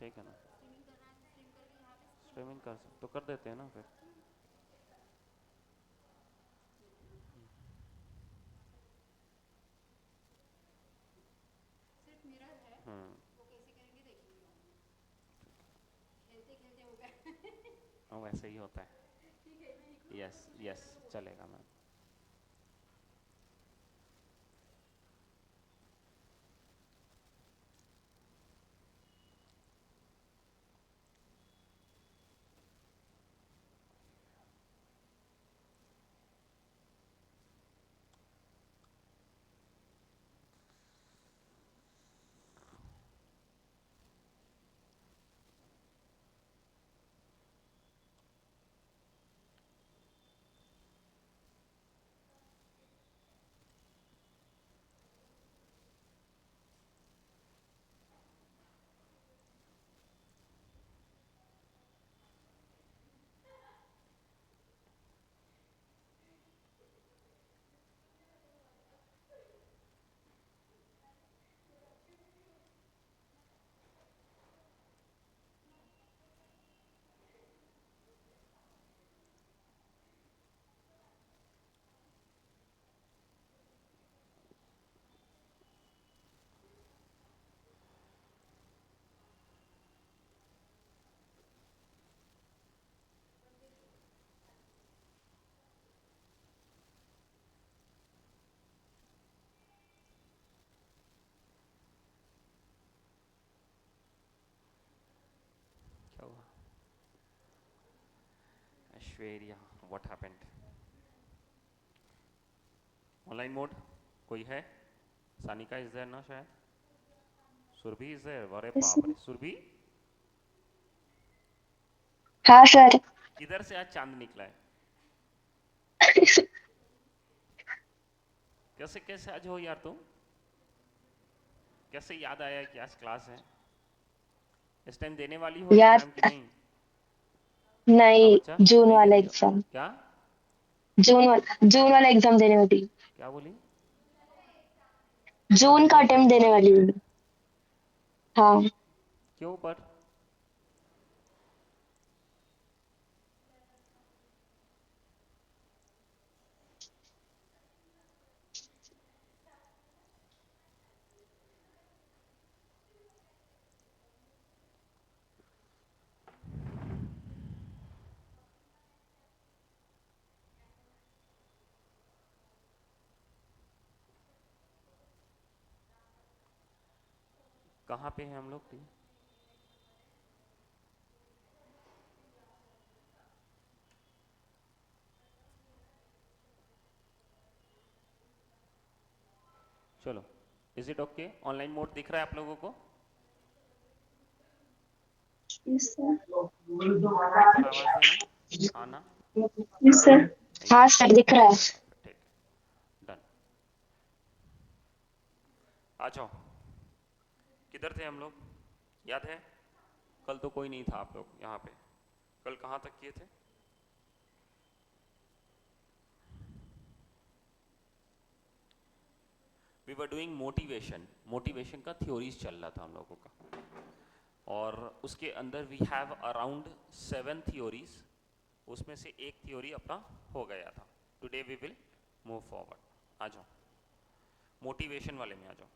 ठीक है ना, स्ट्रीमिंग कर तो कर देते हैं ना फिर। हम्म। हाँ वैसे ही होता है। यस यस, चलेगा मैम। क्या हुआ? Aishwarya, what happened? Online mode कोई है? सानिका इज देयर ना शायद? Surabhi is there? अरे बाप रे, सुरभि हाँ सर। किधर से आज चांद निकला है? कैसे कैसे आज हो यार तुम? कैसे याद आया कि आज क्लास है? इस टाइम देने वाली हो यार एग्जाम कि नहीं? हाँ बच्चा, नहीं, जून नहीं दे वाला रही हो? एग्जाम। क्या? जून वाला एग्जाम देने वाली हूँ। क्या बोली? जून का अटेम्प्ट अटेम्प्ट देने देने वाली वाली है? हूँ। हाँ। क्यों पर? कहाँ पे हैं हम लोग? चलो, is it okay? Online mode दिख रहा है आप लोगों को? Yes sir. एक बार आवाज देना। आना। Yes sir. हाँ यस। सर, दिख रहा है। ठीक है, डन। आ जाओ। किधर थे हम लोग, याद है? कल तो कोई नहीं था आप लोग यहाँ पे। कल कहाँ तक किए थे? We were doing motivation. Motivation का थ्योरीज चल रहा था हम लोगों का, और उसके अंदर वी हैव अराउंड 7 थ्योरीज। उसमें से एक थ्योरी अपना हो गया था। Today we will move forward. आ जाओ, मोटिवेशन वाले में आ जाओ।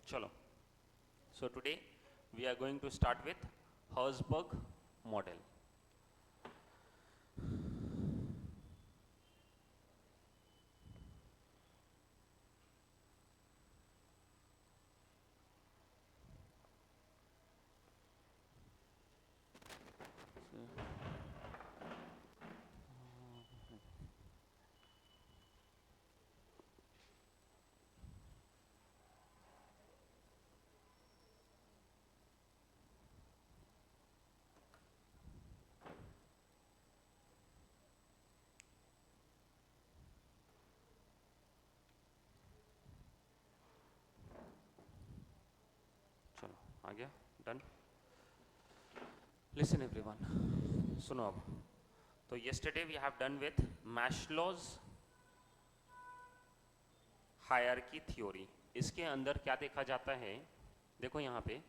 चलो, so today we are going to start with Herzberg model. आ गया, डन। लिसन एवरीवन, सुनो अब। तो yesterday we have done with Maslow's hierarchy theory. इसके अंदर क्या देखा जाता है, देखो यहाँ पे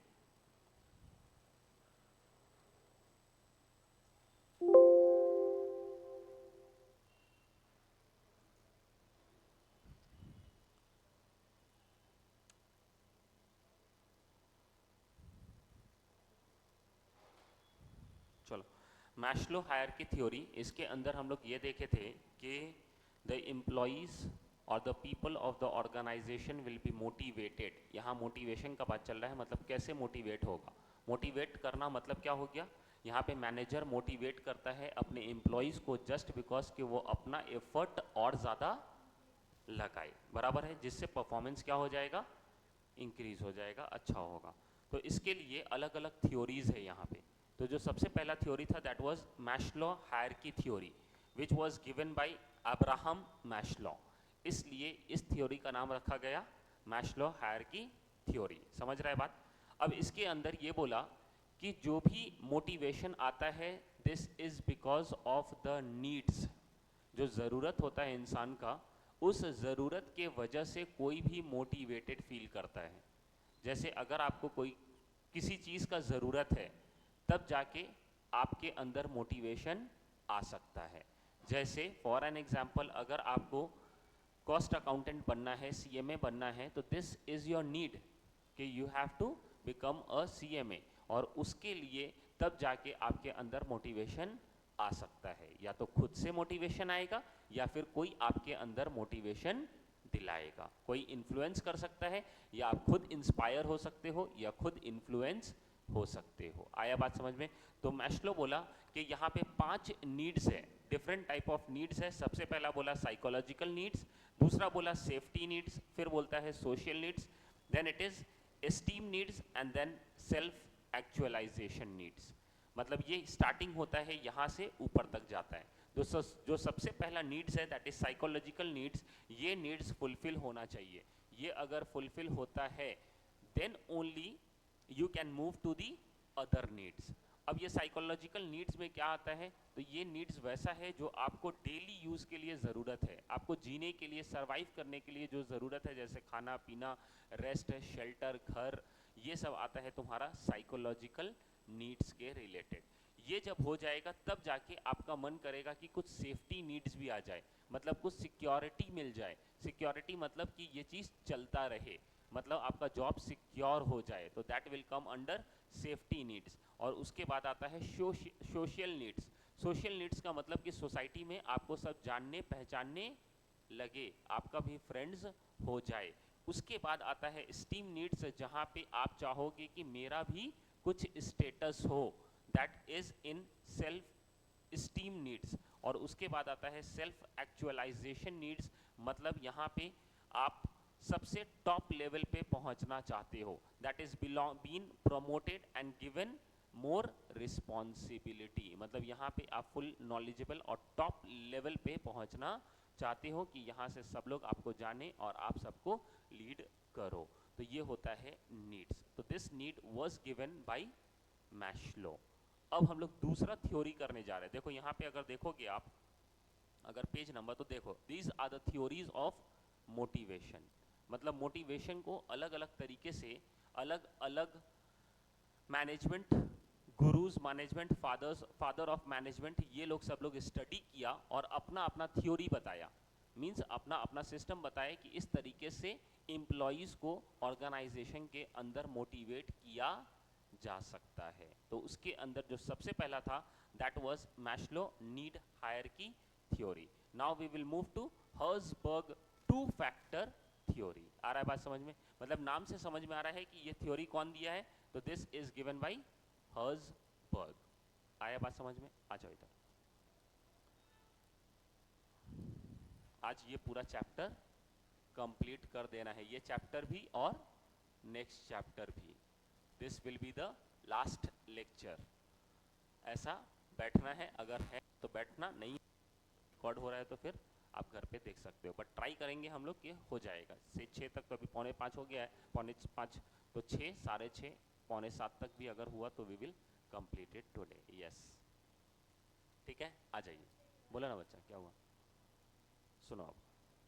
चलो, मैस्लो हायरार्की थ्योरी, इसके अंदर हम लोग ये देखे थे कि द एम्प्लॉइज और the people of the organisation will be motivated. यहाँ मोटिवेशन का बात चल रहा है, मतलब कैसे मोटिवेट होगा। मोटिवेट करना मतलब क्या हो गया, यहाँ पे मैनेजर मोटिवेट करता है अपने एम्प्लॉइज़ को जस्ट बिकॉज कि वो अपना एफर्ट और ज़्यादा लगाए, बराबर है, जिससे परफॉर्मेंस क्या हो जाएगा, इंक्रीज हो जाएगा, अच्छा होगा। तो इसके लिए अलग अलग थ्योरीज है यहाँ पे। तो जो सबसे पहला थ्योरी था that was Maslow hierarchy theory which was given by Abraham Maslow. इसलिए इस थ्योरी का नाम रखा गया मैस्लो हायरार्की थ्योरी। समझ रहा है बात। अब इसके अंदर ये बोला कि जो भी मोटिवेशन आता है this is because of the needs. जो ज़रूरत होता है इंसान का, उस ज़रूरत के वजह से कोई भी मोटिवेटेड फील करता है। जैसे अगर आपको कोई किसी चीज़ का ज़रूरत है, तब जाके आपके अंदर मोटिवेशन आ सकता है। जैसे फॉर एन एग्जांपल, अगर आपको कॉस्ट अकाउंटेंट बनना है, सीएमए बनना है, तो दिस इज़ योर नीड कि you have to become a CMA. और उसके लिए तब जाके आपके अंदर मोटिवेशन आ सकता है। या तो खुद से मोटिवेशन आएगा या फिर कोई आपके अंदर मोटिवेशन दिलाएगा, कोई इन्फ्लुएंस कर सकता है, या आप खुद इंस्पायर हो सकते हो या खुद इन्फ्लुएंस हो सकते हो। आया बात समझ में। तो मैस्लो बोला कि यहाँ पे 5 नीड्स है, डिफरेंट टाइप ऑफ नीड्स है। सबसे पहला बोला साइकोलॉजिकल नीड्स, दूसरा बोला सेफ्टी नीड्स, फिर बोलता है social needs, then it is esteem needs and then self actualisation needs. मतलब ये स्टार्टिंग होता है यहाँ से ऊपर तक जाता है। जो सबसे पहला नीड्स है दैट इज साइकोलॉजिकल नीड्स, ये नीड्स फुलफिल होना चाहिए। ये अगर फुलफिल होता है then only you can move to the other needs. अब ये साइकोलॉजिकल नीड्स में क्या आता है, तो ये नीड्स वैसा है जो आपको डेली यूज़ के लिए ज़रूरत है, आपको जीने के लिए, सर्वाइव करने के लिए जो ज़रूरत है, जैसे खाना पीना, रेस्ट, शेल्टर, घर, ये सब आता है तुम्हारा साइकोलॉजिकल नीड्स के रिलेटेड। ये जब हो जाएगा तब जाके आपका मन करेगा कि कुछ सेफ्टी नीड्स भी आ जाए, मतलब कुछ सिक्योरिटी मिल जाए। सिक्योरिटी मतलब कि ये चीज़ चलता रहे, मतलब आपका जॉब सिक्योर हो जाए, तो that will come under safety needs. और उसके बाद आता है सोशल नीड्स। सोशल नीड्स का मतलब कि सोसाइटी में आपको सब जानने पहचानने लगे, आपका भी फ्रेंड्स हो जाए। उसके बाद आता है स्टीम नीड्स, जहाँ पे आप चाहोगे कि मेरा भी कुछ स्टेटस हो, that is in self esteem needs. और उसके बाद आता है सेल्फ एक्चुअलाइजेशन नीड्स, मतलब यहाँ पे आप सबसे टॉप लेवल पे पहुंचना चाहते हो, that is been promoted and given more responsibility. मतलब यहाँ पे आप फुल नॉलेजेबल और टॉप लेवल पे पहुंचना चाहते हो कि यहाँ से सब लोग आपको जाने और आप सबको लीड करो। तो ये होता है नीड्स। तो this need was given by Maslow. अब हम लोग दूसरा थ्योरी करने जा रहे हैं। देखो यहाँ पे अगर देखोगे आप, अगर पेज नंबर, तो देखो these are the theories of motivation. मतलब मोटिवेशन को अलग अलग तरीके से अलग अलग management gurus, management father of management, ये लोग सब लोग स्टडी किया और अपना अपना थ्योरी बताया, मींस अपना अपना सिस्टम बताया कि इस तरीके से एम्प्लॉयज़ को ऑर्गेनाइजेशन के अंदर मोटिवेट किया जा सकता है। तो उसके अंदर जो सबसे पहला था that was Maslow need hierarchy theory. Now we will move to Herzberg 2 factor theory. आ रहा है बात समझ में। मतलब नाम से समझ में आ रहा है कि ये थ्योरी कौन दिया है, तो this is given by Herzberg. आया बात समझ में। आ जाओ इधर। आज ये पूरा चैप्टर कंप्लीट कर देना है, ये चैप्टर भी और नेक्स्ट चैप्टर भी। This will be the last lecture. ऐसा बैठना है, अगर है तो बैठना, नहीं रिकॉर्ड हो रहा है तो फिर आप घर पे देख सकते हो, बट ट्राई करेंगे हम लोग कि हो जाएगा। से 6 तक तो अभी 4:45 हो गया है, 4:45 तो 6, 6:30 6:45 तक भी अगर हुआ तो we will complete it today. Yes, ठीक है, आ जाइए। बोला ना बच्चा, क्या हुआ? सुनो अब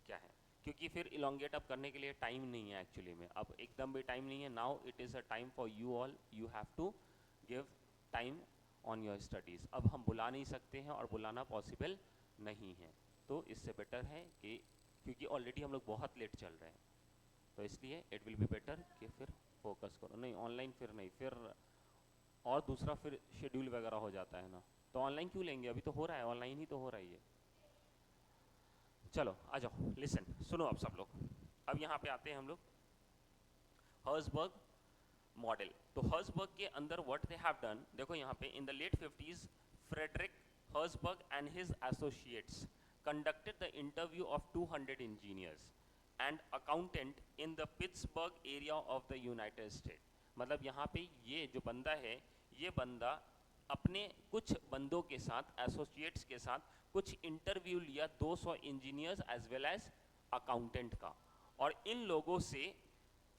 क्या है, क्योंकि फिर इलोंगेट अप करने के लिए टाइम नहीं है एक्चुअली में, अब एकदम भी टाइम नहीं है। Now it is a time for you all, you have to give time on your studies. अब हम बुला नहीं सकते हैं और बुलाना पॉसिबल नहीं है, तो इससे बेटर है कि, क्योंकि ऑलरेडी हम लोग बहुत लेट चल रहे हैं, तो इसलिए इट विल बी बेटर कि फिर फोकस करो। नहीं ऑनलाइन फिर नहीं, फिर और दूसरा फिर शेड्यूल वगैरह हो जाता है ना, तो ऑनलाइन क्यों लेंगे, अभी तो हो रहा है, ऑनलाइन ही तो हो रहा है ये। चलो आ जाओ, लिसन, सुनो अब सब लोग। अब यहाँ पे आते हैं हम लोग हर्सबर्ग मॉडल। तो हर्सबर्ग के अंदर व्हाट दे हैव डन, देखो यहाँ पे in the late 50s Frederick Herzberg and his associates conducted the interview of 200 engineers and accountant in the Pittsburgh area of the United States। मतलब यहाँ पे ये जो बंदा है, ये बंदा अपने कुछ बंदों के साथ, एसोसिएट्स के साथ कुछ इंटरव्यू लिया 200 engineers as well as accountant का, और इन लोगों से,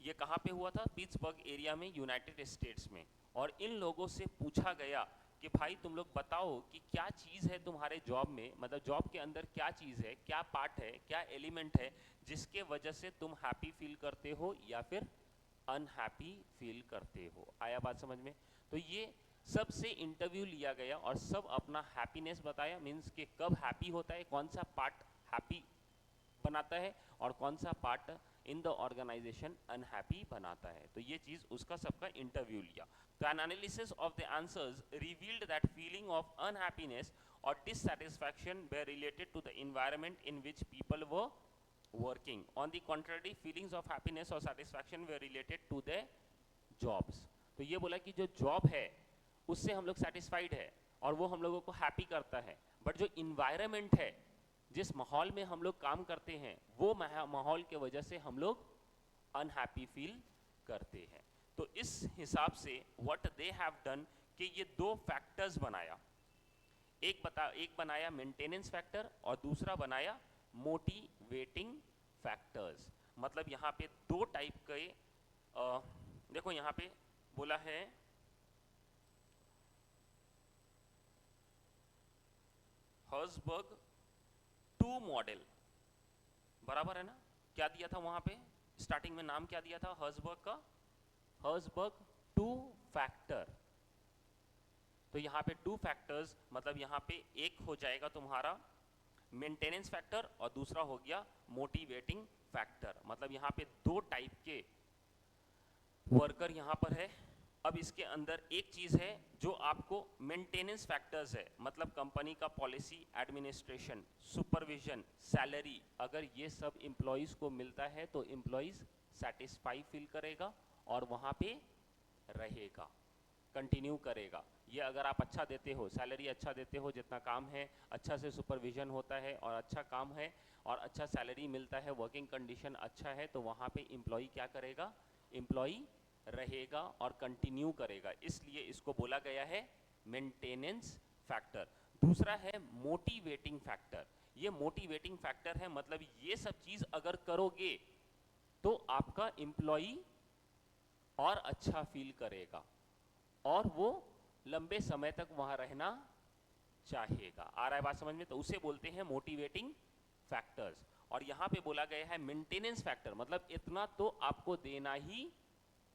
ये कहाँ पे हुआ था, पिट्सबर्ग एरिया में, यूनाइटेड स्टेट्स में, और इन लोगों से पूछा गया कि भाई तुम लोग बताओ कि क्या चीज़ है तुम्हारे जॉब में, मतलब जॉब के अंदर क्या चीज़ है, क्या पार्ट है, क्या एलिमेंट है जिसके वजह से तुम हैप्पी फील करते हो या फिर अनहैप्पी फील करते हो। आया बात समझ में? तो ये सबसे इंटरव्यू लिया गया और सब अपना हैप्पीनेस बताया, मीन्स कि कब हैप्पी होता है, कौन सा पार्ट हैप्पी बनाता है और कौन सा part in the organisation unhappy बनाता है। तो ये चीज़ उसका सबका इंटरव्यू लिया। तो an analysis of the answers revealed that feeling of unhappiness और dissatisfaction were related to the environment in which people were working. On the contrary feelings of happiness और satisfaction were related to the jobs. तो ये बोला कि जो job है उससे हम लोग सेटिस्फाइड है और वो हम लोगों को हैप्पी करता है, बट जो इन्वायरमेंट है, जिस माहौल में हम लोग काम करते हैं, वो माहौल के वजह से हम लोग अनहैप्पी फील करते हैं। तो इस हिसाब से व्हाट दे हैव डन कि ये दो फैक्टर्स बनाया, एक बनाया मेंटेनेंस फैक्टर और दूसरा बनाया मोटिवेटिंग फैक्टर्स। मतलब यहाँ पे दो टाइप के देखो यहाँ पे बोला है हर्सबर्ग 2 मॉडल, बराबर है ना? क्या दिया था वहां पे स्टार्टिंग में, नाम क्या दिया था हर्सबर्ग का? Herzberg 2 factor. तो यहाँ पे 2 फैक्टर्स, मतलब यहाँ पे एक हो जाएगा तुम्हारा मेंटेनेंस फैक्टर और दूसरा हो गया मोटिवेटिंग फैक्टर। मतलब यहाँ पे दो टाइप के वर्कर यहाँ पर है। अब इसके अंदर एक चीज़ है जो आपको मेंटेनेंस फैक्टर्स है, मतलब कंपनी का पॉलिसी, एडमिनिस्ट्रेशन, सुपरविजन, सैलरी, अगर ये सब एम्प्लॉयज़ को मिलता है तो एम्प्लॉयज़ सेटिस्फाई फील करेगा और वहाँ पे रहेगा, कंटिन्यू करेगा। ये अगर आप अच्छा देते हो, सैलरी अच्छा देते हो, जितना काम है अच्छा से सुपरविजन होता है और अच्छा काम है और अच्छा सैलरी मिलता है, वर्किंग कंडीशन अच्छा है, तो वहाँ पे एम्प्लॉय क्या करेगा? एम्प्लॉय रहेगा और कंटिन्यू करेगा। इसलिए इसको बोला गया है मेंटेनेंस फैक्टर। दूसरा है मोटिवेटिंग फैक्टर। ये मोटिवेटिंग फैक्टर है, मतलब ये सब चीज़ अगर करोगे तो आपका एम्प्लॉय और अच्छा फील करेगा और वो लंबे समय तक वहां रहना चाहेगा। आ रहा है बात समझ में? तो उसे बोलते हैं मोटिवेटिंग फैक्टर्स। और यहां पे बोला गया है मेंटेनेंस फैक्टर, मतलब इतना तो आपको देना ही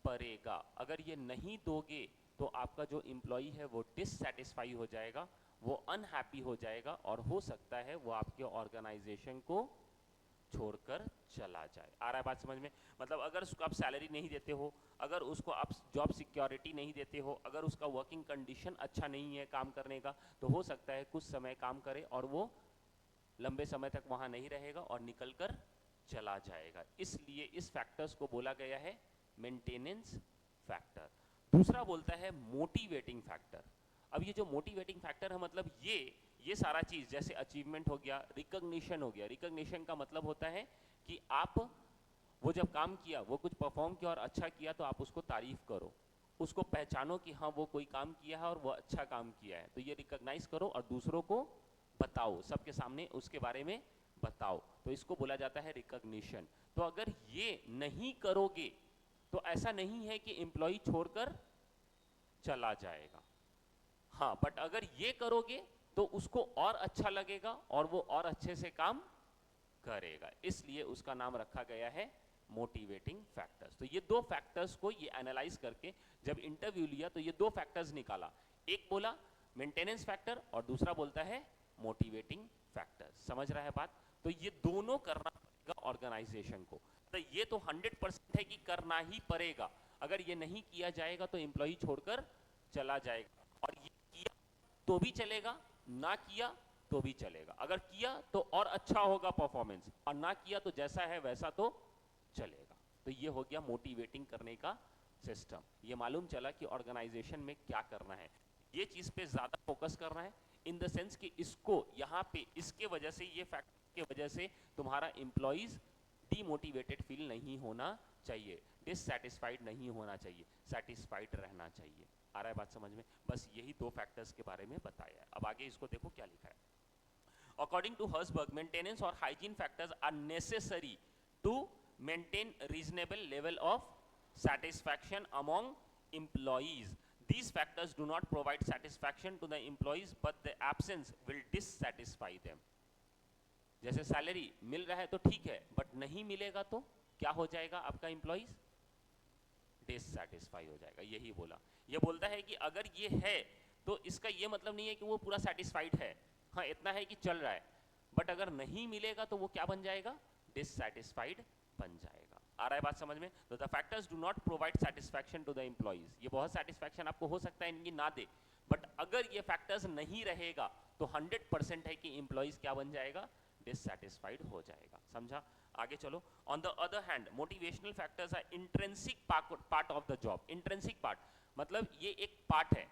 पड़ेगा, अगर ये नहीं दोगे तो आपका जो एम्प्लॉय है वो डिससैटिस्फाई हो जाएगा, वो अनहैप्पी हो जाएगा और हो सकता है वो आपके ऑर्गेनाइजेशन को छोड़कर चला जाए। आ रहा है बात समझ में? मतलब अगर उसको आप सैलरी नहीं देते हो, अगर उसको आप जॉब सिक्योरिटी नहीं देते हो, अगर उसका वर्किंग कंडीशन अच्छा नहीं है काम करने का, तो हो सकता है कुछ समय काम करे और वो लंबे समय तक वहाँ नहीं रहेगा और निकल कर चला जाएगा। इसलिए इस फैक्टर्स को बोला गया है मेंटेनेंस फैक्टर। दूसरा बोलता है मोटिवेटिंग फैक्टर। अब ये जो मोटिवेटिंग फैक्टर है, मतलब ये सारा चीज़ जैसे अचीवमेंट हो गया, रिकॉग्निशन हो गया। रिकॉग्निशन का मतलब होता है कि आप वो जब काम किया, वो कुछ परफॉर्म किया और अच्छा किया, तो आप उसको तारीफ करो, उसको पहचानो कि हाँ वो कोई काम किया है और वो अच्छा काम किया है, तो ये रिकॉग्नाइज करो और दूसरों को बताओ, सबके सामने उसके बारे में बताओ, तो इसको बोला जाता है रिकॉग्निशन। तो अगर ये नहीं करोगे तो ऐसा नहीं है कि एम्प्लॉय छोड़कर चला जाएगा। हाँ, बट अगर ये करोगे तो उसको और अच्छा लगेगा और वो और अच्छे से काम करेगा, इसलिए उसका नाम रखा गया है मोटिवेटिंग फैक्टर्स। तो ये दो फैक्टर्स को ये एनालाइज करके जब इंटरव्यू लिया तो ये दो फैक्टर्स निकाला, एक बोला मेंटेनेंस फैक्टर और दूसरा बोलता है मोटिवेटिंग फैक्टर। समझ रहा है बात? तो ये दोनों करना पड़ेगा ऑर्गेनाइजेशन को। तो ये तो 100% है कि करना ही पड़ेगा, अगर ये नहीं किया जाएगा तो एम्प्लॉय छोड़कर चला जाएगा, और ये किया तो भी चलेगा, ना किया तो भी चलेगा। अगर किया तो और अच्छा होगा परफॉर्मेंस, और ना किया तो जैसा है वैसा तो चलेगा। तो ये हो गया मोटिवेटिंग करने का सिस्टम। ये मालूम चला कि ऑर्गेनाइजेशन में क्या करना है, ये चीज पे ज्यादा फोकस करना है, इन द सेंस कि इसको यहाँ पे इसके वजह से, ये फैक्टर की वजह से तुम्हारा एम्प्लॉइज डीमोटिवेटेड फील नहीं होना चाहिए, डिससैटिस्फाइड नहीं होना चाहिए, सेटिस्फाइड रहना चाहिए। आ रहा है बात समझ में? बस यही दो फैक्टर्स के बारे में बताया है। अब आगे इसको देखो क्या लिखा है। अकॉर्डिंग टू हर्सबर्ग, मेंटेनेंस और hygiene factors are necessary to maintain reasonable level of satisfaction among employees. These factors do not provide satisfaction to the employees, but the absence will dissatisfy them. जैसे salary मिल रहा है तो ठीक है, but नहीं मिलेगा तो क्या हो जाएगा आपका एम्प्लॉइज? डिससैटिस्फाई हो जाएगा। यही बोला। ये बोलता है कि अगर ये है तो इसका ये मतलब नहीं है कि वो पूरा सेटिस्फाइड है, हाँ इतना है कि चल रहा है, बट अगर नहीं मिलेगा तो वो क्या बन जाएगा? डिससैटिस्फाइड बन जाएगा। आ रहा है बात समझ में? तो the factors do not provide satisfaction to the employees. ये बहुत सेटिस्फैक्शन आपको हो सकता है इनकी ना दे, बट अगर ये फैक्टर्स नहीं रहेगा तो 100% है कि एम्प्लॉइज क्या बन जाएगा? डिससैटिस्फाइड हो जाएगा। समझा? आगे चलो। On the other hand, motivational factors are intrinsic part of the job. Intrinsic part मतलब ये एक पार्ट है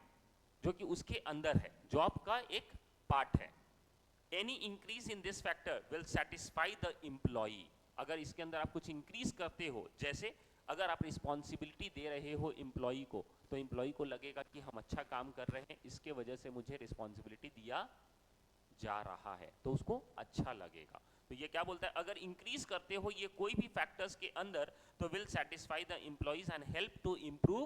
जो कि उसके अंदर है, जॉब का एक पार्ट है। Any increase in this factor will satisfy the employee. अगर इसके अंदर आप कुछ इंक्रीज करते हो, जैसे अगर आप रिस्पॉन्सिबिलिटी दे रहे हो एम्प्लॉई को, तो एम्प्लॉई को लगेगा कि हम अच्छा काम कर रहे हैं, इसके वजह से मुझे रिस्पॉन्सिबिलिटी दिया जा रहा है, तो उसको अच्छा लगेगा। तो ये क्या बोलता है? अगर इंक्रीज करते हो ये कोई भी फैक्टर्स के अंदर, तो will satisfy the employees and help to improve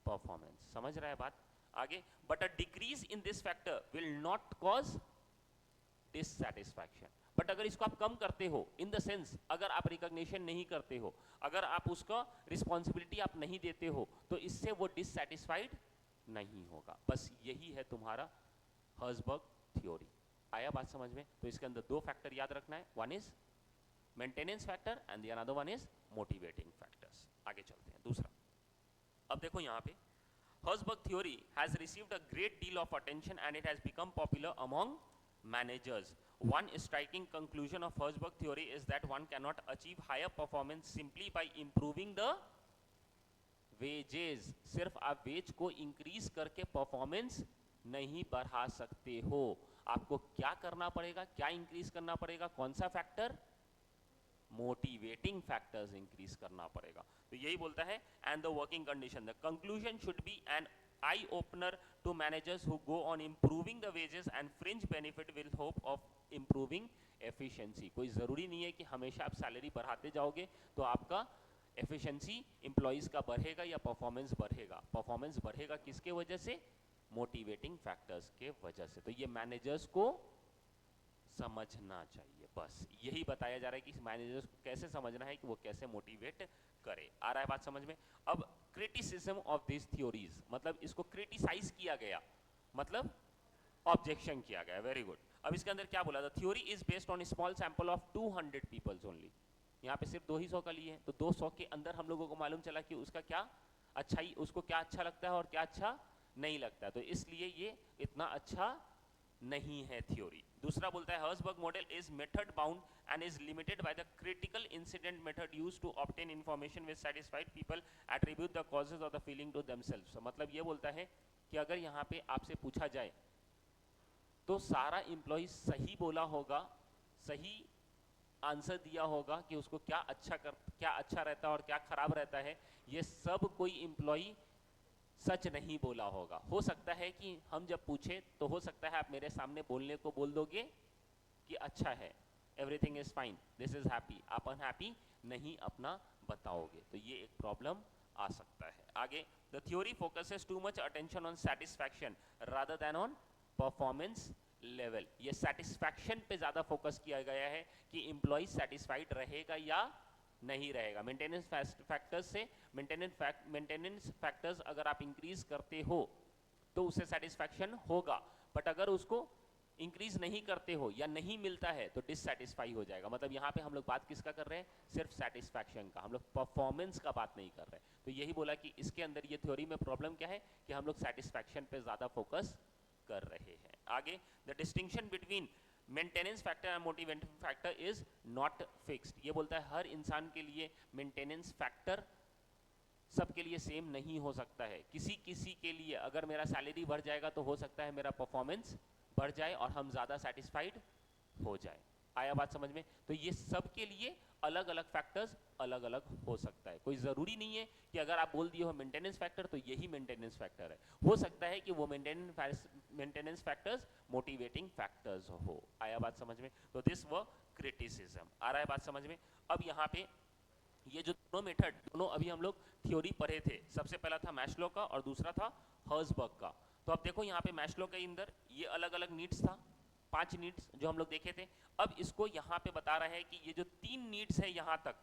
performance. समझ रहा है बात? आगे, but a decrease in this factor will not cause dissatisfaction. But अगर इसको आप कम करते हो, इन द सेंस अगर आप रिकॉग्निशन नहीं करते हो, अगर आप उसका रिस्पॉन्सिबिलिटी आप नहीं देते हो, तो इससे वो डिससैटिस्फाइड नहीं होगा। बस यही है तुम्हारा हर्सबर्ग थ्योरी। आया बात समझ में? तो इसके अंदर दो फैक्टर याद रखना है, one is maintenance factor and the another one is motivating factors. आगे चलते हैं दूसरा। अब देखो यहाँ पे, Herzberg theory has received a great deal of attention and it has become popular among managers. One striking conclusion of Herzberg theory is that one cannot achieve higher performance simply by improving the wages. सिर्फ आप veg को increase करके performance नहीं बढ़ा सकते हो। आपको क्या करना पड़ेगा? क्या इंक्रीज करना पड़ेगा? कौन सा फैक्टर? मोटिवेटिंग फैक्टर्स इंक्रीज करना पड़ेगा। तो यही बोलता है, and the working condition, the conclusion should be an eye opener to managers who go on improving the wages and fringe benefit will hope of improving efficiency. कोई जरूरी नहीं है कि हमेशा आप सैलरी बढ़ाते जाओगे तो आपका एफिशिएंसी एम्प्लॉइज का बढ़ेगा या परफॉर्मेंस बढ़ेगा। परफॉर्मेंस बढ़ेगा किसके वजह से? मोटिवेटिंग फैक्टर्स के वजह से। तो ये मैनेजर्स को समझना चाहिए। बस यही बताया जा रहा है कि मैनेजर्स को कैसे समझना है कि वो कैसे मोटिवेट करे। आ रहा है बात समझ में? अब क्रिटिसिज्म ऑफ दिस थ्योरीज, मतलब इसको क्रिटिसाइज किया गया, मतलब ऑब्जेक्शन किया गया। Very good. अब इसके अंदर क्या बोला? The theory is based on small sample of 200 peoples only. यहाँ पे सिर्फ 200 का लिए हैं, तो 200 के अंदर हम लोगों को मालूम चला कि उसका क्या अच्छाई, उसको क्या अच्छा लगता है और क्या अच्छा नहीं लगता है, तो इसलिए ये इतना अच्छा नहीं है थ्योरी। दूसरा बोलता है, Herzberg model is method bound and is limited by the critical incident method used to obtain information with satisfied people attribute the causes of the feeling to themselves. मतलब ये बोलता है कि अगर यहाँ पे आपसे पूछा जाए तो सारा एम्प्लॉय सही बोला होगा, सही आंसर दिया होगा कि उसको क्या अच्छा रहता है और क्या खराब रहता है, ये सब कोई एम्प्लॉय सच नहीं बोला होगा। हो सकता है कि हम जब पूछे तो हो सकता है आप मेरे सामने बोलने को बोल दोगे कि अच्छा है, everything is fine, this is happy, आप अनहैप्पी नहीं अपना बताओगे। तो ये एक प्रॉब्लम आ सकता है। आगे, the theory focuses too much attention on satisfaction rather than on performance level. ये सेटिस्फैक्शन पे ज़्यादा फोकस किया गया है कि एम्प्लॉय सेटिस्फाइड रहेगा या नहीं रहेगा। मेंटेनेंस फैक्टर्स से मेंटेनेंस फैक्टर्स अगर आप इंक्रीज करते हो तो उससे सेटिस्फैक्शन होगा, बट अगर उसको इंक्रीज नहीं करते हो या नहीं मिलता है तो डिससेटिस्फाई हो जाएगा। मतलब यहाँ पे हम लोग बात किसका कर रहे हैं? सिर्फ सेटिस्फैक्शन का, हम लोग परफॉर्मेंस का बात नहीं कर रहे। तो यही बोला कि इसके अंदर ये थ्योरी में प्रॉब्लम क्या है कि हम लोग सेटिस्फैक्शन पे ज़्यादा फोकस कर रहे हैं। आगे, the distinction between maintenance factor and motivating factor is not fixed. ये बोलता है हर इंसान के लिए मेंटेनेंस फैक्टर सबके लिए सेम नहीं हो सकता है। किसी किसी के लिए अगर मेरा सैलरी बढ़ जाएगा तो हो सकता है मेरा परफॉर्मेंस बढ़ जाए और हम ज़्यादा सेटिस्फाइड हो जाए। आया बात समझ में? तो ये सब के लिए अलग अलग फैक्टर्स अलग अलग हो सकता है। कोई ज़रूरी नहीं है कि अगर आप बोल दिए हो मेंटेनेंस फैक्टर तो यही मेंटेनेंस फैक्टर है। हो सकता है कि वो मेंटेनेंस फैक्टर्स मोटिवेटिंग फैक्टर्स हो। आया बात समझ में? तो दिस वो क्रिटिसिज्म। आ रहा है बात समझ में? अब यहाँ पे ये जो दोनों मेथड, दोनों अभी हम लोग थ्योरी पढ़े थे। सबसे पहला था मैस्लो का और दूसरा था हर्ज़बर्ग का। तो अब देखो यहाँ पे मैस्लो के अंदर ये अलग अलग नीड्स था, 5 नीड्स जो हम लोग देखे थे। अब इसको यहाँ पे बता रहा है कि ये जो 3 नीड्स है यहाँ तक,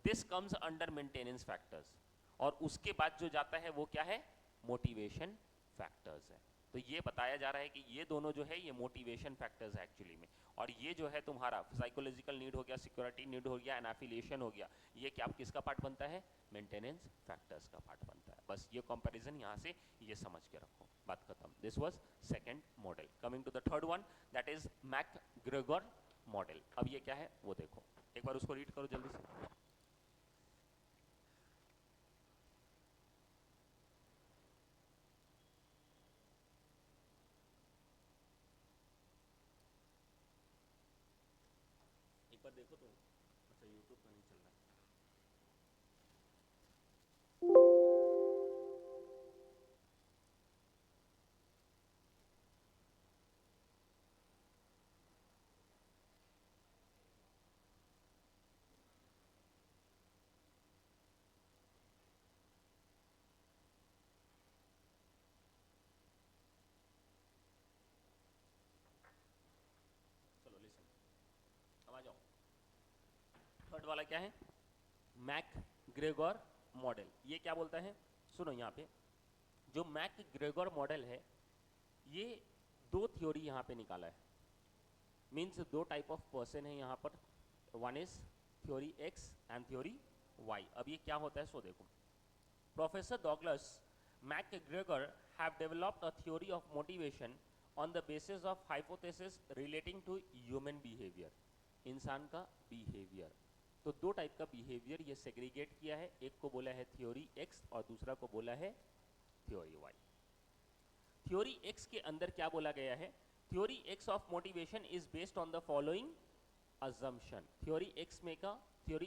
this comes under maintenance factors, और उसके बाद जो जाता है वो क्या है? मोटिवेशन फैक्टर्स है। तो ये बताया जा रहा है कि ये दोनों जो है ये मोटिवेशन फैक्टर्स है एक्चुअली में, और ये जो है तुम्हारा साइकोलॉजिकल नीड हो गया, सिक्योरिटी नीड हो गया, एनाफिलिएशन हो गया, ये क्या किसका पार्ट बनता है? मेंटेनेंस फैक्टर्स का पार्ट बनता है। बस ये कंपैरिजन यहाँ से ये समझ के रखो, बात खत्म। This was second model. Coming to the third one, that is McGregor model. अब ये क्या है वो देखो, एक बार उसको रीड करो जल्दी से। एक बार देखो तो। अच्छा, यूट्यूब का नहीं चल रहा है। चलो लिसन, अब आ जाओ। थर्ड वाला क्या है? McGregor model. ये क्या बोलता है? सुनो यहाँ पे, जो मैकग्रेगर मॉडल है ये 2 थ्योरी यहाँ पे निकाला है। मीन्स 2 टाइप ऑफ पर्सन है यहाँ पर। One is theory X and theory Y. अब ये क्या होता है सो देखो। Professor Douglas McGregor have developed a theory of motivation on the basis of hypothesis relating to human behaviour. इंसान का बिहेवियर। तो 2 टाइप का बिहेवियर ये सेग्रीगेट किया है, एक को बोला है थ्योरी एक्स और दूसरा को बोला है थ्योरी वाई। थ्योरी एक्स के अंदर क्या बोला गया है? Theory X of motivation is based on the following assumption. Theory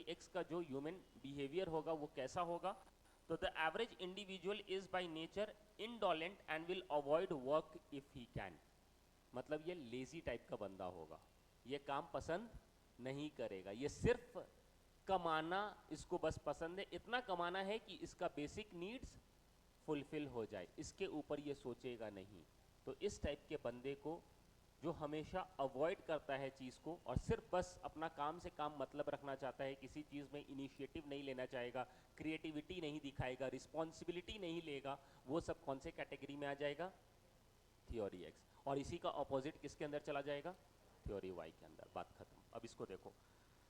X का जो ह्यूमन बिहेवियर होगा वो कैसा होगा? तो the average individual is by nature indolent and will avoid work if he can. मतलब ये लेजी टाइप का बंदा होगा, ये काम पसंद नहीं करेगा, ये सिर्फ कमाना इसको बस पसंद है। इतना कमाना है कि इसका बेसिक नीड्स फुलफिल हो जाए, इसके ऊपर ये सोचेगा नहीं। तो इस टाइप के बंदे को जो हमेशा अवॉइड करता है चीज़ को और सिर्फ बस अपना काम से काम मतलब रखना चाहता है, किसी चीज़ में इनिशिएटिव नहीं लेना चाहेगा, क्रिएटिविटी नहीं दिखाएगा, रिस्पॉन्सिबिलिटी नहीं लेगा, वो सब कौन से कैटेगरी में आ जाएगा? Theory x. और इसी का अपोजिट किसके अंदर चला जाएगा? थ्योरी वाई के अंदर। बात खत्म। अब इसको देखो,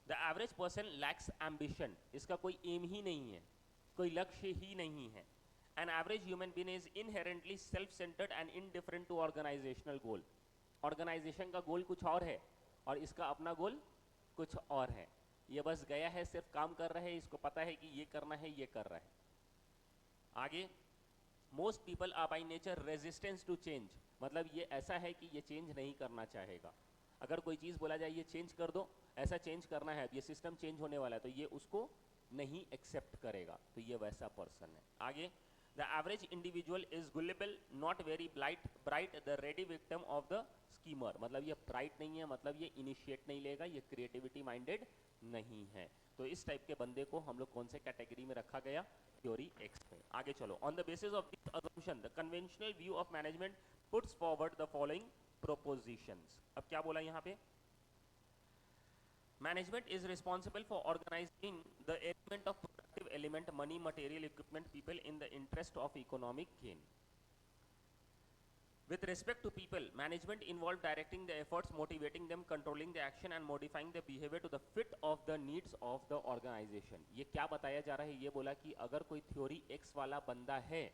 the average person lakhs ambition. इसका कोई एम ही नहीं है, कोई लक्ष्य ही नहीं है। An average human being is inherently self-centered and indifferent to organizational goal. Organisation का गोल कुछ और है और इसका अपना गोल कुछ और है। ये बस गया है, सिर्फ काम कर रहा है, इसको पता है कि ये करना है, ये कर रहा है। आगे, most people are by nature resistance to change. मतलब ये ऐसा है कि ये चेंज नहीं करना चाहेगा। अगर कोई चीज़ बोला जाए ये चेंज कर दो, ऐसा चेंज करना है, ये सिस्टम चेंज होने वाला है, तो ये उसको नहीं एक्सेप्ट करेगा। तो ये वैसा पर्सन है। आगे, The average individual is gullible, not very bright, the ready victim of the schemer. मतलब ये bright नहीं है, मतलब ये initiate नहीं लेगा, ये creativity minded नहीं है. तो इस टाइप के बंदे को हम लोग कौन से कैटेगरी में रखा गया? थ्योरी एक्स में. आगे चलो. On the basis of this assumption, the conventional view of management puts forward the following propositions. अब क्या बोला यहाँ पे? Management is responsible for organizing the element of productive element, money, material, equipment, people in the interest of economic gain. With respect to people, management involves directing the efforts, motivating them, controlling the action and modifying the behavior to the fit of the needs of the organization. ये क्या बताया जा रहा है? ये बोला कि अगर कोई थ्योरी एक्स वाला बंदा है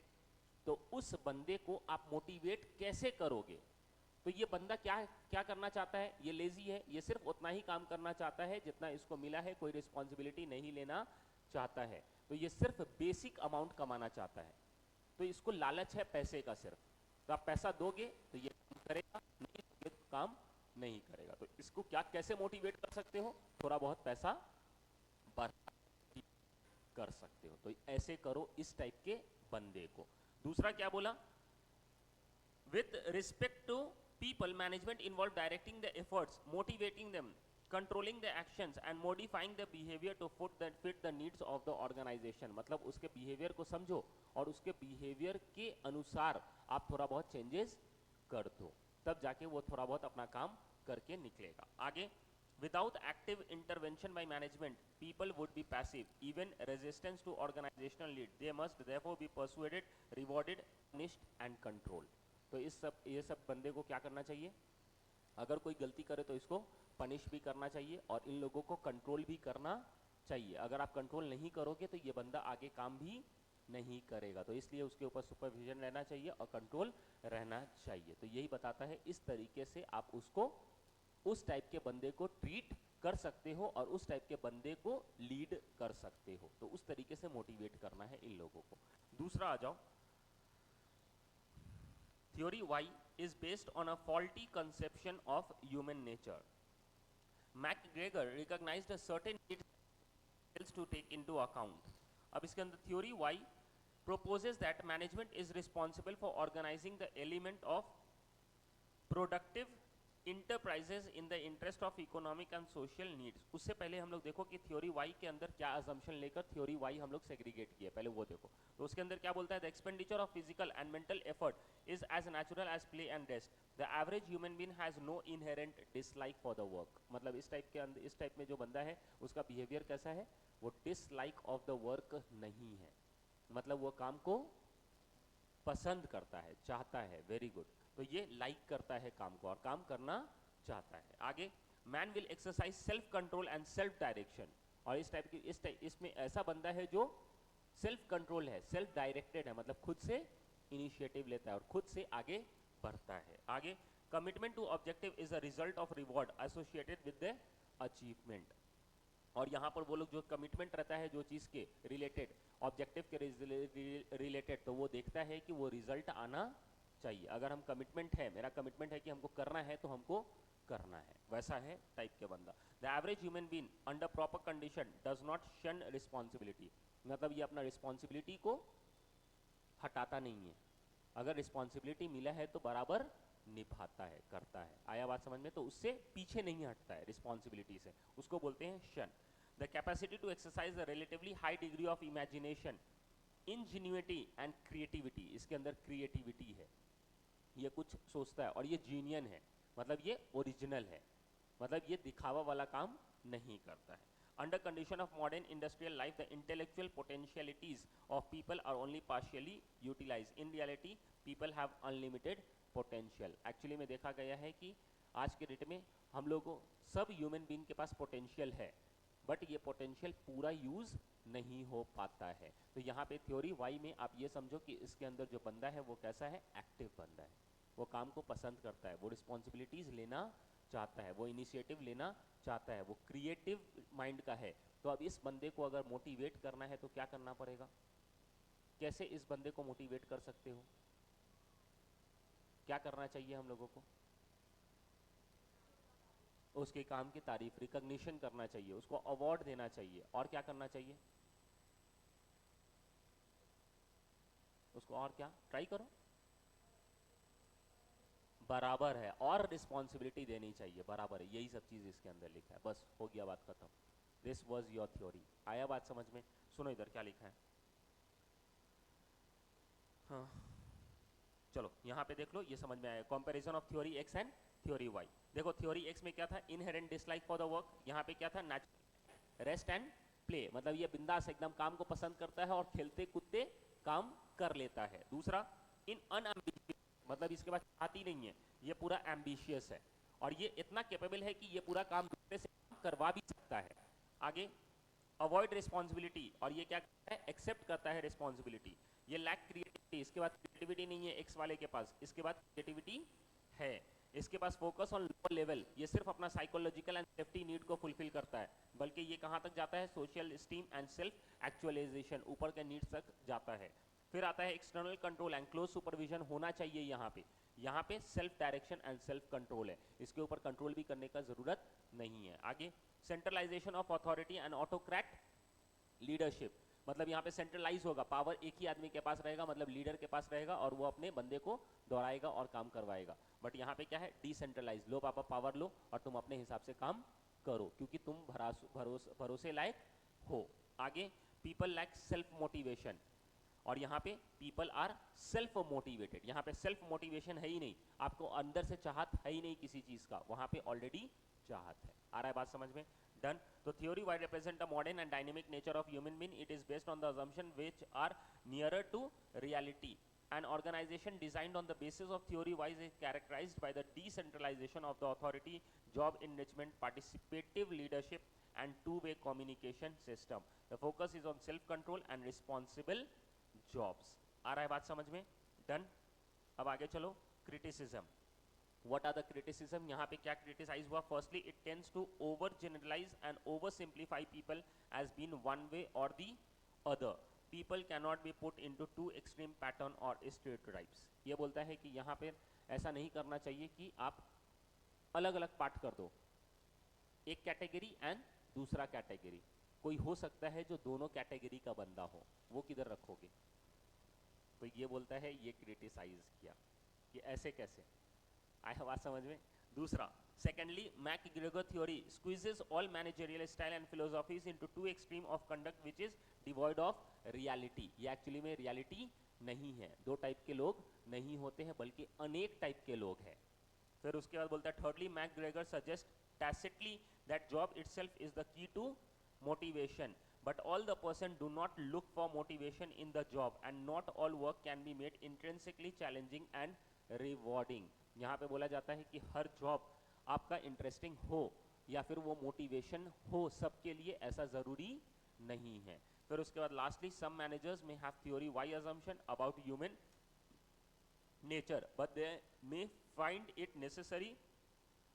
तो उस बंदे को आप मोटिवेट कैसे करोगे? तो ये बंदा क्या करना चाहता है? ये लेजी है, ये सिर्फ उतना ही काम करना चाहता है जितना इसको मिला है, कोई रिस्पॉन्सिबिलिटी नहीं लेना चाहता है. तो ये सिर्फ बेसिक अमाउंट कमाना चाहता है. तो इसको लालच है पैसे का सिर्फ. तो आप पैसा दोगे तो ये काम करेगा, नहीं दोगे तो काम नहीं करेगा. तो इसको कैसे मोटिवेट कर सकते हो? थोड़ा बहुत पैसा बढ़ा कर सकते हो. तो ऐसे करो इस टाइप के बंदे को. दूसरा क्या बोला? With respect to people, management involves directing the efforts, motivating them, controlling the actions and modifying the behavior to fit the needs of the organization. मतलब उसके behavior को समझो और उसके behavior के अनुसार आप थोड़ा बहुत changes कर दो, तब जाके वो थोड़ा बहुत अपना काम करके निकलेगा. आगे, without active intervention by management, people would be passive. Even resistance to organizational lead, they must therefore be persuaded, rewarded, punished and controlled. तो ये सब बंदे को क्या करना चाहिए? अगर कोई गलती करे तो इसको पनिश भी करना चाहिए और इन लोगों को कंट्रोल भी करना चाहिए. अगर आप कंट्रोल नहीं करोगे तो ये बंदा आगे काम भी नहीं करेगा. तो इसलिए उसके ऊपर सुपरविजन रहना चाहिए और कंट्रोल रहना चाहिए. तो यही बताता है इस तरीके से आप उसको उस टाइप के बंदे को ट्रीट कर सकते हो और उस टाइप के बंदे को लीड कर सकते हो. तो उस तरीके से मोटिवेट करना है इन लोगों को. दूसरा आ जाओ. Theory Y is based on a faulty conception of human nature. MacGregor recognized a certain needs to take into account. अब इसके अंदर theory Y proposes that management is responsible for organizing the element of productive enterprises in the interest of economic and social needs. उससे पहले हम लोग देखो कि theory Y के अंदर क्या assumption लेकर थ्योरी वाई हम लोग सेग्रीगेट किए, पहले वो देखो. तो उसके अंदर क्या बोलता है? The expenditure of physical and mental effort is as natural as play and rest. The average human being has no inherent dislike for the work. मतलब इस टाइप में जो बंदा है उसका बिहेवियर कैसा है? वो dislike of the work नहीं है, मतलब वो काम को पसंद करता है, चाहता है. Very good. तो ये लाइक करता है काम को और काम करना चाहता है. आगे, man will exercise self control and self direction. और इसमें ऐसा बंदा है जो सेल्फ कंट्रोल है, सेल्फ डायरेक्टेड है, मतलब खुद से इनिशिएटिव लेता है और खुद से आगे बढ़ता है. आगे, commitment to objective is a result of reward associated with the achievement. और यहाँ पर वो लोग जो कमिटमेंट रहता है जो चीज़ के रिलेटेड, ऑब्जेक्टिव के रिलेटेड, तो वो देखता है कि वो रिजल्ट आना चाहिए. अगर हम कमिटमेंट है, मेरा कमिटमेंट है कि हमको करना है तो हमको करना है, वैसा है टाइप के बंदा. The average human being under proper condition does not शन रिस्पॉन्सिबिलिटी. मतलब ये अपना रिस्पॉन्सिबिलिटी को हटाता नहीं है. अगर रिस्पॉन्सिबिलिटी मिला है तो बराबर निभाता है, करता है. आया बात समझ में? तो उससे पीछे नहीं हटता है रिस्पॉन्सिबिलिटी से, उसको बोलते हैं शन. The capacity to exercise a relatively high degree of imagination, ingenuity and creativity. इसके अंदर क्रिएटिविटी है, ये कुछ सोचता है और ये जीनियन है, मतलब ये ओरिजिनल है, मतलब ये दिखावा वाला काम नहीं करता है. Under condition of modern industrial life the intellectual potentialities of people are only partially utilise. In reality people have unlimited potential. Actually में देखा गया है कि आज के डेट में हम लोगों सब ह्यूमन बीइंग के पास पोटेंशियल है, बट ये पोटेंशियल पूरा यूज नहीं हो पाता है. तो यहाँ पे थ्योरी वाई में आप ये समझो कि इसके अंदर जो बंदा है वो कैसा है? एक्टिव बंदा है, वो काम को पसंद करता है, वो रिस्पॉन्सिबिलिटीज लेना चाहता है, वो इनिशिएटिव लेना चाहता है, वो क्रिएटिव माइंड का है. तो अब इस बंदे को अगर मोटिवेट करना है तो क्या करना पड़ेगा? कैसे इस बंदे को मोटिवेट कर सकते हो? क्या करना चाहिए हम लोगों को? उसके काम की तारीफ, रिकॉग्निशन करना चाहिए, उसको अवार्ड देना चाहिए. और क्या करना चाहिए? इसको और क्या ट्राई करो, बराबर है, और रिस्पॉन्सिबिलिटी देनी चाहिए, बराबर है, यही सब चीज इसके अंदर लिखा है, बस हो गया बात खत्म। This was your theory. आया बात समझ में? सुनो इधर क्या लिखा है। हाँ चलो यहाँ पे देख लो, ये समझ में आया। Comparison of theory X and theory Y. देखो थ्योरी एक्स में क्या था, inherent dislike for the work, यहाँ पे क्या था, नेचुरल रेस्ट एंड प्ले, मतलब ये बिंदास एकदम काम को पसंद करता है और खेलते कूदते काम कर लेता है। दूसरा इन अनएम्बिशियस, मतलब इसके पास चाहती नहीं है, ये पूरा एम्बिशियस है और ये इतना कैपेबल है कि ये पूरा काम दूसरे से करवा भी सकता है। आगे अवॉइड रिस्पॉन्सिबिलिटी, और ये क्या करता है, एक्सेप्ट करता है रिस्पॉन्सिबिलिटी। ये लैक क्रिएटिविटी, इसके बाद क्रिएटिविटी नहीं है एक्स वाले के पास, इसके बाद क्रिएटिविटी है। इसके पास फोकस ऑन लोअर लेवल, ये सिर्फ अपना साइकोलॉजिकल एंड सेफ्टी नीड को फुलफिल करता है, बल्कि ये कहाँ तक जाता है, social esteem and self actualisation, ऊपर के नीड्स तक जाता है। फिर आता है external control and close supervision होना चाहिए यहाँ पे self direction and self control है, इसके ऊपर कंट्रोल भी करने का जरूरत नहीं है। आगे centralisation of authority and autocrat leadership, मतलब यहाँ पे सेंट्रलाइज होगा, पावर एक ही आदमी के पास रहेगा, मतलब लीडर के पास रहेगा और वो अपने बंदे को दौड़ाएगा और काम करवाएगा। बट यहाँ पे क्या है, डिसेंट्रलाइज, लो पापा पावर लो और तुम अपने हिसाब से काम करो क्योंकि तुम भरोसे लायक हो। आगे पीपल लैक सेल्फ मोटिवेशन, और यहाँ पे पीपल आर सेल्फ मोटिवेटेड, यहाँ पे सेल्फ मोटिवेशन है ही नहीं, आपको अंदर से चाहत है ही नहीं किसी चीज का, वहां पे ऑलरेडी चाहत है। आ रहा है बात समझ में? डन। तो theory Y represent the modern and dynamic nature of human being, it is based on the assumption which are nearer to reality. An organization designed on the basis of theory wise is characterized by the decentralization of the authority, job enrichment, participative leadership and two-way communication system. The focus is on self control and responsible jobs. आ रहा है बात समझ में? Done. अब आगे चलो, criticism. What are the criticism? यहाँ पे क्या क्रिटिसाइज हुआ? Firstly, it tends to over generalize and over simplify people as being one way or the other. People cannot be put into two extreme pattern or stereotypes. ये बोलता है कि यहाँ पे ऐसा नहीं करना चाहिए कि आप अलग अलग पार्ट कर दो, एक कैटेगरी एंड दूसरा कैटेगरी। कोई हो सकता है जो दोनों कैटेगरी का बंदा हो, वो किधर रखोगे? तो ये बोलता है, ये क्रिटिसाइज किया कि ऐसे कैसे। आया बात समझ में? दूसरा, secondly McGregor theory squeezes all managerial style and philosophies into two extreme of conduct which is devoid of reality. ये एक्चुअली में रियलिटी नहीं है, दो टाइप के लोग नहीं होते हैं बल्कि अनेक टाइप के लोग हैं। फिर उसके बाद बोलता है, thirdly McGregor suggest tacitly that job itself is the key to motivation, but all the person do not look for motivation in the job and not all work can be made intrinsically challenging and rewarding. यहाँ पे बोला जाता है कि हर job आपका interesting हो या फिर वो मोटिवेशन हो, सबके लिए ऐसा जरूरी नहीं है। फिर उसके बाद lastly, some managers may have theory Y assumption about human nature but they may find it necessary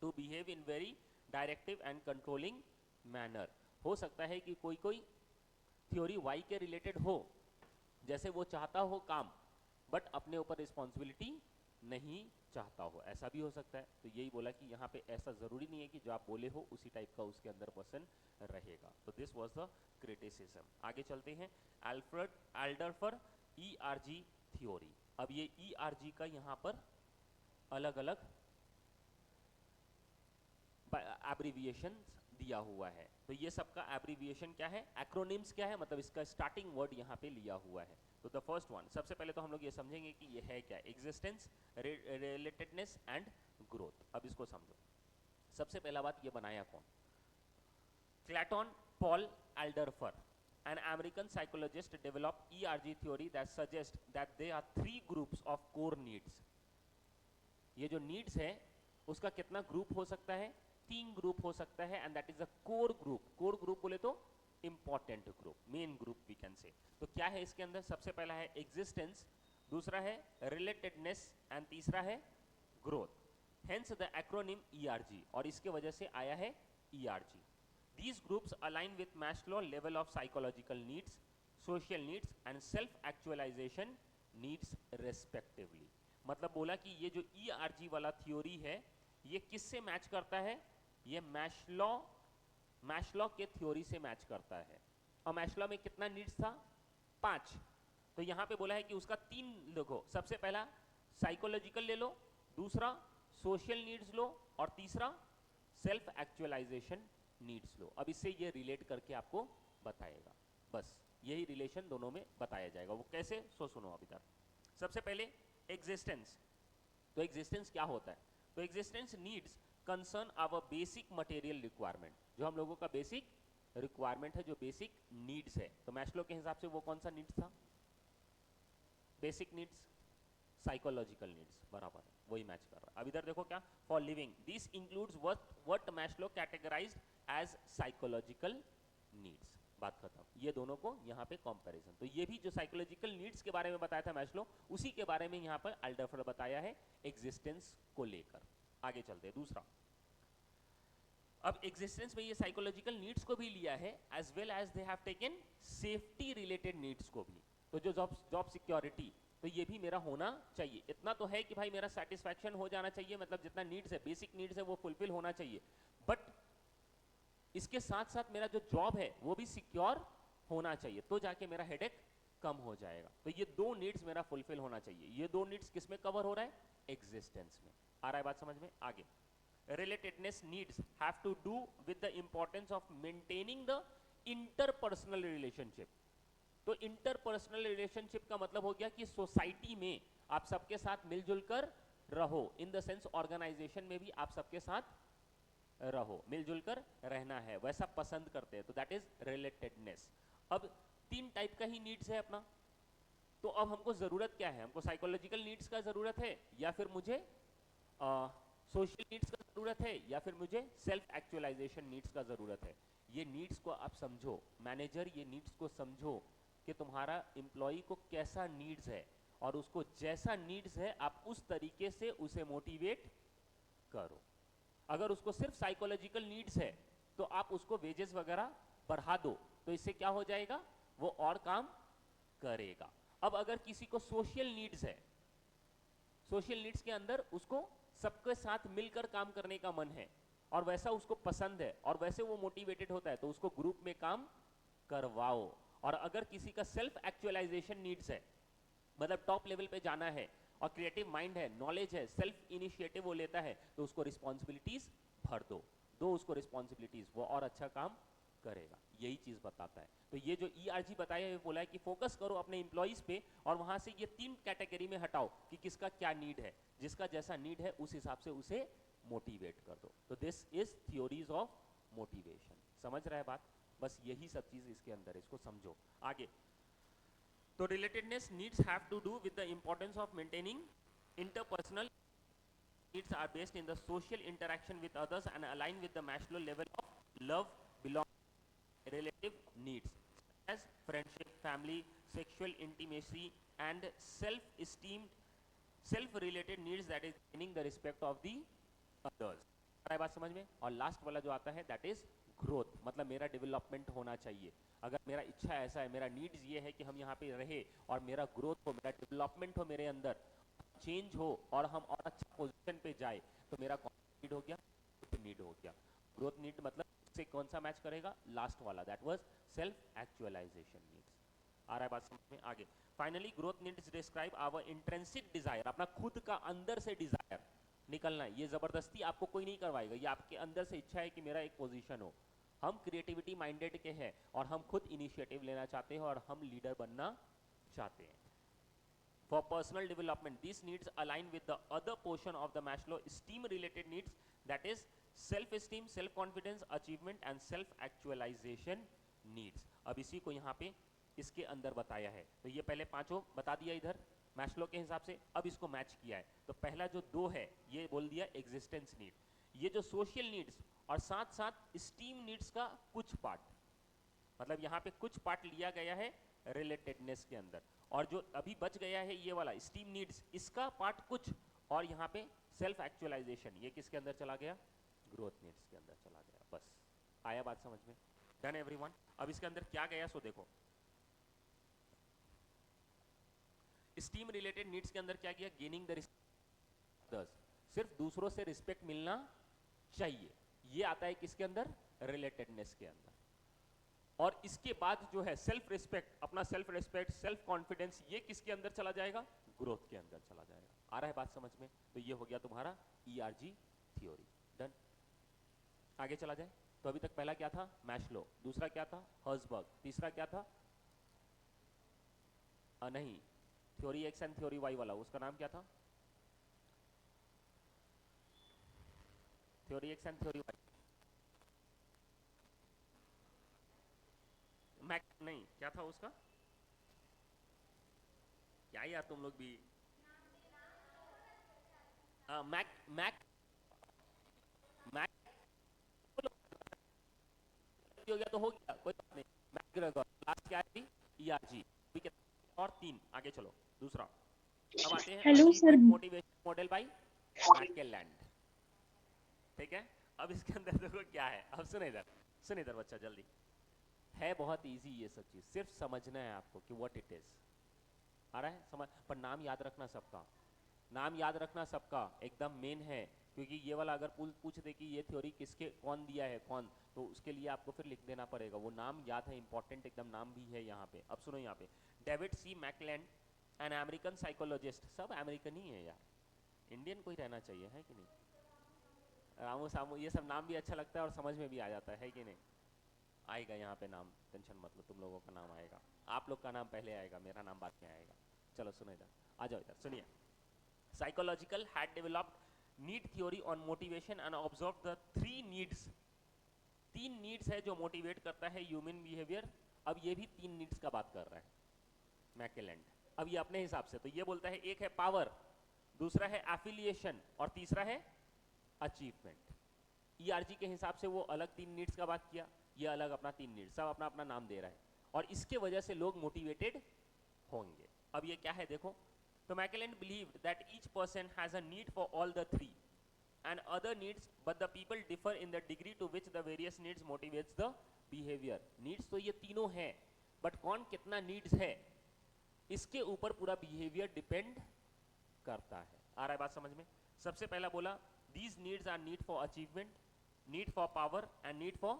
to behave in very directive and controlling manner. हो सकता है कि कोई कोई थ्योरी वाई के रिलेटेड हो, जैसे वो चाहता हो काम बट अपने ऊपर रिस्पॉन्सिबिलिटी नहीं चाहता हो, ऐसा भी हो सकता है। तो यही बोला कि यहाँ पे ऐसा जरूरी नहीं है कि जो आप बोले हो उसी टाइप का उसके अंदर पर्सन रहेगा। तो दिस वाज द क्रिटिसिज्म। आगे चलते हैं, अल्फ्रेड एल्डरफर ERG थ्योरी। अब ये ERG का यहाँ पर अलग अलग एब्रीविएशन दिया हुआ है। तो ये सबका एब्रीविएशन क्या है, एक्रोनिम्स क्या है, मतलब इसका स्टार्टिंग वर्ड यहाँ पे लिया हुआ है। तो द फर्स्ट वन, सबसे पहले तो हम लोग ये समझेंगे कि ये है क्या, एग्जिस्टेंस, रिलेटेडनेस एंड ग्रोथ। अब इसको समझो। सबसे पहला बात, ये बनाया कौन? क्लैटन Paul एल्डरफर, an American psychologist, developed ERG theory that suggests that there are three groups of core needs. ये जो needs है उसका कितना ग्रुप हो सकता है? 3 ग्रुप हो सकता है, and that is a core group. Core group बोले तो important group, main group we can say. तो क्या है इसके अंदर? सबसे पहला है एग्जिस्टेंस, दूसरा है रिलेटेडनेस एंड तीसरा है growth. Hence the acronym ERG, और इसके वजह से आया है ERG। These groups align with Maslow level of psychological needs, social needs and self-actualization needs respectively. मतलब बोला कि ये जो ERG वाला थ्योरी है ये किससे मैच करता है? ये मैस्लो के थ्योरी से मैच करता है। और मैस्लो में कितना नीड्स था? 5। तो यहाँ पे बोला है कि उसका 3 देखो, सबसे पहला साइकोलॉजिकल ले लो, दूसरा सोशल नीड्स लो, और तीसरा सेल्फ एक्चुअलाइजेशन नीड्स लो। अब इससे ये रिलेट करके आपको बताएगा, बस यही रिलेशन दोनों में बताया जाएगा। वो कैसे, सो सुनो अभी तक। सबसे पहले एग्जिस्टेंस। तो एग्जिस्टेंस क्या होता है? तो existence needs concern our basic material requirement, जो हम लोगों का बेसिक रिक्वायरमेंट है, जो बेसिक नीड्स है। तो मैस्लो के हिसाब से वो कौन सा नीड्स था? बेसिक नीड्स, साइकोलॉजिकल नीड्स, बराबर है, वही मैच कर रहा है। अब इधर देखो क्या, for living this includes what Maslow categorised as psychological needs. बात खत्म। ये दोनों को यहाँ पे कंपैरिजन। तो ये भी जो साइकोलॉजिकल नीड्स के बारे में बताया था मैस्लो, उसी के बारे में यहाँ पर अल्डर्फर बताया है एग्जिस्टेंस को लेकर। आगे चलते हैं दूसरा। अब एग्जिस्टेंस में ये साइकोलॉजिकल नीड्स को भी लिया है, as well as they have taken safety related needs को भी। तो जो जॉब सिक्योरिटी, तो ये भी मेरा होना चाहिए। इतना तो है कि भाई मेरा सेटिस्फैक्शन हो जाना चाहिए, मतलब जितना नीड्स है, बेसिक नीड्स है, वो फुलफिल होना चाहिए। बट इसके साथ साथ मेरा जो जॉब है वो भी सिक्योर होना चाहिए, तो जाके मेरा हेडेक कम हो जाएगा। तो ये दो नीड्स मेरा फुलफिल होना चाहिए। ये दो नीड्स किस में कवर हो रहा है? एग्जिस्टेंस में। आ रहा है बात समझ में? आगे, relatedness needs have to do with the importance of maintaining the interpersonal relationship। तो interpersonal relationship का मतलब हो गया कि सोसाइटी में आप सबके साथ मिलजुल कर रहो, इन द सेंस ऑर्गेनाइजेशन में भी आप सबके साथ रहो, मिलजुल कर रहना है, वैसा पसंद करते हैं। तो दैट इज रिलेटेडनेस। अब 3 टाइप का ही नीड्स है अपना। तो अब हमको जरूरत क्या है? हमको साइकोलॉजिकल नीड्स का जरूरत है, या फिर मुझे सोशल नीड्स का जरूरत है, या फिर मुझे सेल्फ एक्चुअलाइजेशन नीड्स का जरूरत है। ये नीड्स को आप समझो, मैनेजर ये नीड्स को समझो कि तुम्हारा एम्प्लॉय को कैसा नीड्स है, और उसको जैसा नीड्स है आप उस तरीके से उसे मोटिवेट करो। अगर उसको सिर्फ साइकोलॉजिकल नीड्स है तो आप उसको वेजेस वगैरह बढ़ा दो, तो इससे क्या हो जाएगा? वो और काम करेगा। अब अगर किसी को सोशल नीड्स है, सोशल नीड्स के अंदर उसको सबके साथ मिलकर काम करने का मन है, और वैसा उसको पसंद है, और वैसे वो मोटिवेटेड होता है, तो उसको ग्रुप में काम करवाओ। और अगर किसी का सेल्फ एक्चुअलाइजेशन नीड्स है, मतलब टॉप लेवल पे जाना है, और क्रिएटिव माइंड है, नॉलेज है, सेल्फ इनिशिएटिव वो लेता है, तो उसको रिस्पॉन्सिबिलिटीज भर दो उसको रिस्पॉन्सिबिलिटीज, वो और अच्छा काम करेगा। यही चीज बताता है। तो ये जो ERG बताया है, बोला है कि फोकस करो अपने इंप्लॉइज पे, और वहां से ये 3 कैटेगरी में हटाओ कि किसका क्या नीड है, जिसका जैसा नीड है उस हिसाब से उसे मोटिवेट कर दो। तो this is theories of motivation. समझ रहा है बात? बस यही सब चीज इसके अंदर, इसको समझो। आगे, तो relatedness needs have to do with the importance of maintaining interpersonal needs are based in the social interaction with others and align with the Maslow level of love, belonging, relative needs as friendship, family, sexual intimacy and self-esteem, self-related needs that is gaining the respect of the others। बात समझ में? और last वाला जो आता है that is growth, मतलब मेरा डेवलपमेंट होना चाहिए। अगर मेरा इच्छा ऐसा है, मेरा नीड्स ये है कि हम यहाँ पे रहे और मेरा ग्रोथ हो, मेरा डेवलपमेंट हो, मेरे अंदर चेंज हो और हम और अच्छा पोजीशन पे जाए, तो मेरा कौन नीड हो गया? नीड हो गया। ग्रोथ नीड मतलब से कौन सा मैच करेगा? लास्ट वाला, that was self actualisation needs. आ रहा है बात समझ में? आगे, finally growth needs describe our intrinsic desire, अपना खुद का अंदर से डिजायर निकलना है। ये जबरदस्ती आपको कोई नहीं करवाएगा, ये आपके अंदर से इच्छा है कि मेरा एक पोजीशन हो। हम क्रिएटिविटी माइंडेड के हैं और हम खुद इनिशिएटिव लेना चाहते हैं और हम लीडर बनना चाहते हैं। For personal development, these needs align with the other portion of the Maslow esteem-related needs, that is self-esteem, self-confidence, achievement and self-actualization needs। अब इसी को यहाँ पे इसके अंदर बताया है। तो ये पहले पांचों बता दिया इधर मैस्लो के हिसाब से, अब इसको मैच किया है। तो पहला जो 2 है ये बोल दिया एग्जिस्टेंस नीड, ये जो सोशल नीड्स और साथ साथ स्टीम नीड्स का कुछ पार्ट, मतलब यहाँ पे कुछ पार्ट लिया गया है रिलेटेडनेस के अंदर, और जो अभी बच गया है ये वाला स्टीम नीड्स, इसका पार्ट कुछ, और यहाँ पे सेल्फ एक्चुअलाइजेशन ये किसके अंदर चला गया? ग्रोथ नीड्स के अंदर चला गया। बस आया बात समझ में? Done everyone? अब इसके अंदर क्या गया सो देखो, स्टीम रिलेटेड नीड्स के अंदर क्या किया? गेनिंग द रिस्पेक्ट, सिर्फ दूसरों से रिस्पेक्ट मिलना चाहिए, ये आता है किसके अंदर? रिलेटेडनेस के अंदर। और इसके बाद जो है सेल्फ रिस्पेक्ट, अपना सेल्फ रिस्पेक्ट, सेल्फ कॉन्फिडेंस, ये किसके अंदर चला जाएगा? ग्रोथ के अंदर चला जाएगा। आ रहा है बात समझ में? तो ये हो गया तुम्हारा ERG थ्योरी। डन। आगे चला जाए तो अभी तक पहला क्या था? मैस्लो। दूसरा क्या था? हर्ट्जबर्ग। तीसरा क्या था? नहीं, theory X and theory Y वाला, उसका नाम क्या था? Theory X and theory Y, Mac नहीं, क्या था उसका? क्या यार तुम लोग भी, मैक मैक मैक हो गया तो हो गया, कोई बात नहीं। मैकग्रेगर। लास्ट क्या है? ERG। ठीक है, और 3। आगे चलो दूसरा। अब आते हैं hello sir. Achievement motivation model by McClelland. ठीक है, अब इसके अंदर देखो क्या है। अब सुन इधर, सुन इधर बच्चा जल्दी। है बहुत इजी ये सब चीज, सिर्फ समझना है आपको कि व्हाट इट इज। आ रहा है समझ? पर नाम याद रखना सबका, नाम याद रखना सबका एकदम मेन है। क्योंकि ये वाला अगर पूछ दे कि ये थ्योरी किसके, कौन दिया है, कौन, तो उसके लिए आपको फिर लिख देना पड़ेगा। वो नाम याद है, इंपॉर्टेंट एकदम नाम भी है यहाँ पे। अब सुनो यहाँ पे, David C. McClelland, an American psychologist. सब अमेरिकन ही है यार, इंडियन कोई रहना चाहिए, है कि नहीं? रामू सामू ये सब नाम भी अच्छा लगता है और समझ में भी आ जाता है कि नहीं? आएगा यहाँ पे नाम, टेंशन मत लो, तुम लोगों का नाम आएगा। आप लोग का नाम पहले आएगा, मेरा नाम बाद में आएगा। चलो सुनो इधर, आ जाओ इधर, सुनिए। Psychological had developed need theory on motivation and observed the 3 needs। 3 needs है जो मोटिवेट करता है ह्यूमन बिहेवियर। अब ये भी 3 needs का बात कर रहा है मैकलेलैंड। अब ये अपने हिसाब से तो ये बोलता है, एक है पावर, दूसरा है एफिलिएशन, और तीसरा है अचीवमेंट। ERG के हिसाब से वो अलग 3 नीड्स का बात किया, ये अलग अपना 3 नीड्स, सब अपना अपना नाम दे रहा है, और इसके वजह से लोग मोटिवेटेड होंगे। अब ये क्या है देखो, तो मैकलेलैंड believed that each person has a need for all the 3 and other needs, but the people differ in the degree to which the various needs motivates the behavior। needs तो ये तीनों हैं, बट कौन कितना needs है इसके ऊपर पूरा बिहेवियर डिपेंड करता है। आ रहा है बात समझ में? सबसे पहला बोला, these needs are need for achievement, need for power and need for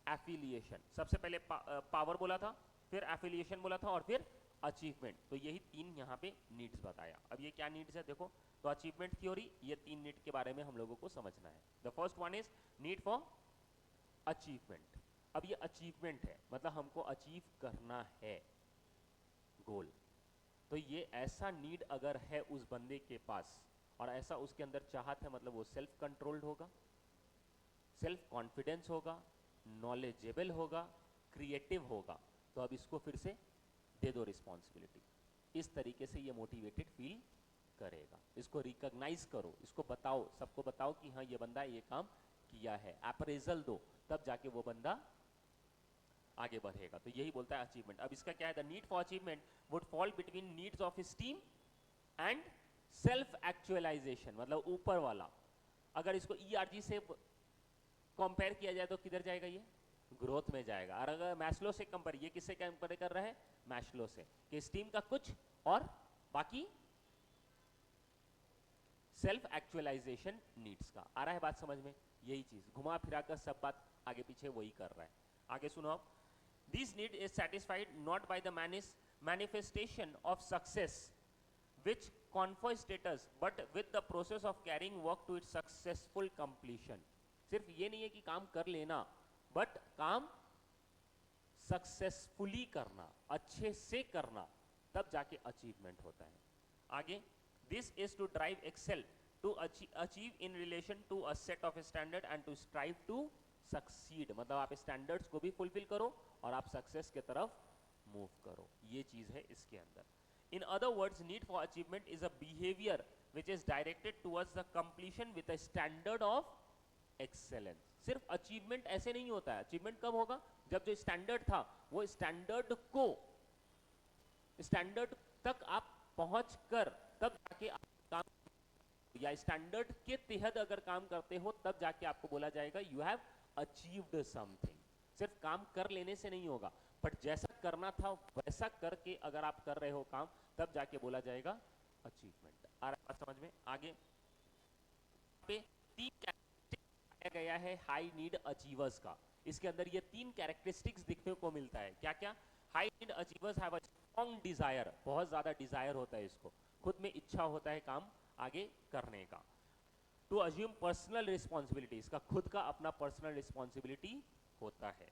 affiliation। सबसे पहले पावर बोला था, फिर एफिलिएशन बोला था, और फिर अचीवमेंट। तो यही 3 यहाँ पे नीड्स बताया। अब ये क्या नीड्स है देखो, तो अचीवमेंट थ्योरी, ये 3 नीड के बारे में हम लोगों को समझना है। The first one is need for achievement. अब ये अचीवमेंट है, मतलब हमको अचीव करना है गोल। तो ये ऐसा नीड अगर है उस बंदे के पास, और ऐसा उसके अंदर चाहत है, मतलब वो सेल्फ कंट्रोल्ड होगा, सेल्फ कॉन्फिडेंस होगा, नॉलेजेबल होगा, क्रिएटिव होगा। तो अब इसको फिर से दे दो रिस्पॉन्सिबिलिटी, इस तरीके से ये मोटिवेटेड फील करेगा। इसको रिकॉग्नाइज करो, इसको बताओ, सबको बताओ कि हाँ ये बंदा ये काम किया है, अप्रेजल दो, तब जाके वो बंदा आगे बढ़ेगा। तो यही बोलता है अचीवमेंट। अब इसका क्या है, the need for achievement would fall between needs of esteem and self actualisation, मतलब ऊपर वाला। अगर इसको ERG से कंपेयर किया जाए तो किधर जाएगा? ये ग्रोथ में जाएगा। और अगर मैस्लो से कंपेयर, ये किससे कंपेयर कर रहा है? मैस्लो से, कि स्टीम का कुछ और बाकी सेल्फ एक्चुअलाइजेशन नीड्स का। आ रहा है बात समझ में? यही चीज घुमा फिरा कर सब बात आगे पीछे वही कर रहा है। आगे सुनो आप, this need is satisfied not by the manifestation of success which confer status but with the process of carrying work to its successful completion। सिर्फ ये नहीं है कि काम कर लेना, बट काम सक्सेसफुली करना, अच्छे से करना, तब जाके अचीवमेंट होता है। आगे, this is to drive excel to achieve in relation to a set of standard and to strive to succeed, मतलब आप स्टैंडर्ड्स को भी फुलफिल करो और आप सक्सेस की तरफ मूव करो। ये चीज है इसके अंदर। In other words, need for achievement is a behavior which is directed towards the completion with a standard of excellence। सिर्फ अचीवमेंट ऐसे नहीं होता है। अचीवमेंट कब होगा? जब जो स्टैंडर्ड था वो स्टैंडर्ड को, स्टैंडर्ड तक आप पहुंच कर तब जाके आप काम, या स्टैंडर्ड के तहत अगर काम करते हो तब जाके आपको बोला जाएगा यू हैव अचीव्ड समथिंग। सिर्फ काम कर लेने से नहीं होगा, बट जैसा करना था वैसा करके अगर आप कर रहे हो काम, तब जाके बोला जाएगा अचीवमेंट। आ रहा है समझ में? आगे पे 3 कैटेगरी गया है हाई नीड अचीवर्स का। इसके अंदर ये 3 कैरेक्टरिस्टिक्स दिखने को मिलता है। क्या क्या? High need achievers have a strong Dzire, बहुत ज्यादा डिजायर होता है इसको, खुद में इच्छा होता है काम आगे करने का। टू अज्यूम पर्सनल रिस्पॉन्सिबिलिटी, इसका खुद का अपना पर्सनल रिस्पॉन्सिबिलिटी होता है।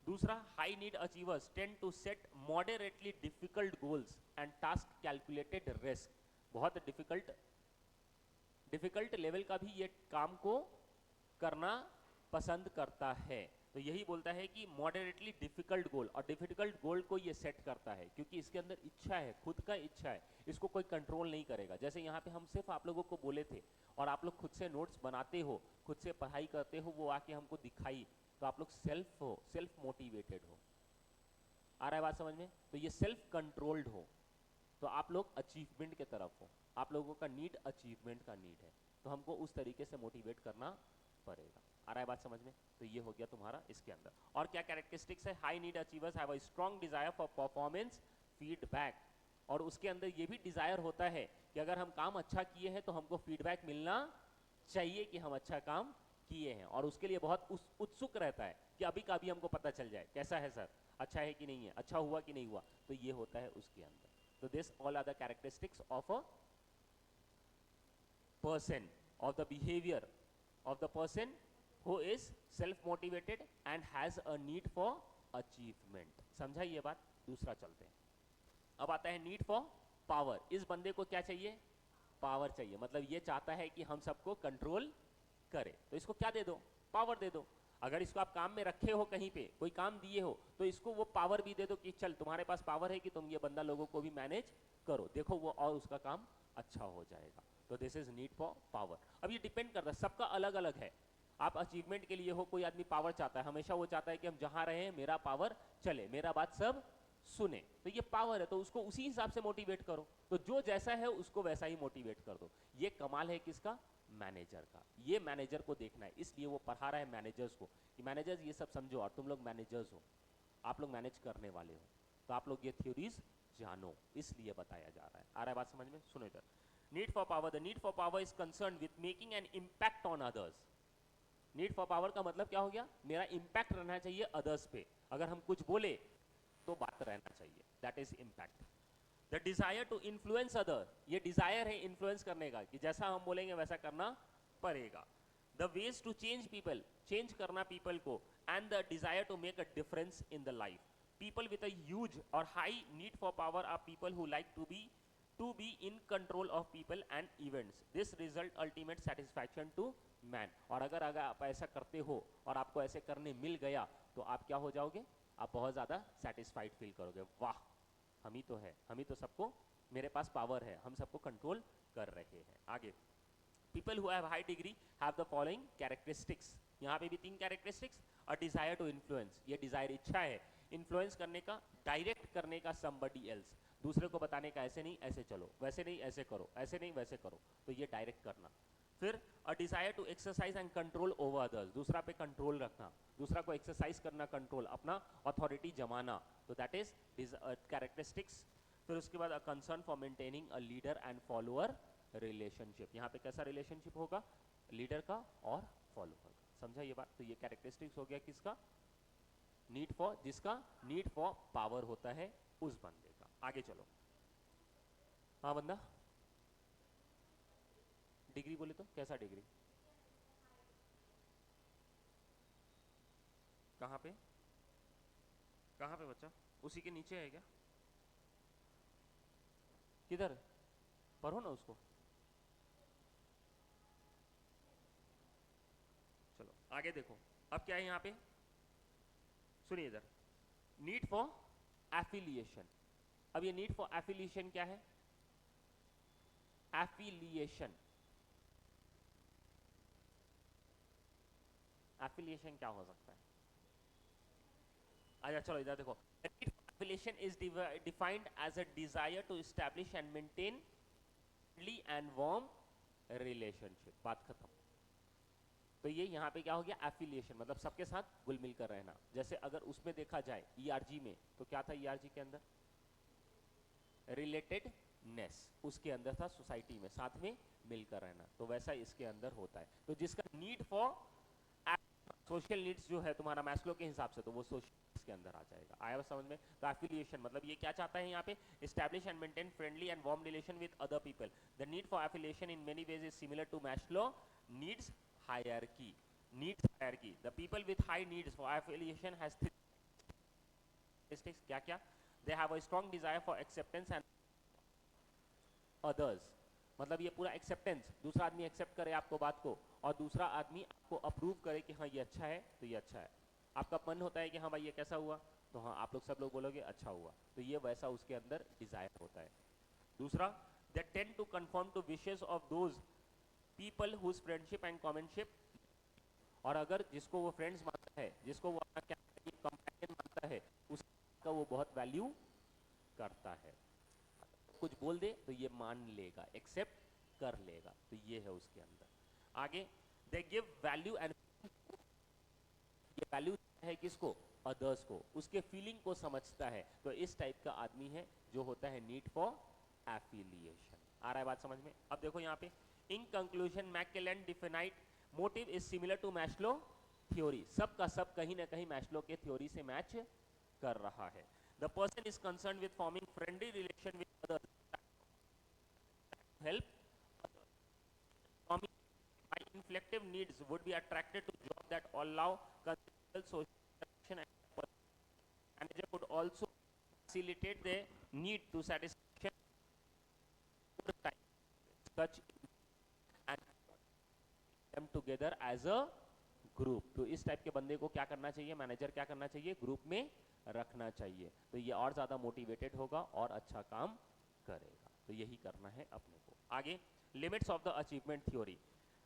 दूसरा, high need achievers tend to set moderately difficult goals and task calculated risk, बहुत डिफिकल्ट लेवल का भी ये काम को करना पसंद करता है। तो यही बोलता है कि मॉडरेटली डिफिकल्ट गोल, और डिफिकल्ट गोल को ये सेट करता है क्योंकि इसके अंदर इच्छा है, खुद का इच्छा है, इसको कोई कंट्रोल नहीं करेगा। जैसे यहाँ पे हम सिर्फ आप लोगों को बोले थे और आप लोग खुद से नोट्स बनाते हो, खुद से पढ़ाई करते हो, वो आके हमको दिखाई, तो आप लोग सेल्फ मोटिवेटेड हो। आ रहा है बात समझ में? तो ये सेल्फ कंट्रोल्ड हो, तो आप लोग अचीवमेंट के तरफ हो, आप लोगों का नीड अचीवमेंट का नीड है, तो हमको उस तरीके से मोटिवेट करना पड़ेगा। आ रहा है बात समझ में? तो ये हो गया तुम्हारा इसके अंदर। और क्या कैरेक्टरिस्टिक्स है? High need achievers have a strong desire for performance feedback, और उसके अंदर ये भी डिजायर होता है कि अगर हम काम अच्छा किए हैं तो हमको फीडबैक मिलना चाहिए कि हम अच्छा काम किए हैं, और उसके लिए बहुत उत्सुक रहता है कि अभी का अभी हमको पता चल जाए कैसा है सर, अच्छा है कि नहीं है, अच्छा हुआ कि नहीं हुआ। तो ये होता है उसके अंदर। तो this all are the characteristics of a person, of the behavior of the person who is self motivated and has a need for achievement। समझा ये बात? दूसरा चलते हैं। अब आता है नीड फॉर पावर। इस बंदे को क्या चाहिए? पावर चाहिए, मतलब ये चाहता है कि हम सबको कंट्रोल करे, तो इसको क्या दे दो? पावर दे दो। अगर इसको आप काम में रखे हो, कहीं पे कोई काम दिए हो, तो इसको वो पावर भी दे दो कि चल तुम्हारे पास पावर है कि तुम ये बंदा लोगों को भी मैनेज करो, देखो वो और उसका काम अच्छा हो जाएगा। तो this is need for power. अब ये डिपेंड करता है, सबका अलग अलग है। आप अचीवमेंट के लिए हो, कोई आदमी पावर चाहता है, हमेशा वो चाहता है कि हम जहां रहे मेरा पावर चले, मेरा बात सब सुने, तो ये पावर है, तो उसको उसी हिसाब से मोटिवेट करो। तो जो जैसा है उसको वैसा ही मोटिवेट कर दो। ये कमाल है किसका? मैनेजर का। ये मैनेजर को देखना है, इसलिए वो पढ़ा रहा है मैनेजर्स को कि मैनेजर्स ये सब समझो, और तुम लोग मैनेजर्स हो, आप लोग मैनेज करने वाले हो, तो आप लोग ये थ्योरीज जानो, इसलिए बताया जा रहा है। आ रहा है बात समझ में? सुनो इधर। Need for power, the need for power is concern with making an impact on others. Need for power का मतलब क्या हो गया? मेरा इम्पैक्ट रहना चाहिए अदर्स पे, अगर हम कुछ बोले तो बात रहना चाहिए, that is impact. The desire to influence other, ये डिजायर है इन्फ्लुएंस करने का, कि जैसा हम बोलेंगे वैसा करना पड़ेगा। The ways to change people, change करना पीपल को, and the desire to make a difference in the life. People with a huge और high need for power are people who like to be in control of people and events. This result ultimate satisfaction to man. और अगर आप ऐसा करते हो और आपको ऐसे करने मिल गया, तो आप क्या हो जाओगे? आप बहुत ज़्यादा सेटिस्फाइड फील करोगे, वाह हम ही तो है, हम ही तो सबको, मेरे पास पावर है, हम सबको कंट्रोल कर रहे हैं। आगे, people who have high degree have the following characteristics. यहाँ पे भी 3 characteristics. A desire to influence, ये डिजायर इच्छा है इन्फ्लुएंस करने का, डायरेक्ट करने का समबडी एल्स, दूसरे को बताने का ऐसे नहीं ऐसे चलो, वैसे नहीं ऐसे करो, ऐसे नहीं वैसे करो, तो ये डायरेक्ट करना। फिर a desire to exercise and control over others, दूसरा पे कंट्रोल रखना, दूसरा को एक्सरसाइज करना, कंट्रोल, अपना अथॉरिटी जमाना, तो दैट इज कैरेक्टरिस्टिक्स। फिर उसके बाद a concern for maintaining a leader and follower relationship. यहाँ पे कैसा रिलेशनशिप होगा? लीडर का और फॉलोअर का। समझा ये बात? तो ये कैरेक्टरिस्टिक्स हो गया किसका? नीड फॉर, जिसका नीड फॉर पावर होता है उस बंदे का। आगे चलो। हाँ बंदा, डिग्री बोले तो कैसा डिग्री? कहाँ पे? कहाँ पे बच्चा? उसी के नीचे है क्या? किधर? पढ़ो ना उसको। चलो आगे देखो, अब क्या है यहाँ पे? सुनिए इधर, नीड फॉर एफिलिएशन। अब ये नीड फॉर एफिलिएशन क्या है? एफिलिएशन, एफिलिएशन क्या हो सकता है? अच्छा चलो इधर देखो, affiliation is defined as a desire to establish and maintain friendly and warm relationship. बात खत्म। तो ये यहाँ पे क्या हो गया? एफिलिएशन, मतलब सबके साथ घुल मिल कर रहना। जैसे अगर उसमें देखा जाए ईआरजी में, तो क्या था ईआरजी के अंदर? रिलेटेडनेस, उसके अंदर था सोसाइटी में साथ में मिलकर रहना, तो वैसा इसके अंदर होता है। तो जिसका नीड फॉर सोशल नीड्स जो है तुम्हारा मैस्लो के हिसाब से, तो वो सोशल के अंदर आ जाएगा। आया समझ में? तो एफिलिएशन मतलब ये क्या चाहता है यहाँ पे, establish and maintain friendly and warm relation with other people. The need for affiliation in many ways is similar to Maslow needs hierarchy. Needs hierarchy, the people with high needs for affiliation has three characteristics. क्या क्या? They have a strong desire for acceptance and others, मतलब ये पूरा acceptance, दूसरा आदमी accept करे आपको बात को, और दूसरा आदमी आपको अप्रूव करे कि हाँ ये अच्छा है तो ये अच्छा है। आपका मन होता है कि हाँ भाई ये कैसा हुआ, तो हाँ आप लोग सब लोग बोलोगे अच्छा हुआ, तो ये वैसा उसके अंदर डिजायर होता है। दूसरा, they tend to confirm to wishes of those people whose friendship and commonship, और अगर जिसको वो फ्रेंड्स मानता है, जिसको वो अपना क्या कंपेनियन मानता है, उसका वो बहुत वैल्यू करता है। कुछ बोल दे तो ये मान लेगा, एक्सेप्ट कर लेगा, तो ये है उसके अंदर। आगे, दे गिव वैल्यू एंड, ये वैल्यू है किसको, अदर्स को, उसके फीलिंग को समझता है, तो इस टाइप का आदमी है जो होता है नीड फॉर एफिलिएशन। आ रहा है बात समझ में? अब देखो यहाँ पे, in conclusion McClelland defined motive is similar to Maslow theory, सब का सब कहीं ना कहीं मैस्लो के थ्योरी से मैच कर रहा है। The person is concern with forming friendly relation with others, help my inflective needs would be attracted to jobs that allow considerable social interaction, and manager would also facilitate the need to satisfaction over time, such and them together as a group. तो इस type के बंदे को क्या करना चाहिए, manager क्या करना चाहिए, ग्रुप में रखना चाहिए, तो ये और ज्यादा मोटिवेटेड होगा और अच्छा काम करेगा। तो यही करना है अपने को। आगे, limits of the achievement theory.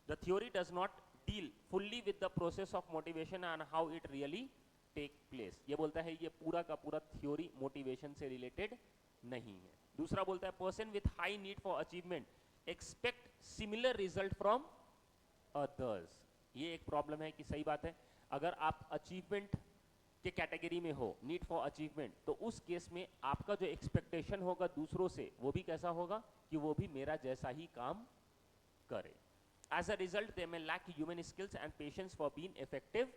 The theory does not deal fully with the process of motivation and how it really take place. ये बोलता है ये पूरा का पूरा थ्योरी मोटिवेशन से रिलेटेड नहीं है। दूसरा बोलता है person with high need for achievement expect similar result from others. ये एक प्रॉब्लम है कि सही बात है, अगर आप अचीवमेंट के कैटेगरी में हो, नीड फॉर अचीवमेंट, तो उस केस में आपका जो एक्सपेक्टेशन होगा दूसरों से वो भी कैसा होगा कि वो भी मेरा जैसा ही काम करे। As a result they may lack human skills and patience for being effective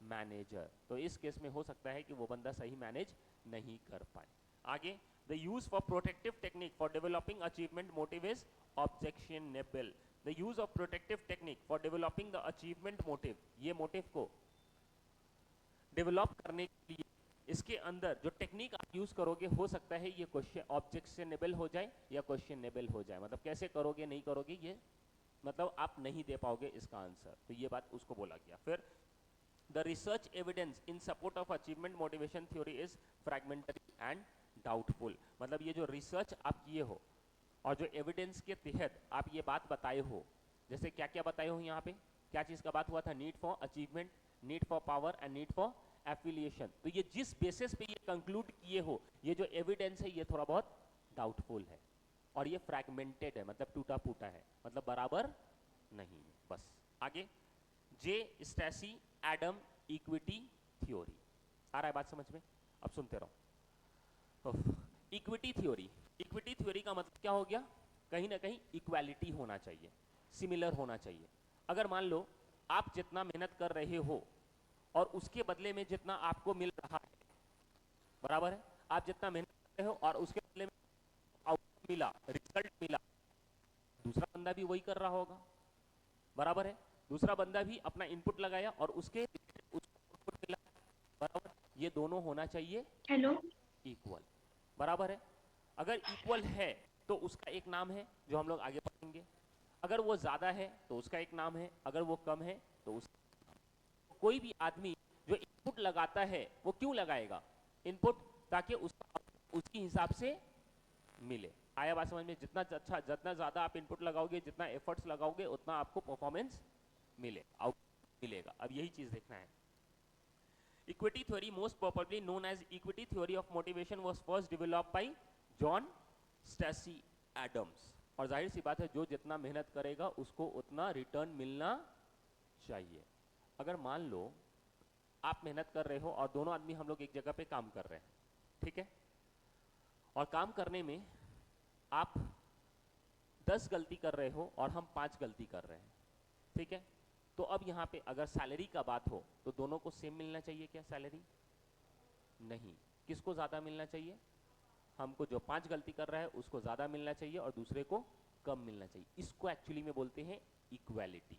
manager. तो इस केस में हो सकता है कि वो बंदा सही मैनेज नहीं कर पाए। आगे, the use for protective technique for developing achievement motive is objectionable. The use of protective technique for developing the achievement motive, ये मोटिव को डेवलप करने के लिए इसके अंदर जो टेक्निक आप यूज करोगे, हो सकता है ये क्वेश्चन ऑब्जेक्शनेबल हो जाए या क्वेश्चनेबल हो जाए, मतलब कैसे करोगे नहीं करोगे ये मतलब आप नहीं दे पाओगे इसका आंसर, तो ये बात उसको बोला गया। फिर the research evidence in support of achievement motivation theory is fragmentary and doubtful. मतलब ये जो रिसर्च आप किए हो और जो एविडेंस के तहत आप ये बात बताए हो, जैसे क्या क्या बताए हो यहाँ पे, क्या चीज का बात हुआ था, need for achievement, need for power and need for affiliation. तो ये जिस बेसिस पे ये कंक्लूड किए हो, ये जो एविडेंस है ये थोड़ा बहुत डाउटफुल है और ये फ्रैगमेंटेड है, मतलब टूटा फूटा है, मतलब बराबर नहीं है। बस आगे, जे स्टैसी एडम इक्विटी थ्योरी। आ रहा है बात समझ में? अब सुनते रहो। इक्विटी थ्योरी, इक्विटी थ्योरी का मतलब क्या हो गया, कहीं ना कहीं इक्वालिटी होना चाहिए, सिमिलर होना चाहिए। अगर मान लो आप जितना मेहनत कर रहे हो और उसके बदले में जितना आपको मिल रहा है, बराबर है, आप जितना मेहनत कर रहे हो और उसके बदले में आउटपुट मिला, रिजल्ट मिला, दूसरा बंदा भी वही कर रहा होगा, बराबर है, दूसरा बंदा भी अपना इनपुट लगाया और उसके आउटपुट मिला, बराबर, ये दोनों होना चाहिए हेलो। इक्वल, बराबर है। अगर इक्वल है तो उसका एक नाम है जो हम लोग आगे पढ़ेंगे, अगर वो ज्यादा है तो उसका एक नाम है, अगर वो कम है तो उसका। कोई भी आदमी जो इनपुट लगाता है वो क्यों लगाएगा इनपुट, ताकि उसका उसके हिसाब से मिले। आया बात समझ में? जितना अच्छा, जितना ज्यादा आप इनपुट लगाओगे, जितना एफर्ट्स लगाओगे, उतना आपको परफॉर्मेंस मिले, आउटपुट मिलेगा। अब यही चीज देखना है। Equity theory, most probably known as equity theory of motivation, was first developed by John Stacey Adams. और जाहिर सी बात है, जो जितना मेहनत करेगा उसको उतना रिटर्न मिलना चाहिए। अगर मान लो आप मेहनत कर रहे हो और दोनों आदमी हम लोग एक जगह पे काम कर रहे हैं, ठीक है, और काम करने में आप 10 गलती कर रहे हो और हम 5 गलती कर रहे हैं, ठीक है, तो अब यहाँ पे अगर सैलरी का बात हो तो दोनों को सेम मिलना चाहिए क्या सैलरी? नहीं, किसको ज्यादा मिलना चाहिए? हमको जो 5 गलती कर रहा है उसको ज्यादा मिलना चाहिए और दूसरे को कम मिलना चाहिए। इसको एक्चुअली में बोलते हैं इक्वालिटी,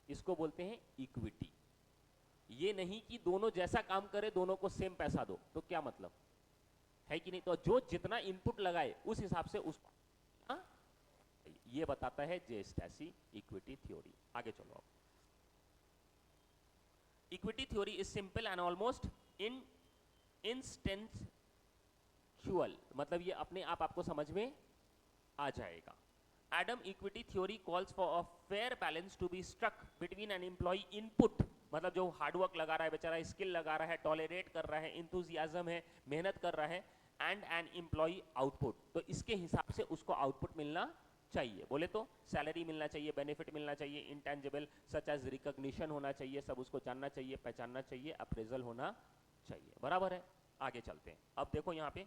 इसको बोलते हैं इक्विटी। ये नहीं कि दोनों जैसा काम करे दोनों को सेम पैसा दो, तो क्या मतलब है कि नहीं? तो जो जितना इनपुट लगाए उस हिसाब से उसको, हाँ? ये बताता है जे स्टैसी इक्विटी थ्योरी। आगे चलो आप। Equity theory is simple and almost instinctual, मतलब ये अपने आप आपको समझ में आ जाएगा। Adam equity theory calls for a fair balance to be struck between an employee input, मतलब जो हार्डवर्क लगा रहा है बेचारा, स्किल लगा रहा है, टॉलरेट कर रहा है, इंथुजियाज्म है, मेहनत कर रहा है, एंड एन एम्प्लॉय आउटपुट। तो इसके हिसाब से उसको आउटपुट मिलना चाहिए। बोले तो सैलरी मिलना चाहिए, बेनिफिट मिलना चाहिए, इंटेंजिबल सच एज रिकॉग्निशन होना चाहिए, सब उसको जानना चाहिए, पहचानना चाहिए, अप्रेजल होना चाहिए। बराबर है? आगे चलते हैं। अब देखो यहाँ पे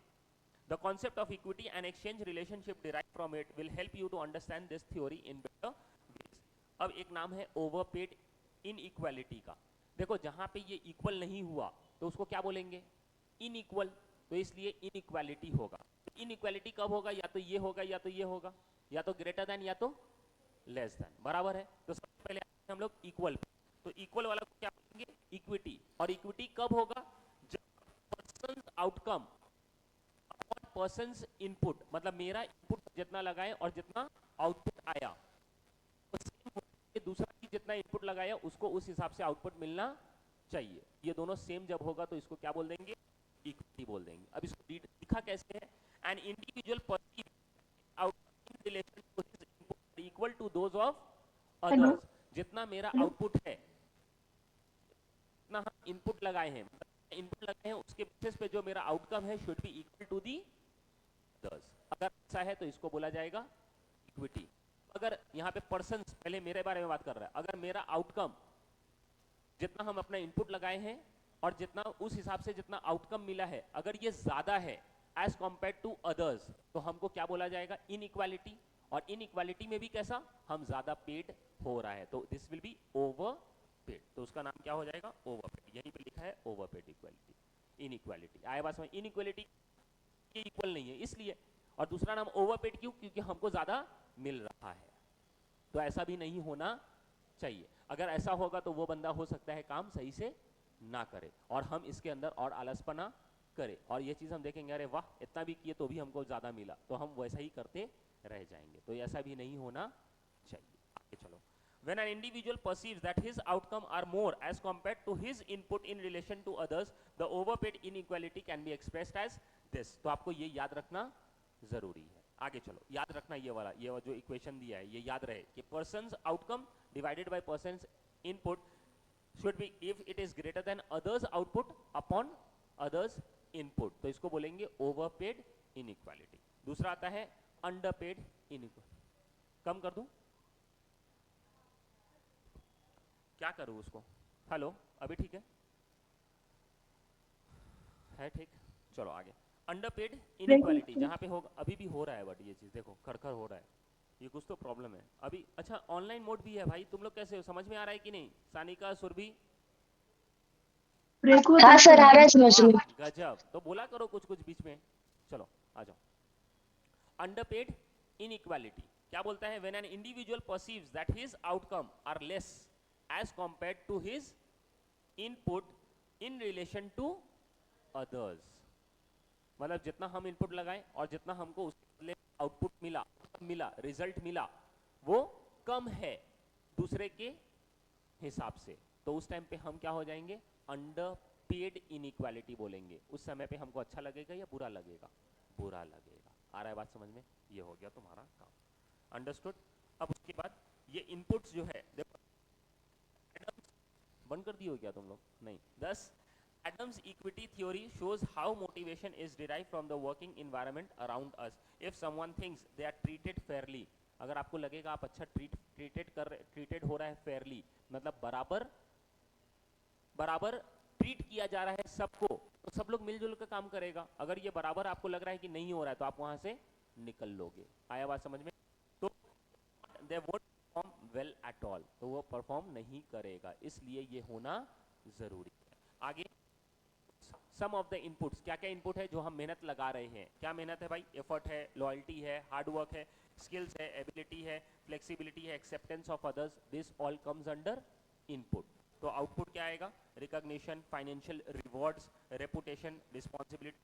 The concept of equity and exchange relationship derived from it will help you to understand this theory in better ways. अब एक नाम है overpaid inequality का। देखो जहां पे ये इक्वल नहीं हुआ तो उसको क्या बोलेंगे? इनइक्वल। तो इसलिए इनइक्वालिटी होगा। इनइक्वालिटी कब होगा? या तो ये होगा या तो ये होगा, या तो ग्रेटर देन या तो लेस देन। बराबर है? तो सबसे पहले हम लोग इक्वल, तो इक्वल वाला को क्या बोलेंगे? इक्विटी। और इक्विटी कब होगा? जब पर्सन आउटकम पर्सन्स इनपुट, मतलब मेरा इनपुट जितना लगाए और जितना आउटपुट आया दूसरा भी जितना इनपुट लगाया उसको उस हिसाब से आउटपुट मिलना चाहिए। ये दोनों सेम जब होगा तो इसको क्या बोल देंगे? इक्विटी बोल देंगे। अब इसको लिखा कैसे है? An individual perceive output in relation to his input equal to those of others. जितना मेरा आउटपुट है, जितना हम इनपुट लगाए हैं, इनपुट लगाए हैं उसके बेसिस पे जो मेरा आउटकम है should be equal to the others. अगर ऐसा है तो इसको बोला जाएगा इक्विटी। अगर यहाँ पे पर्सन्स, पहले मेरे बारे में बात कर रहा है, अगर मेरा आउटकम जितना हम अपना इनपुट लगाए हैं और जितना उस हिसाब से जितना आउटकम मिला है अगर ये ज्यादा है एज कंपेयर टू अदर्स, तो हमको क्या बोला जाएगा? इनइक्वालिटी। और इनइक्वालिटी में भी कैसा? हम ज्यादा पेड हो रहा है, तो this will be over paid, तो उसका नाम क्या हो जाएगा? ओवरपेड। यहीं पे लिखा है ओवरपेड इक्वालिटी, इनइक्वालिटी। आए बात समझ? इनइक्वालिटी ये इक्वल नहीं है इसलिए, और दूसरा नाम ओवरपेड क्यों? क्योंकि हमको ज्यादा मिल रहा है। तो ऐसा भी नहीं होना चाहिए। अगर ऐसा होगा तो वो बंदा हो सकता है काम सही से ना करे और हम इसके अंदर और आलसपना करे, और ये चीज हम देखेंगे अरे वाह इतना भी किए तो भी हमको ज्यादा मिला, तो हम वैसा ही करते रह जाएंगे। तो ऐसा भी नहीं होना चाहिए। आगे चलो। When an individual perceives that his outcome are more as compared to his input in relation to others, the overpaid inequality can be expressed as this. तो आपको ये याद रखना जरूरी है। आगे चलो, याद रखना ये वाला, ये जो इक्वेशन दिया है ये याद रहे कि persons outcome divided by persons input should be if it is greater than others output upon others input, तो इसको बोलेंगे overpaid inequality। दूसरा आता है underpaid inequality। कम कर दूं? क्या करूं उसको? हेलो, अभी ठीक है ठीक? चलो आगे। अंडरपेड इनइक्वालिटी जहां पे होगा, अभी भी हो रहा है बट ये चीज देखो खरखर हो रहा है, ये कुछ तो प्रॉब्लम है अभी। अच्छा ऑनलाइन मोड भी है भाई, तुम लोग कैसे हो? समझ में आ रहा है कि नहीं? सानिका, सुरभि? हाँ सर आ रहा है समझ में। गजब, तो बोला करो कुछ कुछ बीच में। चलो आ जाओ। अंडरपेड इनइक्वालिटी क्या बोलता है? When an individual perceives that his outcome are less as compared to his input in relation to others, मतलब जितना हम इनपुट लगाएं और जितना हमको उसके बदले आउटपुट मिला रिजल्ट मिला वो कम है दूसरे के हिसाब से, तो उस टाइम पे हम क्या हो जाएंगे? अंडरपेड इनइक्वालिटी बोलेंगे। उस समय पे हमको अच्छा लगेगा या बुरा लगेगा? बुरा लगेगा। आ रहा है बात समझ में? ये हो गया तुम्हारा काम। अंडरस्टूड? अब उसके बाद ये इनपुट्स जो है देखो, बंद कर दी हो क्या तुम लोग? नहीं। 10 Adam's equity theory shows how motivation is derived from the working environment around us. If someone thinks they are treated fairly, अगर आपको लगेगा आप अच्छा ट्रीटेड हो रहा है फेयरली, मतलब बराबर ट्रीट किया जा रहा है सबको, तो सब लोग मिलजुल कर काम करेगा। अगर ये बराबर आपको लग रहा है कि नहीं हो रहा है तो आप वहां से निकल लोगे। आया बात समझ में? तो they won't perform well at all, तो वो परफॉर्म नहीं करेगा, इसलिए ये होना जरूरी है। आगे सम ऑफ द इनपुट्स, क्या क्या इनपुट है जो हम मेहनत लगा रहे हैं, क्या मेहनत है भाई, एफर्ट है, लॉयल्टी है, हार्ड वर्क है, स्किल्स है, एबिलिटी है, फ्लेक्सिबिलिटी है, acceptance of others, this all comes under input. तो आउटपुट क्या आएगा, recognition, financial rewards, reputation, responsibility,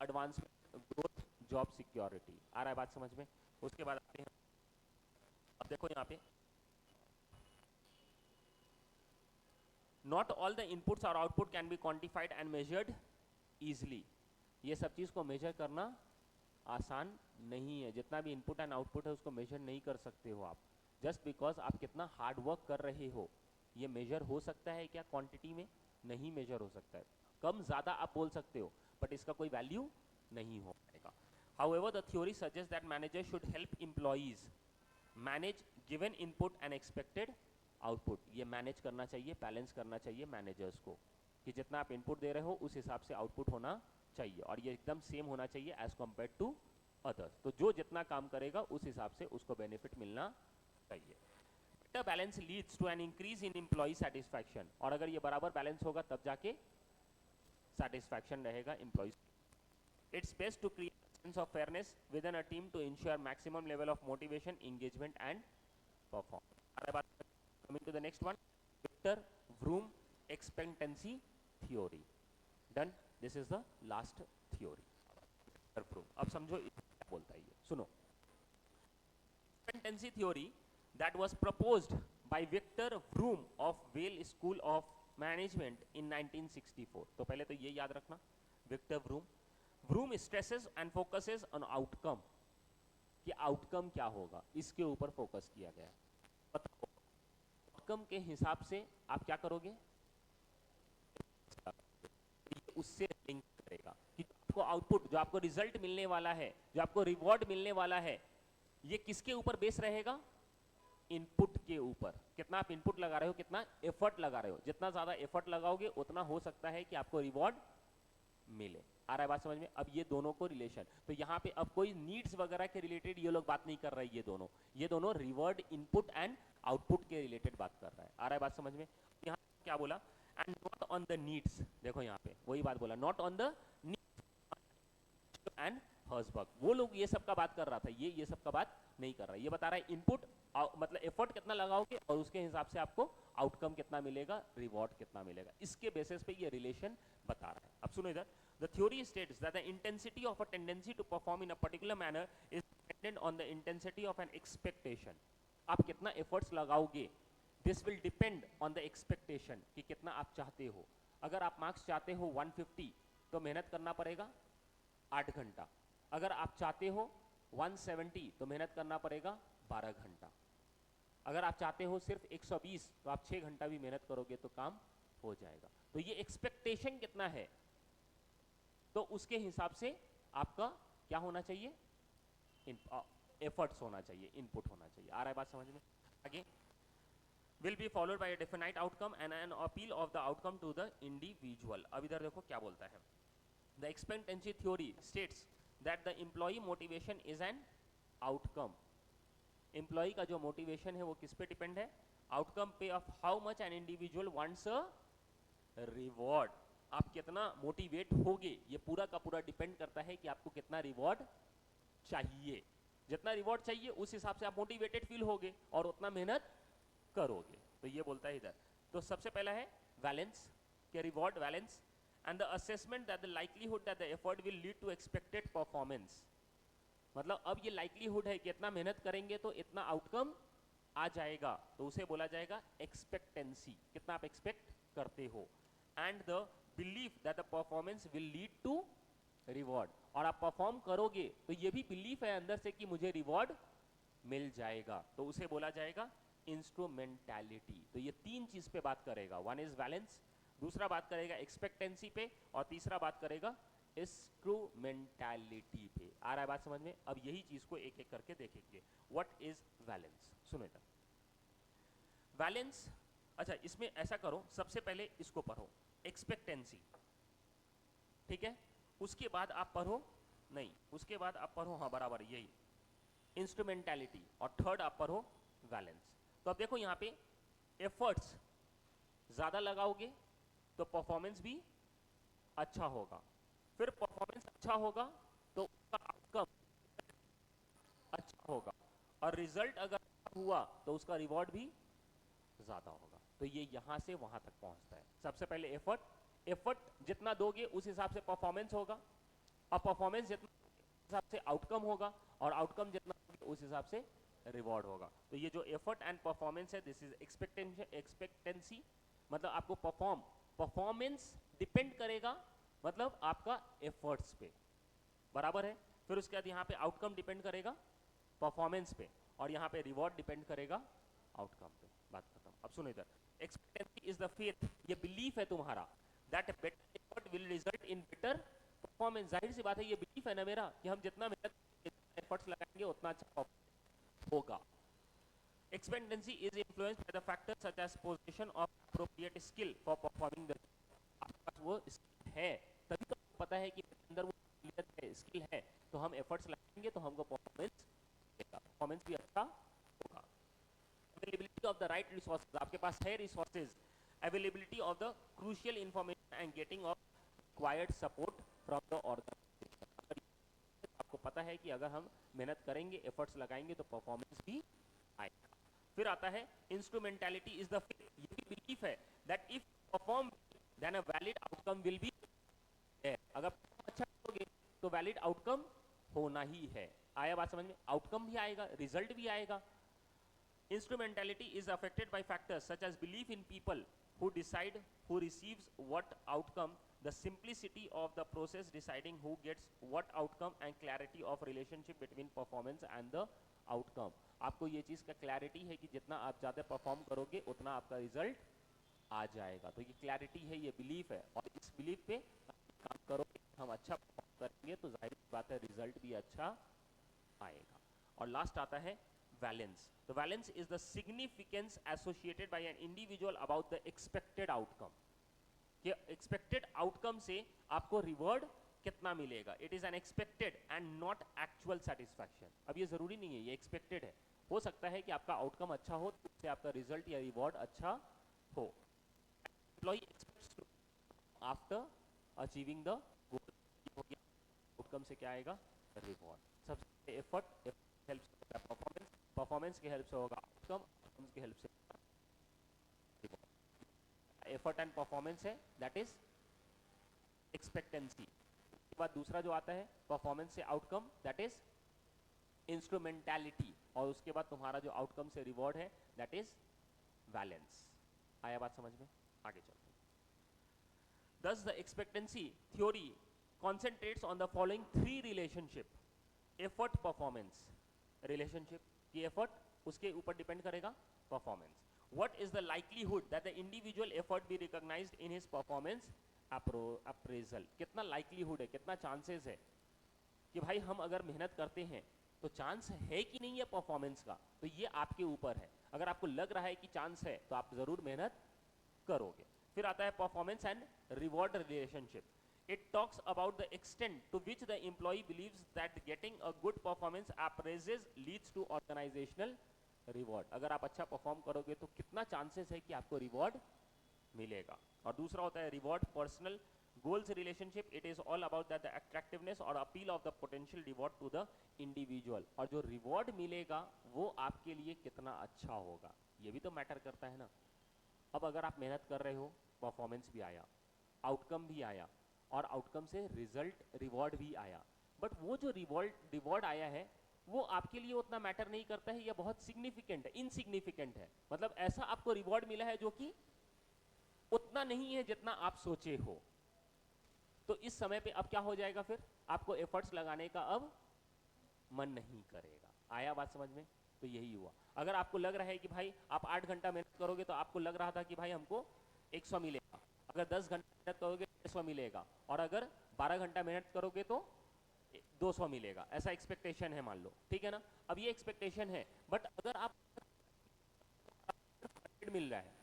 advancement, growth, job security. आ रहा है बात समझ में? उसके बाद आते हैं, अब देखो यहाँ पे नॉट ऑल द इनपुट्स और output can be quantified and measured easily. ये सब चीज को मेजर करना आसान नहीं है, जितना भी इनपुट एंड आउटपुट है उसको मेजर नहीं कर सकते हो आप, जस्ट बिकॉज आप कितना हार्ड वर्क कर रहे हो। ये मेजर हो सकता है क्या क्वांटिटी में? नहीं मेजर हो सकता है, कम ज्यादा आप बोल सकते हो बट इसका कोई वैल्यू नहीं हो पाएगा। However, the theory suggests that managers should help employees manage given input and expected output। ये मैनेज करना चाहिए, बैलेंस करना चाहिए मैनेजर्स को कि जितना आप इनपुट दे रहे हो उस हिसाब से आउटपुट होना चाहिए, और ये एकदम सेम होना चाहिए एज कम्पेयर टू अदर्स। तो जो जितना काम करेगा उस हिसाब से उसको बेनिफिट मिलना चाहिए। Better balance leads to an increase in employee satisfaction, और अगर ये बराबर बैलेंस होगा तब जाके सेटिस्फैक्शन रहेगा employees. It's best to create sense of fairness within a team to ensure maximum level of motivation, engagement and performance. Coming to the next one, Victor Vroom expectancy theory. Done. This is the last theory. Victor Vroom. अब समझो क्या बोलता है ये, सुनो। Expectancy theory that was proposed by Victor Vroom of Yale School of Management in 1964. तो पहले तो ये याद रखना, Victor Vroom stresses and focuses on outcome, कि आउटकम क्या होगा इसके ऊपर फोकस किया गया। बताओ आउटकम के हिसाब से आप क्या करोगे, उससे लिंक करेगा कि आपको आउटपुट, जो आपको रिजल्ट मिलने वाला है, जो आपको रिवॉर्ड मिलने वाला है, ये किसके ऊपर बेस रहेगा? इनपुट के ऊपर। कितना आप इनपुट लगा रहे हो, कितना एफर्ट लगा रहे हो, जितना ज्यादा एफर्ट लगाओगे उतना हो सकता है कि आपको रिवॉर्ड मिले। आ रहा है बात समझ में? अब ये दोनों को रिलेशन, तो यहाँ पे अब कोई नीड्स वगैरह के रिलेटेड ये लोग बात नहीं कर रहे, ये दोनों रिवॉर्ड, इनपुट एंड आउटपुट के रिलेटेड बात कर रहा है। आ रहा है बात समझ में? यहाँ क्या बोला, and not on the needs. देखो यहाँ पे वही बात बोला, not on the needs and Herzberg. वो लोग ये सब का बात कर रहा था, ये सब का बात नहीं कर रहा है। ये बता रहा है इनपुट मतलब एफर्ट कितना लगाओगे और उसके हिसाब से आपको आउटकम कितना मिलेगा, रिवॉर्ड कितना मिलेगा, इसके बेसिस पे ये रिलेशन बता रहा है। अब सुनो इधर, the theory states that the intensity of a tendency to perform in a particular manner is dependent on the intensity of an expectation। आप कितना एफर्ट्स लगाओगे, this will depend on the expectation, कि कितना आप चाहते हो। अगर आप मार्क्स चाहते हो 150 तो मेहनत करना पड़ेगा 8 घंटा, अगर आप चाहते हो 170 तो मेहनत करना पड़ेगा 12 घंटा, अगर आप चाहते हो सिर्फ 120 तो आप 6 घंटा भी मेहनत करोगे तो काम हो जाएगा। तो ये एक्सपेक्टेशन कितना है, तो उसके हिसाब से आपका क्या होना चाहिए, एफर्ट्स होना चाहिए, इनपुट होना चाहिए। आ रहा है बात समझ में? आगे, will be followed by a definite outcome and an appeal of the outcome to the individual. अब इधर देखो क्या बोलता है, the expectancy theory states that the employee motivation is an outcome. Employee का जो मोटिवेशन है वो किस पे डिपेंड है, आउटकम पे of how much an individual wants a reward. आप कितना मोटिवेट होगे ये पूरा का पूरा डिपेंड करता है कि आपको कितना रिवॉर्ड चाहिए। जितना रिवॉर्ड चाहिए उस हिसाब से आप मोटिवेटेड फील होगे और उतना मेहनत करोगे। तो ये बोलता है इधर। तो सबसे पहला है बैलेंस, के reward balance and the assessment that the likelihood that the effort will lead to expected performance. मतलब अब ये लाइक्लीहुड है कि इतना मेहनत करेंगे तो इतना आउटकम आ जाएगा, तो उसे बोला जाएगा एक्सपेक्टेंसी, कितना आप एक्सपेक्ट करते हो। And the belief that the performance will lead to reward, और आप परफॉर्म करोगे तो ये भी बिलीफ है अंदर से कि मुझे रिवॉर्ड मिल जाएगा, तो उसे बोला जाएगा इंस्ट्रूमेंटैलिटी। तो ये तीन चीज पे बात करेगा, वन इज बैलेंस, दूसरा बात करेगा एक्सपेक्टेंसी पे, और तीसरा बात करेगा इंस्ट्रूमेंटैलिटी पे। आ रहा है बात समझ में? अब यही चीज को एक एक करके देखेंगे। व्हाट इज बैलेंस, सुनो इधर। बैलेंस, अच्छा इसमें ऐसा करो, सबसे पहले इसको पढ़ो, एक्सपेक्टेंसी, ठीक है, उसके बाद आप पढ़ो, नहीं उसके बाद आप पढ़ो, हाँ बराबर यही इंस्ट्रूमेंटैलिटी और थर्ड अपर हो वैलेंस। तो अब देखो यहाँ पे एफर्ट्स ज्यादा लगाओगे तो परफॉर्मेंस भी अच्छा होगा, फिर परफॉर्मेंस अच्छा होगा तो उसका आउटकम अच्छा होगा, और रिजल्ट अगर अच्छा हुआ तो उसका रिवॉर्ड भी ज्यादा होगा। तो ये यहां से वहां तक पहुंचता है। सबसे पहले एफर्ट जितना दोगे उस हिसाब से परफॉर्मेंस होगा, और परफॉर्मेंस जितना हिसाब से आउटकम होगा, और आउटकम जितना दोगे उस हिसाब से रिवॉर्ड होगा। तो ये जो एफर्ट एंड परफॉर्मेंस है, दिस इज एक्सपेक्टेंसी, मतलब आपको परफॉर्मेंस डिपेंड करेगा मतलब आपका एफर्ट्स पे, बराबर है। फिर उसके बाद यहाँ पे आउटकम डिपेंड करेगा परफॉर्मेंस पे, और यहाँ पे रिवॉर्ड डिपेंड करेगा आउटकम पे। बात खत्म। अब सुनो इधर, एक्सपेक्टेंसी इज द फेथ, ये बिलीफ है तुम्हारा that better effort will result in better performance. जाहिर सी बात है, ये बिलीफ है ना मेरा कि हम जितना मेहनत एफर्ट्स लगाएंगे उतना अच्छा परफॉर्मेंस होगा। Expectancy is influenced by the factors such as possession of appropriate skill for performing the job. आपके पास वो स्किल है तभी तो आपको पता है कि मेरे अंदर वो काबिलियत है, स्किल है, तो हम एफर्ट्स लगाएंगे तो हमको परफॉर्मेंस भी अच्छा होगा। Availability of the right resources, आपके पास है resources, availability of the crucial information and getting of required support from the organization। आपको पता है कि अगर हम मेहनत करेंगे, एफर्ट्स लगाएंगे तो परफॉर्मेंस भी आएगा। फिर आता है इंस्ट्रूमेंटैलिटी इज द फेथ, ये भी बिलीफ है that if perform then a valid outcome will be there. अगर अच्छा करोगे तो वैलिड आउटकम होना ही है। आया बात समझ में? आउटकम भी आएगा, रिजल्ट भी आएगा। Instrumentality is affected by factors such as belief in people who decide who receives what outcome, the simplicity of the process deciding who gets what outcome, and clarity of relationship between performance and the outcome। आपको ये चीज का clarity है कि जितना आप ज़्यादा perform करोगे उतना आपका रिजल्ट आ जाएगा। तो ये क्लैरिटी है, ये बिलीफ है, और इस बिलीफ पे काम करोगे, हम अच्छा परफॉर्म करेंगे तो जाहिर बात है रिजल्ट भी अच्छा आएगा। और लास्ट आता है वैलेंस। तो valence is the significance associated by an individual about the expected outcome, कि एक्सपेक्टेड आउटकम से आपको रिवॉर्ड कितना मिलेगा। It is an expected and not actual satisfaction. अब ये जरूरी नहीं है, ये एक्सपेक्टेड है, हो सकता है कि आपका आउटकम अच्छा हो तो उससे आपका रिजल्ट या रिवॉर्ड अच्छा हो। Employee expects after achieving the goal, हो गया आउटकम से क्या आएगा, रिवॉर्ड। सबसे एफर्ट हेल्प से होगा परफॉर्मेंस, परफॉर्मेंस की हेल्प से होगा आउटकम, आउटकम्स की हेल्प से एफर्ट एंड परफॉर्मेंस है, दैट इज एक्सपेक्टेंसी। उसके बाद दूसरा जो आता है परफॉर्मेंस से आउटकम, दैट इज इंस्ट्रूमेंटैलिटी, और उसके बाद तुम्हारा जो आउटकम से रिवॉर्ड है दैट इज वैलेंस। आया बात समझ में? आगे चलते हैं। Thus the expectancy theory concentrates on the following three relationship: effort performance relationship, की effort उसके ऊपर डिपेंड करेगा performance। What is the likelihood that the individual effort be recognized in his performance appraisal, कितना likelihood है, कितना chances है कि भाई हम अगर मेहनत करते हैं तो चांस है कि नहीं है परफॉर्मेंस का, तो ये आपके ऊपर है। अगर आपको लग रहा है कि चांस है तो आप जरूर मेहनत करोगे। फिर आता है performance and reward relationship. It talks about the extent to which the employee believes that getting a good performance appraisals leads to organizational reward. अगर आप अच्छा परफॉर्म करोगे तो कितना चांसेस है कि आपको रिवॉर्ड मिलेगा। और दूसरा होता है reward personal goals relationship. It is all about that the attractiveness और appeal of the potential reward to the individual. और जो रिवॉर्ड मिलेगा वो आपके लिए कितना अच्छा होगा, ये भी तो मैटर करता है ना। अब अगर आप मेहनत कर रहे हो, परफॉर्मेंस भी आया, आउटकम भी आया, और आउटकम से रिजल्ट रिवॉर्ड भी आया, बट वो जो रिवॉर्ड आया है वो आपके लिए उतना मैटर नहीं करता है, या बहुत सिग्निफिकेंट है, इनसिग्निफिकेंट है। मतलब ऐसा आपको रिवॉर्ड मिला है जो कि उतना नहीं है जितना आप सोचे हो। तो इस समय पे अब क्या हो जाएगा, फिर आपको एफर्ट्स लगाने का अब मन नहीं करेगा। आया बात समझ में? तो यही हुआ। अगर आपको लग रहा है कि भाई आप 8 घंटा मेहनत करोगे तो आपको लग रहा था कि भाई हमको 100 मिलेगा, अगर 10 घंटा मेहनत करोगे 100 मिलेगा, और अगर 12 घंटा मेहनत करोगे तो 200 मिलेगा, ऐसा एक्सपेक्टेशन है मान लो, ठीक है ना। अब ये एक्सपेक्टेशन है, बट अगर आप मिल रहा है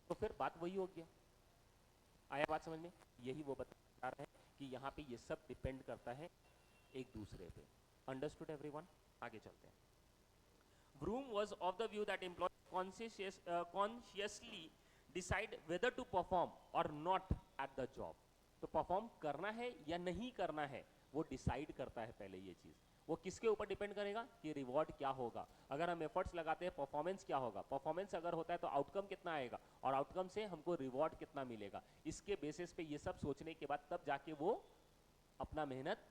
तो फिर बात वही हो गया। आया बात समझ में? यही वो बता रहे हैं कि यहाँ पे ये सब डिपेंड करता है एक दूसरे पे। Understood everyone? आगे चलते हैं। Vroom was of the view that employees consciously decide whether to perform or not at the job. तो परफॉर्म करना है या नहीं करना है वो डिसाइड करता है पहले ये चीज. वो किसके ऊपर डिपेंड करेगा कि रिवॉर्ड क्या होगा. अगर हम एफर्ट्स लगाते हैं परफॉर्मेंस क्या होगा, परफॉर्मेंस अगर होता है तो आउटकम कितना आएगा और आउटकम से हमको रिवॉर्ड कितना मिलेगा. इसके बेसिस पे ये सब सोचने के बाद तब जाके वो अपना मेहनत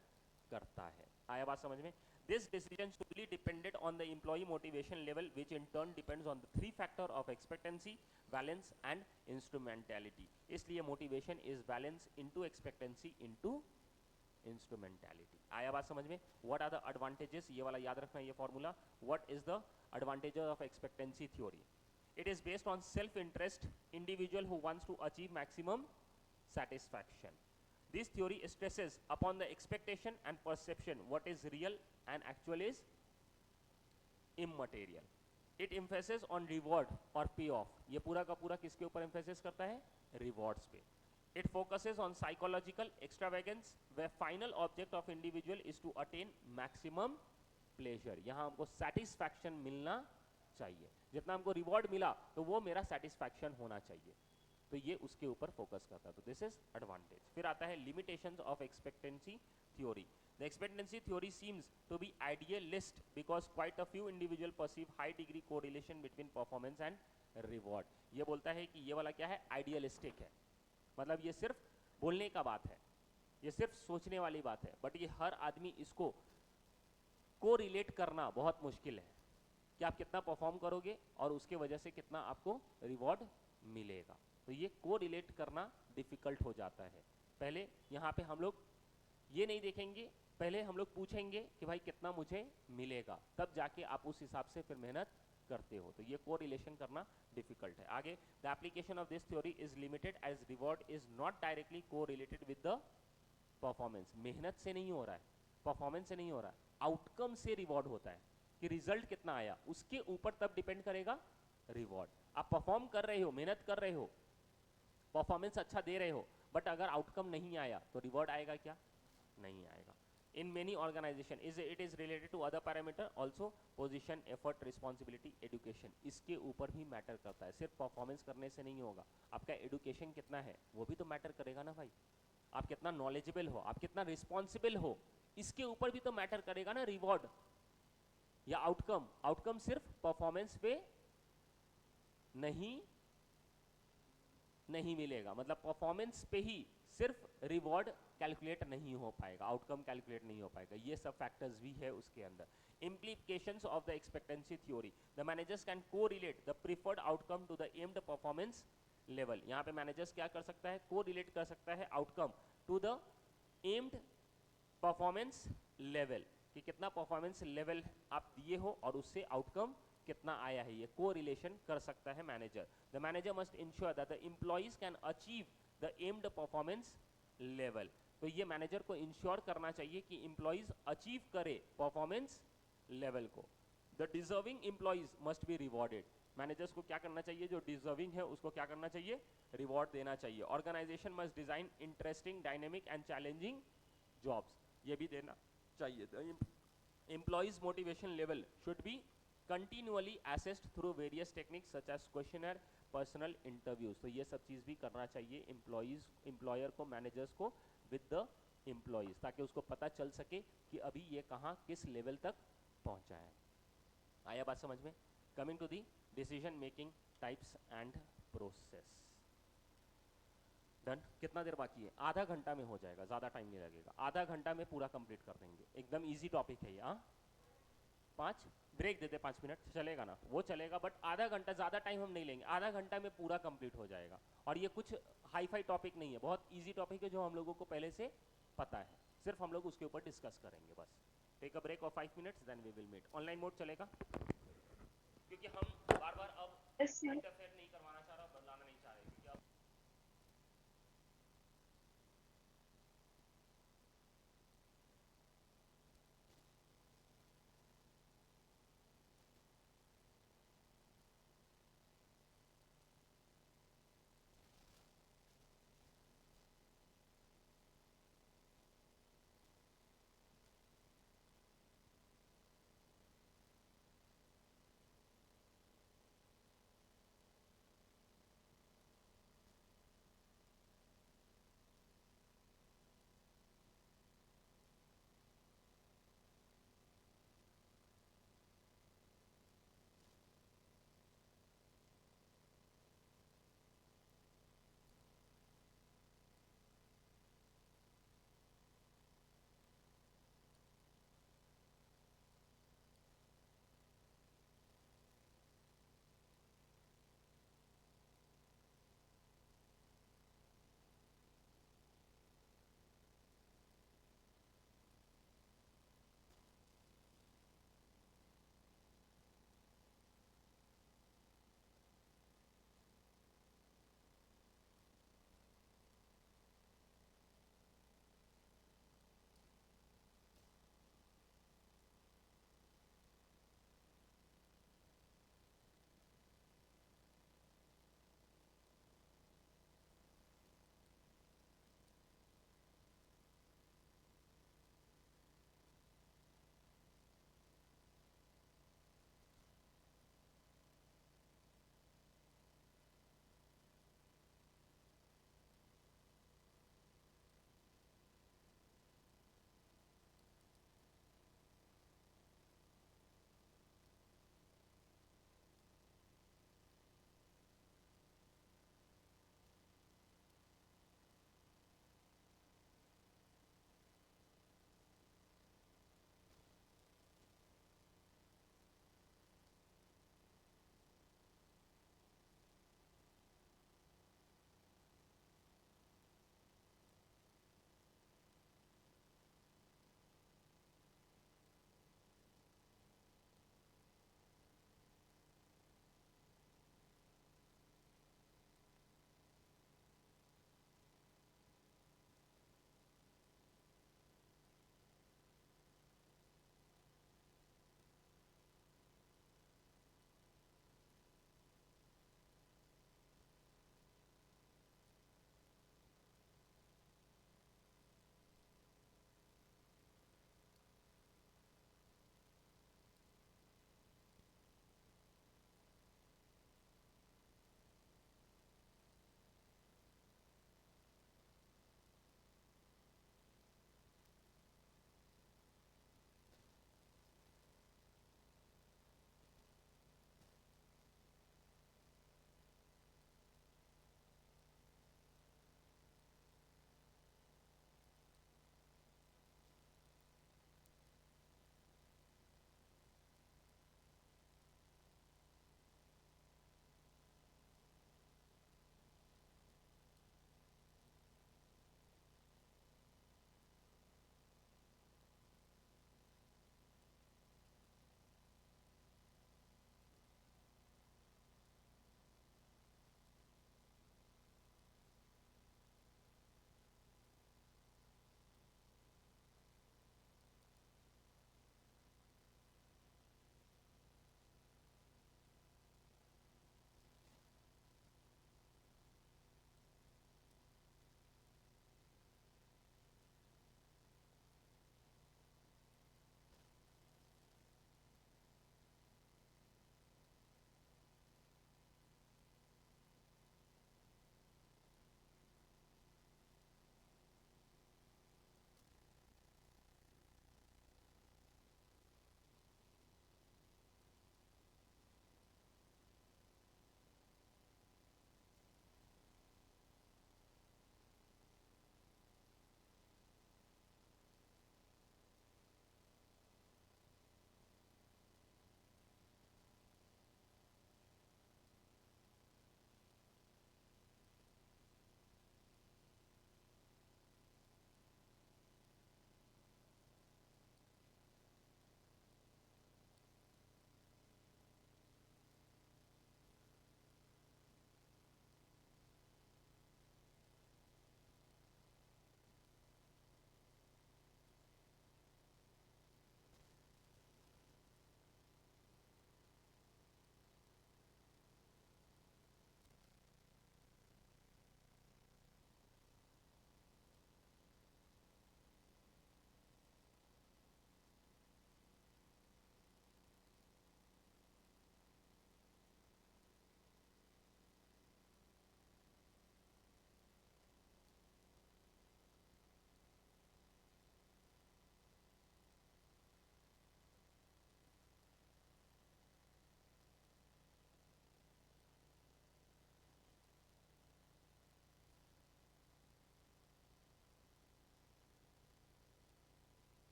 करता है. आया बात समझ में. This decision solely depended on the employee motivation level, which in turn depends on the three factor of expectancy, balance and instrumentality. इसलिए motivation is balance into expectancy into instrumentality. आया बात समझ में. What are the advantages? ये वाला याद रखना ये formula. What is the advantages of expectancy theory? It is based on self-interest individual who wants to achieve maximum satisfaction. This theory stresses upon the expectation and perception what is real and actual is immaterial. It emphasizes on reward or payoff. ये पूरा का पूरा किसके ऊपर emphasize करता है? Rewards पे. It focuses on psychological extravagance where final object of individual is to attain maximum pleasure. यहाँ हमको satisfaction मिलना चाहिए. जितना हमको reward मिला तो वो मेरा satisfaction होना चाहिए. तो ये उसके ऊपर फोकस करता है. तो दिस इज एडवांटेज. फिर आता है limitations of expectancy theory. The expectancy theory seems to be idealist because quite a few individual perceive high degree correlation between performance and reward. ये बोलता है कि ये वाला क्या है, आइडियलिस्टिक है. मतलब ये सिर्फ बोलने का बात है, ये सिर्फ सोचने वाली बात है, बट ये हर आदमी इसको को रिलेट करना बहुत मुश्किल है कि आप कितना परफॉर्म करोगे और उसके वजह से कितना आपको रिवॉर्ड मिलेगा. तो ये को रिलेट करना डिफिकल्ट हो जाता है. पहले यहाँ पे हम लोग ये नहीं देखेंगे, पहले हम लोग पूछेंगे कि भाई कितना मुझे मिलेगा, तब जाके आप उस हिसाब से फिर मेहनत करते हो. तो ये को रिलेशन करना डिफिकल्ट है. आगे the application of this theory is limited as reward is not directly correlated with the performance. मेहनत से नहीं हो रहा है, परफॉर्मेंस से नहीं हो रहा है, आउटकम से रिवॉर्ड होता है कि रिजल्ट कितना आया उसके ऊपर तब डिपेंड करेगा रिवॉर्ड. आप परफॉर्म कर रहे हो, मेहनत कर रहे हो, परफॉर्मेंस अच्छा दे रहे हो, बट अगर आउटकम नहीं आया तो रिवॉर्ड आएगा क्या? नहीं आएगा. In many organisation it is related to other parameter also position, effort, responsibility, education. इसके ऊपर भी मैटर करता है. सिर्फ परफॉर्मेंस करने से नहीं होगा, आपका एजुकेशन कितना है वो भी तो मैटर करेगा ना भाई. आप कितना नॉलेजेबल हो, आप कितना रिस्पॉन्सिबल हो, इसके ऊपर भी तो मैटर करेगा ना रिवॉर्ड या आउटकम. आउटकम सिर्फ परफॉर्मेंस पे नहीं मिलेगा. मतलब परफॉर्मेंस पे ही सिर्फ रिवॉर्ड कैलकुलेट नहीं हो पाएगा, आउटकम कैलकुलेट नहीं हो पाएगा. ये सब फैक्टर्स भी है उसके अंदर. implications of the expectancy theory. The managers can correlate the preferred outcome to the aimed performance level. यहाँ पे managers क्या कर सकता है, correlate कर सकता है outcome to the aimed performance level, कि कितना performance level आप दिए हो और उससे outcome कितना आया है, ये कोरिलेशन कर सकता है manager. The manager must ensure that the employees can achieve the aimed performance level. तो ये मैनेजर को इंश्योर करना चाहिए कि एम्प्लॉइज अचीव करे परफॉर्मेंस लेवल को. The deserving employees must be rewarded. Managers को क्या करना चाहिए, जो डिजर्विंग है उसको क्या करना चाहिए, रिवॉर्ड देना चाहिए. Organisation must design interesting, dynamic and challenging jobs. ये भी देना चाहिए. The employees motivation level should be continually assessed through various techniques such as questionnaire, personal interviews. तो ये सब चीज़ भी करना चाहिए एम्प्लॉयर को, मैनेजर्स को विद द एम्प्लॉइज, ताकि उसको पता चल सके कि अभी ये कहाँ किस लेवल तक पहुँचा है. आया बात समझ में. Coming to the decision making types and process. Done. कितना देर बाकी है? आधा घंटा में हो जाएगा, ज़्यादा टाइम नहीं लगेगा. आधा घंटा में पूरा कंप्लीट कर देंगे. एकदम ईजी टॉपिक है ये. हाँ, 5 ब्रेक देते, 5 मिनट चलेगा ना, वो चलेगा, बट आधा घंटा, ज़्यादा टाइम हम नहीं लेंगे. आधा घंटा में पूरा कंप्लीट हो जाएगा. और ये कुछ हाई फाई टॉपिक नहीं है, बहुत इजी टॉपिक है जो हम लोगों को पहले से पता है. सिर्फ हम लोग उसके ऊपर डिस्कस करेंगे बस. Take a break of 5 minutes, then we will meet. Online mode चलेगा क्योंकि हम बार बार अब इंटरफेयर नहीं करवाना चाह रहा, बदलाना नहीं चाह रहे, क्योंकि अब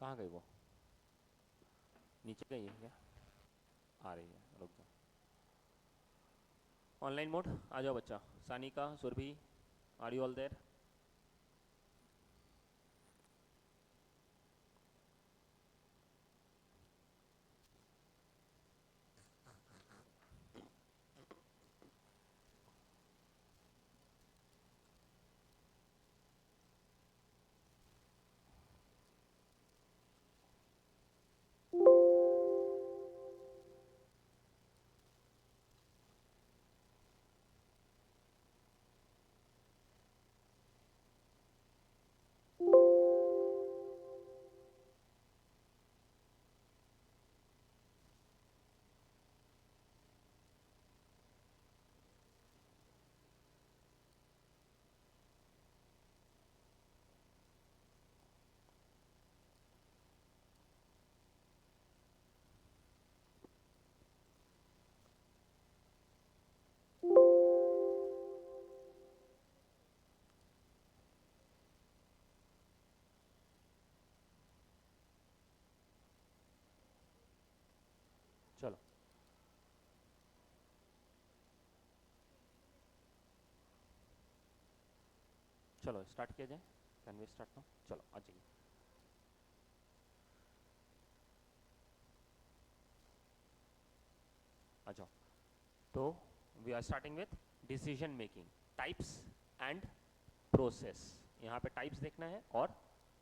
कहाँ गई वो? नीचे गई है क्या? आ रही है, रुक जाओ। ऑनलाइन मोड आ जाओ बच्चा। Sanika, Surabhi, are you all there? चलो चलो स्टार्ट किया जाए। Can we start now? चलो आ जाइए। आ जाओ। तो we are starting with decision making types and process. यहाँ पे टाइप्स देखना है और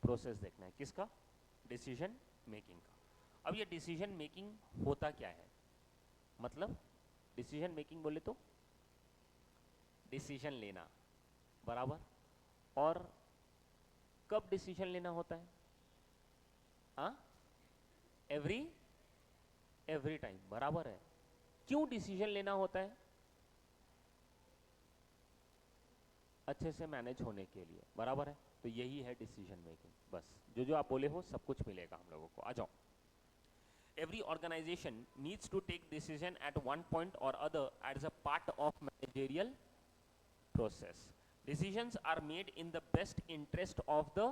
प्रोसेस देखना है। किसका? डिसीजन मेकिंग का। अब ये डिसीजन मेकिंग होता क्या है? मतलब डिसीजन मेकिंग बोले तो डिसीजन लेना, बराबर। और कब डिसीजन लेना होता है? हाँ, एवरी टाइम, बराबर है। क्यों डिसीजन लेना होता है? अच्छे से मैनेज होने के लिए, बराबर है। तो यही है डिसीजन मेकिंग। बस जो जो आप बोले हो सब कुछ मिलेगा हम लोगों को। आ जाओ। Every organization needs to take decision at one point or other as a part of managerial process. Decisions are made in the best interest of the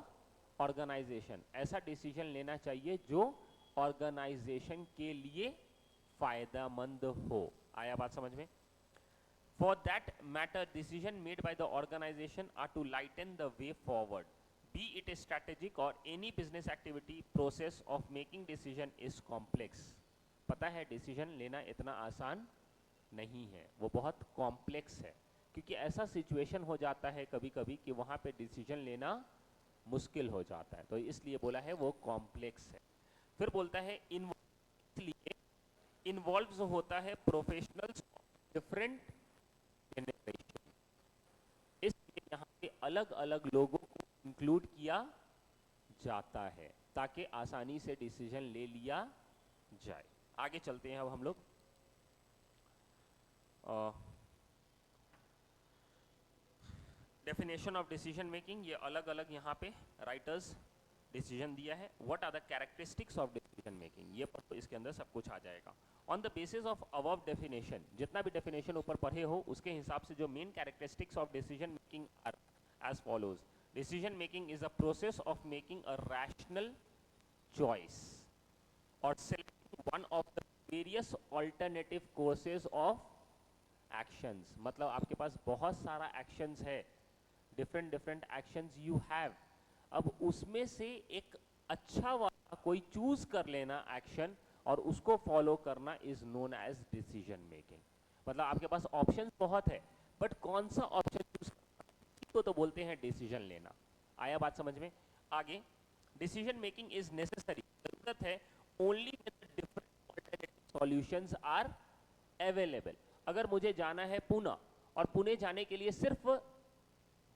organization. ऐसा डिसीजन लेना चाहिए जो ऑर्गेनाइजेशन के लिए फायदेमंद हो। आया बात समझ में? For that matter, decision made by the organization are to lighten the way forward. Be it a strategic or any business activity, process of making decision is complex. पता है डिसीजन लेना इतना आसान नहीं है, वो बहुत कॉम्प्लेक्स है। क्योंकि ऐसा सिचुएशन हो जाता है कभी कभी कि वहाँ पे डिसीजन लेना मुश्किल हो जाता है, तो इसलिए बोला है वो कॉम्प्लेक्स है। फिर बोलता है इसलिए इन्वॉल्व होता है प्रोफेशनल्स डिफरेंट जनरेशन। इसलिए यहाँ पे अलग अलग लोगों को इंक्लूड किया जाता है ताकि आसानी से डिसीजन ले लिया जाए। आगे चलते हैं अब हम लोग। डेफिनेशन ऑफ डिसीजन मेकिंग, ये अलग अलग यहाँ पे राइटर्स डिसीजन दिया है। What are the characteristics of decision making, ये इसके अंदर सब कुछ आ जाएगा। On the basis of above definition, जितना भी डेफिनेशन ऊपर पढ़े हो उसके हिसाब से जो main characteristics of decision making are as follows. Decision making is a process of making a rational choice और selecting one of the various alternative courses of actions. मतलब आपके पास बहुत सारा एक्शंस है, different different actions you have. अब उसमें से एक अच्छा वाला कोई चूज कर लेना एक्शन और उसको फॉलो करना is known as decision making. मतलब आपके पास ऑप्शंस बहुत है बट कौन सा ऑप्शन चूज करना तो बोलते हैं डिसीजन लेना। आया बात समझ में? आगे, डिसीजन मेकिंग इज नेसेसरी, जरूरत है only different alternative solutions are available. अगर मुझे जाना है पुणे और पुणे जाने के लिए सिर्फ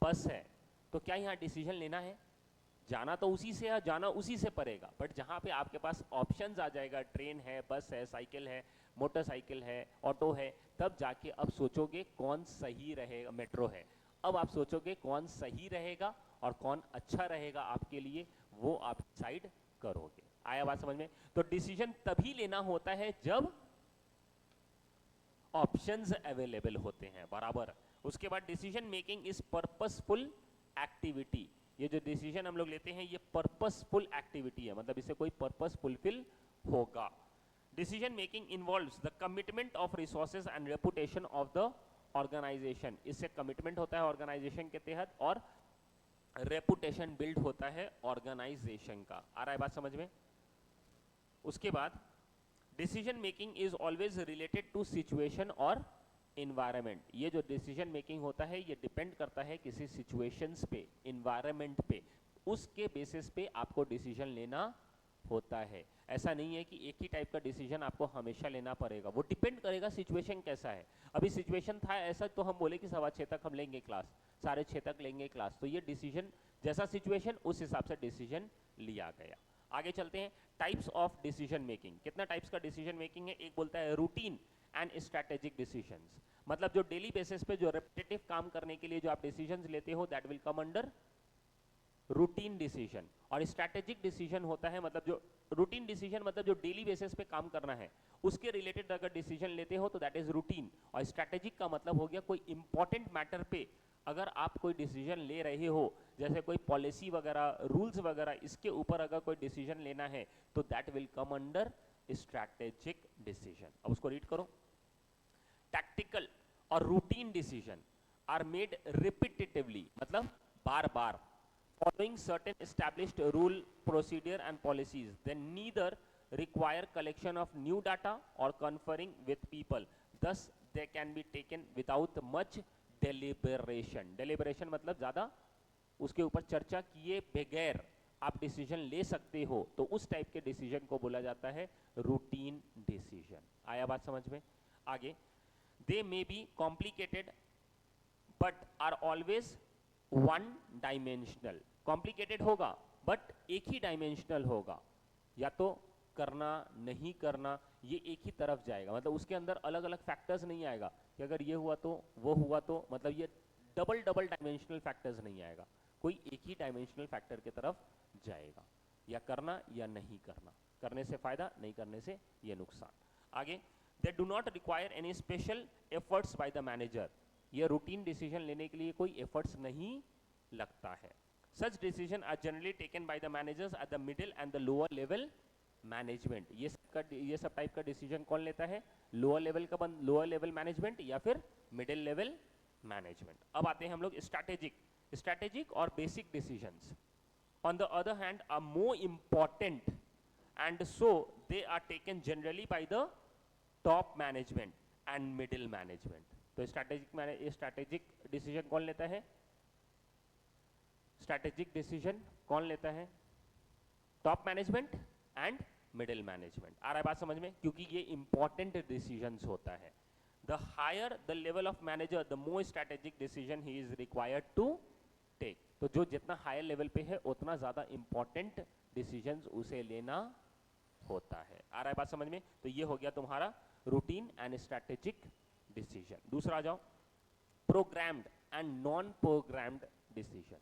बस है तो क्या यहाँ डिसीजन लेना है? जाना तो उसी से है, जाना उसी से पड़ेगा, बट जहाँ पे आपके पास ऑप्शंस आ जाएगा, ट्रेन है, बस है, साइकिल है, मोटरसाइकिल है, ऑटो है, तब जाके अब सोचोगे कौन सही रहेगा। मेट्रो है, अब आप सोचोगे कौन सही रहेगा और कौन अच्छा रहेगा आपके लिए, वो आप डिसाइड करोगे। आया बात समझ में? तो डिसीजन तभी लेना होता है जब ऑप्शंस अवेलेबल होते हैं, बराबर। उसके बाद decision making is purposeful activity. ये जो डिसीजन हम लोग लेते हैं ये पर्पसफुल एक्टिविटी है, मतलब इससे कोई पर्पस फुलफिल होगा। Decision making involves the commitment of resources and reputation of the organisation. इससे कमिटमेंट होता है ऑर्गेनाइजेशन के तहत और रेपुटेशन बिल्ड होता है ऑर्गेनाइजेशन का। आ रहा है बात समझ में? उसके बाद decision making is always related to situation और इन्वायरमेंट। ये जो डिसीजन मेकिंग होता है ये डिपेंड करता है किसी सिचुएशंस पे, इन्वायरमेंट पे, उसके बेसिस पे आपको डिसीजन लेना होता है। ऐसा नहीं है कि एक ही टाइप का डिसीजन आपको हमेशा लेना पड़ेगा, वो डिपेंड करेगा सिचुएशन कैसा है। अभी सिचुएशन था ऐसा तो हम बोले कि 6:15 तक हम लेंगे क्लास, 6:30 तक लेंगे क्लास, तो ये डिसीजन जैसा सिचुएशन उस हिसाब से डिसीजन लिया गया। आगे चलते हैं, टाइप्स ऑफ डिसीजन मेकिंग। कितना टाइप्स का डिसीजन मेकिंग है? एक बोलता है रूटीन एंड स्ट्रैटेजिक डिसीजंस, मतलब जो डेली बेसिस पे जो रेपिटेटिव काम करने के लिए जो आप डिसीजंस लेते हो that will come under routine decision. और स्ट्रैटेजिक डिसीजन होता है मतलब जो रूटीन डिसीजन मतलब जो डेली बेसिस पे काम करना है उसके रिलेटेड अगर डिसीजन लेते हो तो दैट इज रूटीन। और स्ट्रैटेजिक का मतलब हो गया कोई इंपॉर्टेंट मैटर पे अगर आप कोई डिसीजन ले रहे हो, जैसे कोई पॉलिसी वगैरह, रूल्स वगैरह, इसके ऊपर अगर कोई डिसीजन लेना है तो that will come under strategic decision. अब उसको रीड करो। टैक्टिकल और routine decision are made repetitively, मतलब बार बार, following certain established rule, procedure and policies. They neither require collection of new data or conferring with people. Thus, they can be taken without much deliberation. Deliberation मतलब ज़्यादा उसके ऊपर चर्चा किए बगैर आप डिसीजन ले सकते हो, तो उस टाइप के डिसीजन को बोला जाता है रूटीन डिसीजन। आया बात समझ में? आगे, they may be complicated but are always one dimensional. Complicated होगा बट एक ही डायमेंशनल होगा, या तो करना नहीं करना ये एक ही तरफ जाएगा, मतलब उसके अंदर अलग अलग फैक्टर्स नहीं आएगा कि अगर ये हुआ तो वो हुआ तो, मतलब ये डबल डबल डायमेंशनल फैक्टर्स नहीं आएगा, कोई एक ही डायमेंशनल फैक्टर की तरफ जाएगा, या करना या नहीं करना, करने से फायदा, नहीं करने से ये नुकसान। आगे, they do not require any special efforts by the manager. ये रूटीन डिसीजन लेने के लिए कोई एफर्ट्स नहीं लगता है। Such decision are generally taken by the managers at the middle and the lower level management. ये सब टाइप का डिसीजन कौन लेता है? लोअर लेवल मैनेजमेंट या फिर मिडिल लेवल मैनेजमेंट। अब आते हैं हम लोग स्ट्रैटेजिक और basic decisions on the other hand are more important and so they are taken generally by the top management and middle management. तो स्ट्रैटेजिक डिसीजन कौन लेता है? स्ट्रैटेजिक डिसीजन कौन लेता है? Top management and middle management. आ रहा है बात समझ में? क्योंकि ये इंपॉर्टेंट डिसीजंस होता है। The higher the level of manager the more strategic decision he is required to take. तो जो जितना हायर लेवल पे है उतना ज्यादा इंपॉर्टेंट डिसीजंस उसे लेना होता है। आ रहा है बात समझ में? तो ये हो गया तुम्हारा रूटीन एंड स्ट्रैटेजिक डिसीजन। दूसरा आ जाओ, programmed and non programmed decision.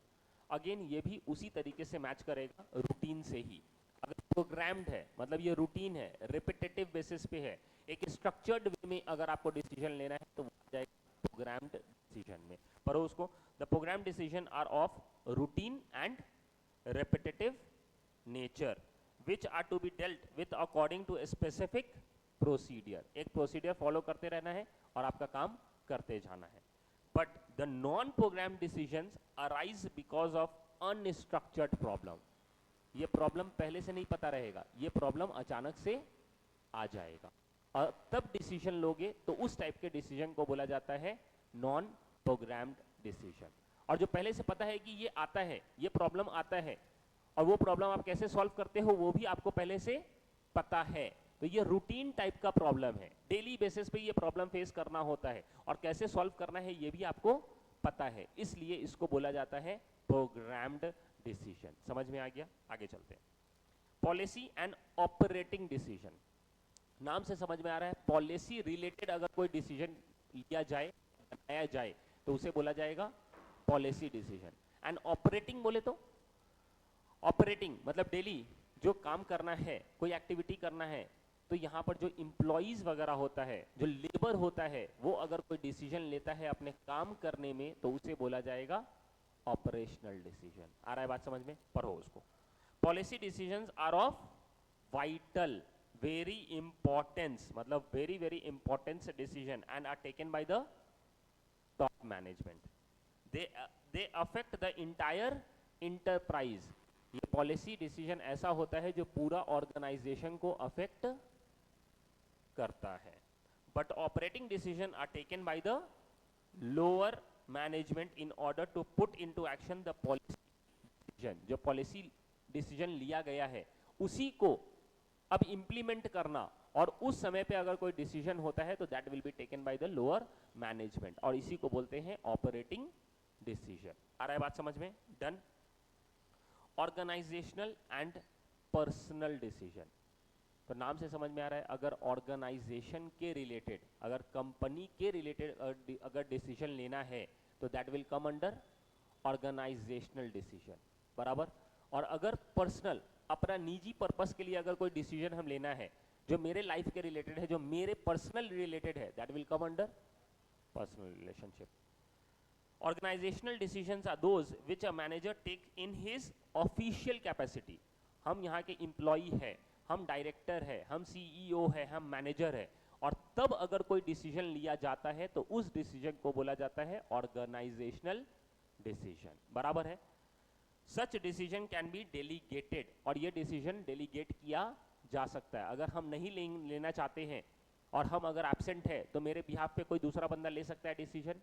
Again ये भी उसी तरीके से मैच करेगा रूटीन से ही। अगर प्रोग्राम्ड है मतलब ये रूटीन है, रिपीटेटिव बेसिस पे है, एक स्ट्रक्चर्ड वे में अगर आपको डिसीजन लेना है तो वो आ जाएगा प्रोग्राम्ड डिसीजन में। पर उसको the programme decision are of routine and repetitive nature which are to be dealt with according to a specific procedure. एक प्रोसीडियर फॉलो करते रहना है और आपका काम करते जाना है। But the non programme decisions arise because of unstructured problem. ये प्रॉब्लम पहले से नहीं पता रहेगा, ये प्रॉब्लम अचानक से आ जाएगा और तब डिसीजन लोगे तो उस टाइप के डिसीजन को बोला जाता है नॉन प्रोग्राम्ड डिसीजन। और जो पहले से पता है कि ये आता है, ये प्रॉब्लम आता है और वो प्रॉब्लम आप कैसे सॉल्व करते हो वो भी आपको पहले से पता है, तो ये रूटीन टाइप का प्रॉब्लम है, डेली बेसिस पे ये प्रॉब्लम फेस करना होता है और कैसे सॉल्व करना है ये भी आपको पता है, इसलिए इसको बोला जाता है प्रोग्राम्ड डिसीजन। समझ में आ गया? आगे चलते हैं। Policy and operating decision. नाम से समझ में आ रहा है पॉलिसी रिलेटेड अगर कोई डिसीजन लिया जाए, बनाया जाए तो उसे बोला जाएगा पॉलिसी डिसीजन। एंड ऑपरेटिंग बोले तो ऑपरेटिंग मतलब डेली जो काम करना है, कोई एक्टिविटी करना है, तो यहाँ पर जो इम्प्लॉइज वगैरह होता है, जो लेबर होता है, वो अगर कोई डिसीजन लेता है अपने काम करने में तो उसे बोला जाएगा ऑपरेशनल डिसीजन। आ रहा है बात समझ में? पढ़ो उसको। Policy decisions are of vital very importance, मतलब very very importance decision and are taken by the top management. They affect the entire enterprise. ये पॉलिसी डिसीजन ऐसा होता है जो पूरा ऑर्गेनाइजेशन को अफेक्ट करता है। But operating decision are taken by the lower management in order to put into action the policy decision. जो पॉलिसी डिसीजन लिया गया है उसी को अब इंप्लीमेंट करना, और उस समय पे अगर कोई डिसीजन होता है तो that will be taken by the lower management, और इसी को बोलते हैं ऑपरेटिंग डिसीजन। आ रहा है बात समझ में? Done. Organisational and personal decision, तो नाम से समझ में आ रहा है, अगर ऑर्गेनाइजेशन के रिलेटेड, अगर कंपनी के रिलेटेड अगर डिसीजन लेना है तो that will come under organisational decision, बराबर। और अगर पर्सनल, अपना निजी पर्पस के लिए अगर कोई डिसीजन हम लेना है जो मेरे लाइफ के रिलेटेड है, जो मेरे पर्सनल रिलेटेड है, that will come under personal relationship. Organizational decisions are those which a manager take in his official capacity। हम यहाँ के एम्प्लॉई है, हम डायरेक्टर है, हम सीईओ है, हम मैनेजर है, और तब अगर कोई डिसीजन लिया जाता है तो उस डिसीजन को बोला जाता है ऑर्गेनाइजेशनल डिसीजन, बराबर है। Such decision can be delegated, और ये डिसीजन डेलीगेट किया जा सकता है। अगर हम नहीं लेना चाहते हैं और हम अगर एब्सेंट है तो मेरे बिहाफ पे कोई दूसरा बंदा ले सकता है डिसीजन।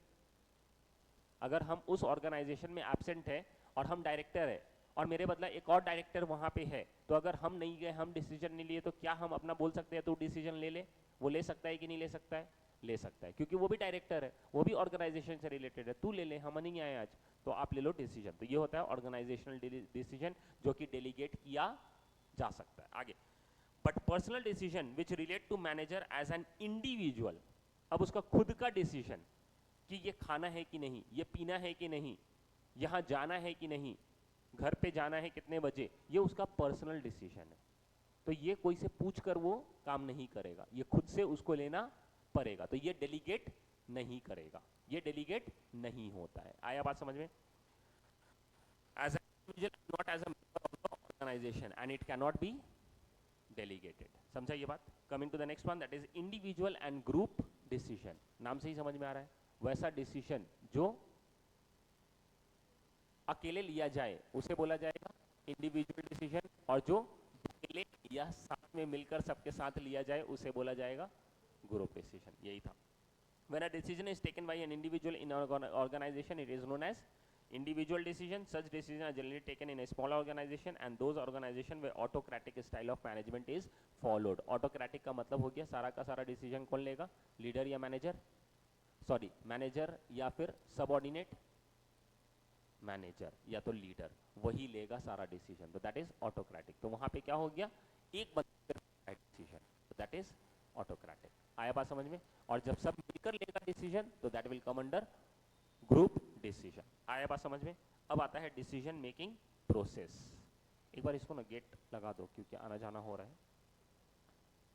अगर हम उस ऑर्गेनाइजेशन में एब्सेंट है और हम डायरेक्टर है और मेरे बदला एक और डायरेक्टर वहां पे है, तो अगर हम नहीं गए, हम डिसीजन नहीं लिए, तो क्या हम अपना बोल सकते हैं तो डिसीजन ले ले? वो ले सकता है कि नहीं ले सकता है? ले सकता है, क्योंकि वो भी डायरेक्टर है, वो भी ऑर्गेनाइजेशन से रिलेटेड है। तू ले ले, हम नहीं आए आज, तो आप ले लो डिसीजन। तो ये होता है ऑर्गेनाइजेशनल डिसीजन, जो कि डेलीगेट किया जा सकता है। आगे, but personal decision which relate to manager as an individual, अब उसका खुद का डिसीजन कि ये खाना है कि नहीं, ये पीना है कि नहीं, यहाँ जाना है कि नहीं, घर पे जाना है कितने बजे, ये उसका पर्सनल डिसीजन है। तो ये कोई से पूछ कर वो काम नहीं करेगा, ये खुद से उसको लेना पड़ेगा, तो ये डेलीगेट नहीं करेगा, ये डेलीगेट नहीं होता है। आया बात समझ में? As an individual, not as a member of the organisation, and it can not be delegated. समझा ये बात? Coming to the next one, that is individual and group decision. नाम से ही समझ में आ रहा है, वैसा डिसीजन जो अकेले लिया जाए उसे बोला जाएगा इंडिविजुअल डिसीजन, और जो अकेले या साथ में मिलकर सबके साथ लिया जाए उसे बोला जाएगा ग्रुप डिसीजन। यही था। When a decision is taken by an individual in an organization, it is known as individual decision. Such decisions are generally taken in a small organization, and those organization where autocratic style of management is followed. Autocratic का मतलब हो गया सारा का सारा decision कौन लेगा? Leader या मैनेजर, सॉरी मैनेजर या फिर सबऑर्डिनेट मैनेजर या तो लीडर, वही लेगा सारा डिसीजन, तो दैट इज ऑटोक्रेटिक। तो वहां पे क्या हो गया? एक बंदा डिसीजन, तो दैट इज ऑटोक्रेटिक। आया बात समझ में? और जब सब मिलकर लेगा डिसीजन तो that will come under group decision. आया बात समझ में? अब आता है डिसीजन मेकिंग प्रोसेस। एक बार इसको ना गेट लगा दो क्योंकि आना जाना हो रहा है,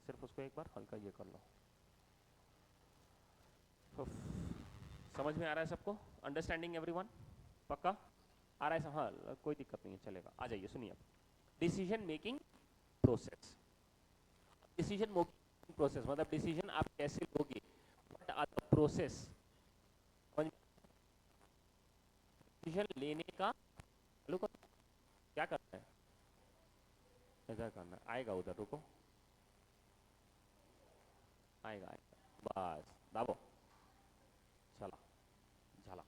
सिर्फ उसको एक बार हल्का ये कर लो। समझ में आ रहा है सबको? Understanding everyone? पक्का आ रहा है? हाँ, कोई दिक्कत नहीं है, चलेगा। आ जाइए, सुनिए। Decision making process. Decision making process मतलब डिसीजन आप कैसे लोगे, what are the process. Decision लेने का क्या करना है? इधर करना, आएगा उधर, रुको, आएगा आएगा, बस दाबो, चला झाला,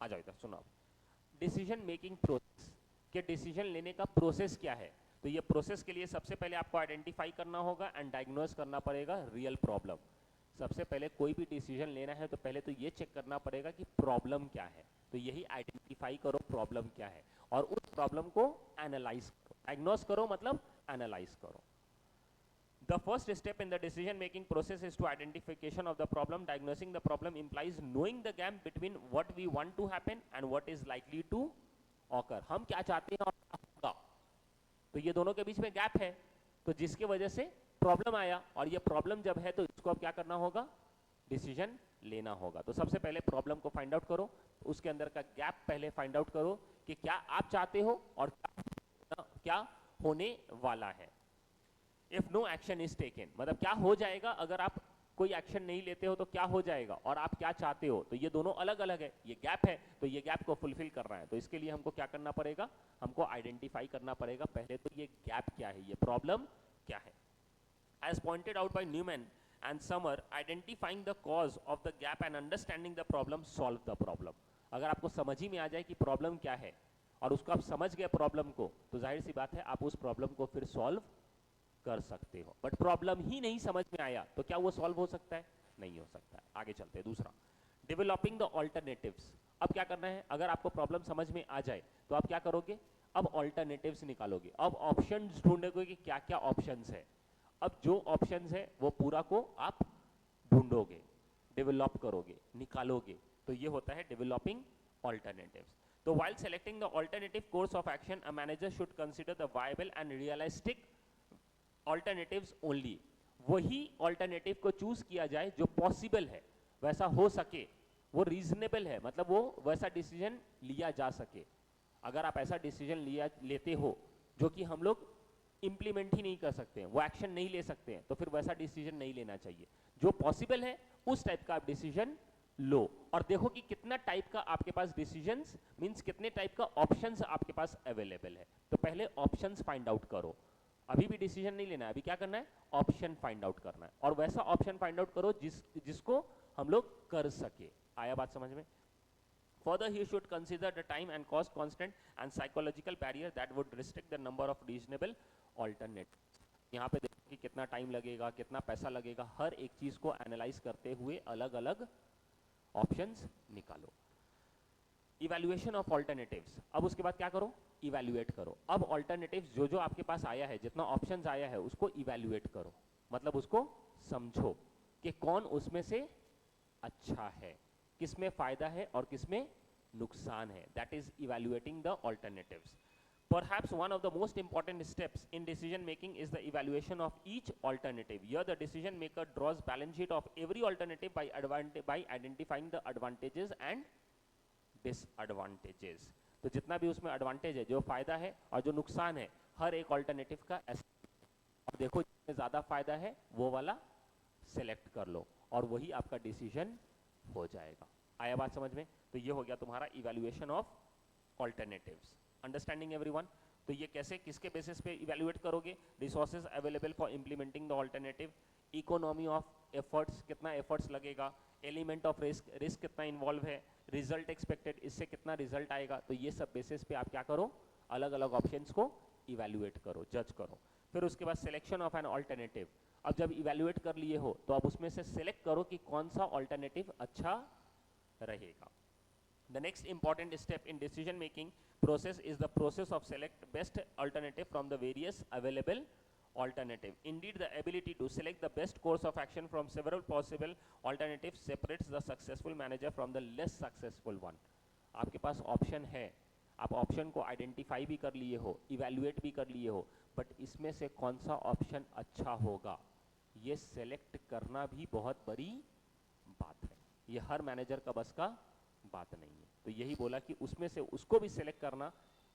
आ जाओ इधर। सुनो, डिसीजन मेकिंग प्रोसेस के डिसीजन लेने का प्रोसेस क्या है? तो ये प्रोसेस के लिए सबसे पहले आपको आइडेंटिफाई करना होगा एंड डायग्नोज करना पड़ेगा रियल प्रॉब्लम। सबसे पहले कोई भी डिसीजन लेना है तो पहले तो ये चेक करना पड़ेगा कि प्रॉब्लम क्या है, तो यही आइडेंटिफाई करो प्रॉब्लम क्या है और उस प्रॉब्लम को एनालाइज करो। डायग्नोज करो मतलब एनालाइज करो। The first step in the decision making process is to identification of the problem. Diagnosing the problem implies knowing the gap between what we want to happen and what is likely to occur. हम क्या चाहते हैं और क्या होगा, तो ये दोनों के बीच में गैप है, तो जिसकी वजह से प्रॉब्लम आया, और ये प्रॉब्लम जब है तो इसको अब क्या करना होगा? डिसीजन लेना होगा। तो सबसे पहले प्रॉब्लम को फाइंड आउट करो, उसके अंदर का गैप पहले फाइंड आउट करो कि क्या आप चाहते हो और क्या होने वाला है। If no action is taken, मतलब क्या हो जाएगा अगर आप कोई एक्शन नहीं लेते हो तो क्या हो जाएगा, और आप क्या चाहते हो, तो ये दोनों अलग अलग है। ये गैप है तो ये गैप को फुलफिल करना है, तो इसके लिए हमको क्या करना पड़ेगा, हमको आइडेंटिफाई करना पड़ेगा पहले तो ये गैप क्या है, ये प्रॉब्लम क्या है। As pointed out by Newman and Summer, identifying the cause of the gap and understanding the problem solve the problem. अगर आपको समझ ही में आ जाए कि प्रॉब्लम क्या है और उसको आप समझ गए प्रॉब्लम को, तो जाहिर सी बात है आप उस प्रॉब्लम को फिर सॉल्व कर सकते हो। बट प्रॉब्लम ही नहीं समझ में आया तो क्या वो सॉल्व हो सकता है, नहीं हो सकता है। आगे चलते हैं। दूसरा, डेवलपिंग द ऑल्टरनेटिव्स। अब क्या करना है, अगर आपको प्रॉब्लम समझ में आ जाए तो आप क्या करोगे, अब ऑल्टरनेटिव्स निकालोगे, अब ऑप्शंस ढूंढोगे कि क्या क्या ऑप्शंस है। अब जो ऑप्शंस है वो पूरा को आप ढूंढोगे, डेवलप करोगे, निकालोगे, तो ये होता है डेवलपिंग ऑल्टरनेटिव्स। तो while selecting the alternative course of action, a manager should consider the viable and realistic alternatives only. वही ऑल्टरनेटिव को चूज किया जाए जो पॉसिबल है, वैसा हो सके, वो रीजनेबल है, मतलब वो वैसा डिसीजन लिया जा सके। अगर आप ऐसा डिसीजन लेते हो जो कि हम लोग इंप्लीमेंट ही नहीं कर सकते हैं, वो एक्शन नहीं ले सकते हैं, तो फिर वैसा डिसीजन नहीं लेना चाहिए। जो पॉसिबल है उस टाइप का आप डिसीजन लो, और देखो कि कितना टाइप का आपके पास डिसीजंस मींस कितने टाइप का ऑप्शंस आपके पास अवेलेबल है। तो पहले ऑप्शंस फाइंड आउट करो, अभी भी डिसीजन नहीं लेना है, अभी क्या करना है, ऑप्शन फाइंड आउट करना है, और वैसा ऑप्शन फाइंड आउट करो जिसको हम लोग कर सके। आया बात समझ में। Further, he should consider the time and cost constant and psychological barrier that would restrict the number of reasonable alternatives. यहाँ पे देखो कि कितना टाइम लगेगा, कितना पैसा लगेगा, हर एक चीज को एनालाइज करते हुए अलग अलग ऑप्शंस निकालो। इवैल्यूएशन ऑफ ऑल्टरनेटिव्स, अब उसके बाद क्या करो, इवैल्यूएट करो। अब ऑल्टरनेटिव्स जो जो आपके पास आया है, जितना ऑप्शंस आया है उसको इवैल्यूएट करो, मतलब उसको समझो कि कौन उसमें से अच्छा है, किसमें फायदा है और किसमें नुकसान है। That is evaluating the alternatives. Perhaps one of the most important steps in decision making is the evaluation of each alternative. Here the decision maker draws balance sheet of every alternative by identifying the advantages and disadvantages. तो जितना भी उसमें advantage है, जो फायदा है और जो नुकसान है, हर एक ऑल्टरनेटिव का और देखो जिसमें ज्यादा फायदा है वो वाला सेलेक्ट कर लो और वही आपका डिसीजन हो जाएगा। आया बात समझ में। तो ये हो गया तुम्हारा evaluation of alternatives. Understanding everyone. तो ये कैसे, किसके बेसिस पे इवैल्यूएट करोगे, resources available for implementing the alternative, economy of efforts, कितना एफर्ट्स लगेगा, एलिमेंट ऑफ रिस्क, रिस्क कितना इन्वॉल्व है, रिजल्ट एक्सपेक्टेड, इससे कितना रिजल्ट आएगा। तो ये सब बेसिस पे आप क्या करो, अलग अलग ऑप्शंस को इवैल्यूएट करो, जज करो। फिर उसके बाद सिलेक्शन ऑफ एन ऑल्टरनेटिव। अब जब इवैल्यूएट कर लिए हो तो अब उसमें से सिलेक्ट करो कि कौन सा ऑल्टरनेटिव अच्छा रहेगा। The next important step in decision making process is the process of select best alternative from the various available alternative. Indeed, the ability to select the best course of action from several possible alternatives separates the successful manager from the less successful one. आपके पास option है, आप option को identify भी कर लिए हो, evaluate भी कर लिए हो, बट इसमें से कौन सा ऑप्शन अच्छा होगा ये सेलेक्ट करना भी बहुत बड़ी बात है। ये हर मैनेजर का बस का बात नहीं है। तो यही बोला कि उसमें से उसको भी सिलेक्ट करना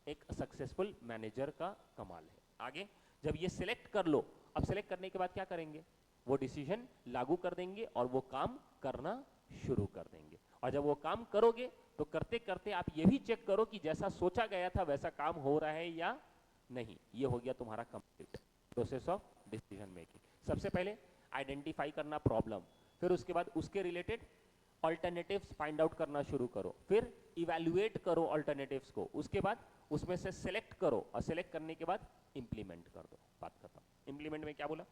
एक सक्सेसफुल मैनेजर का कमाल है। आगे जब ये सिलेक्ट कर लो, अब सिलेक्ट करने के बाद क्या करेंगे, वो डिसीजन लागू कर देंगे और वो काम करना शुरू कर देंगे। और जब वो काम करोगे तो करते करते आप ये भी चेक करो कि जैसा सोचा गया था वैसा काम हो रहा है या नहीं। ये हो गया तुम्हारा complete process of decision making. सबसे पहले आइडेंटिफाई करना प्रॉब्लम, फिर उसके बाद उसके रिलेटेड ऑल्टरनेटिव्स फाइंड आउट करना शुरू करो, फिर इवैल्यूएट करो ऑल्टरनेटिव्स को, उसके बाद उसमें से सिलेक्ट करो और सिलेक्ट करने के बाद इंप्लीमेंट कर दो। बात खत्म। इंप्लीमेंट में क्या बोला,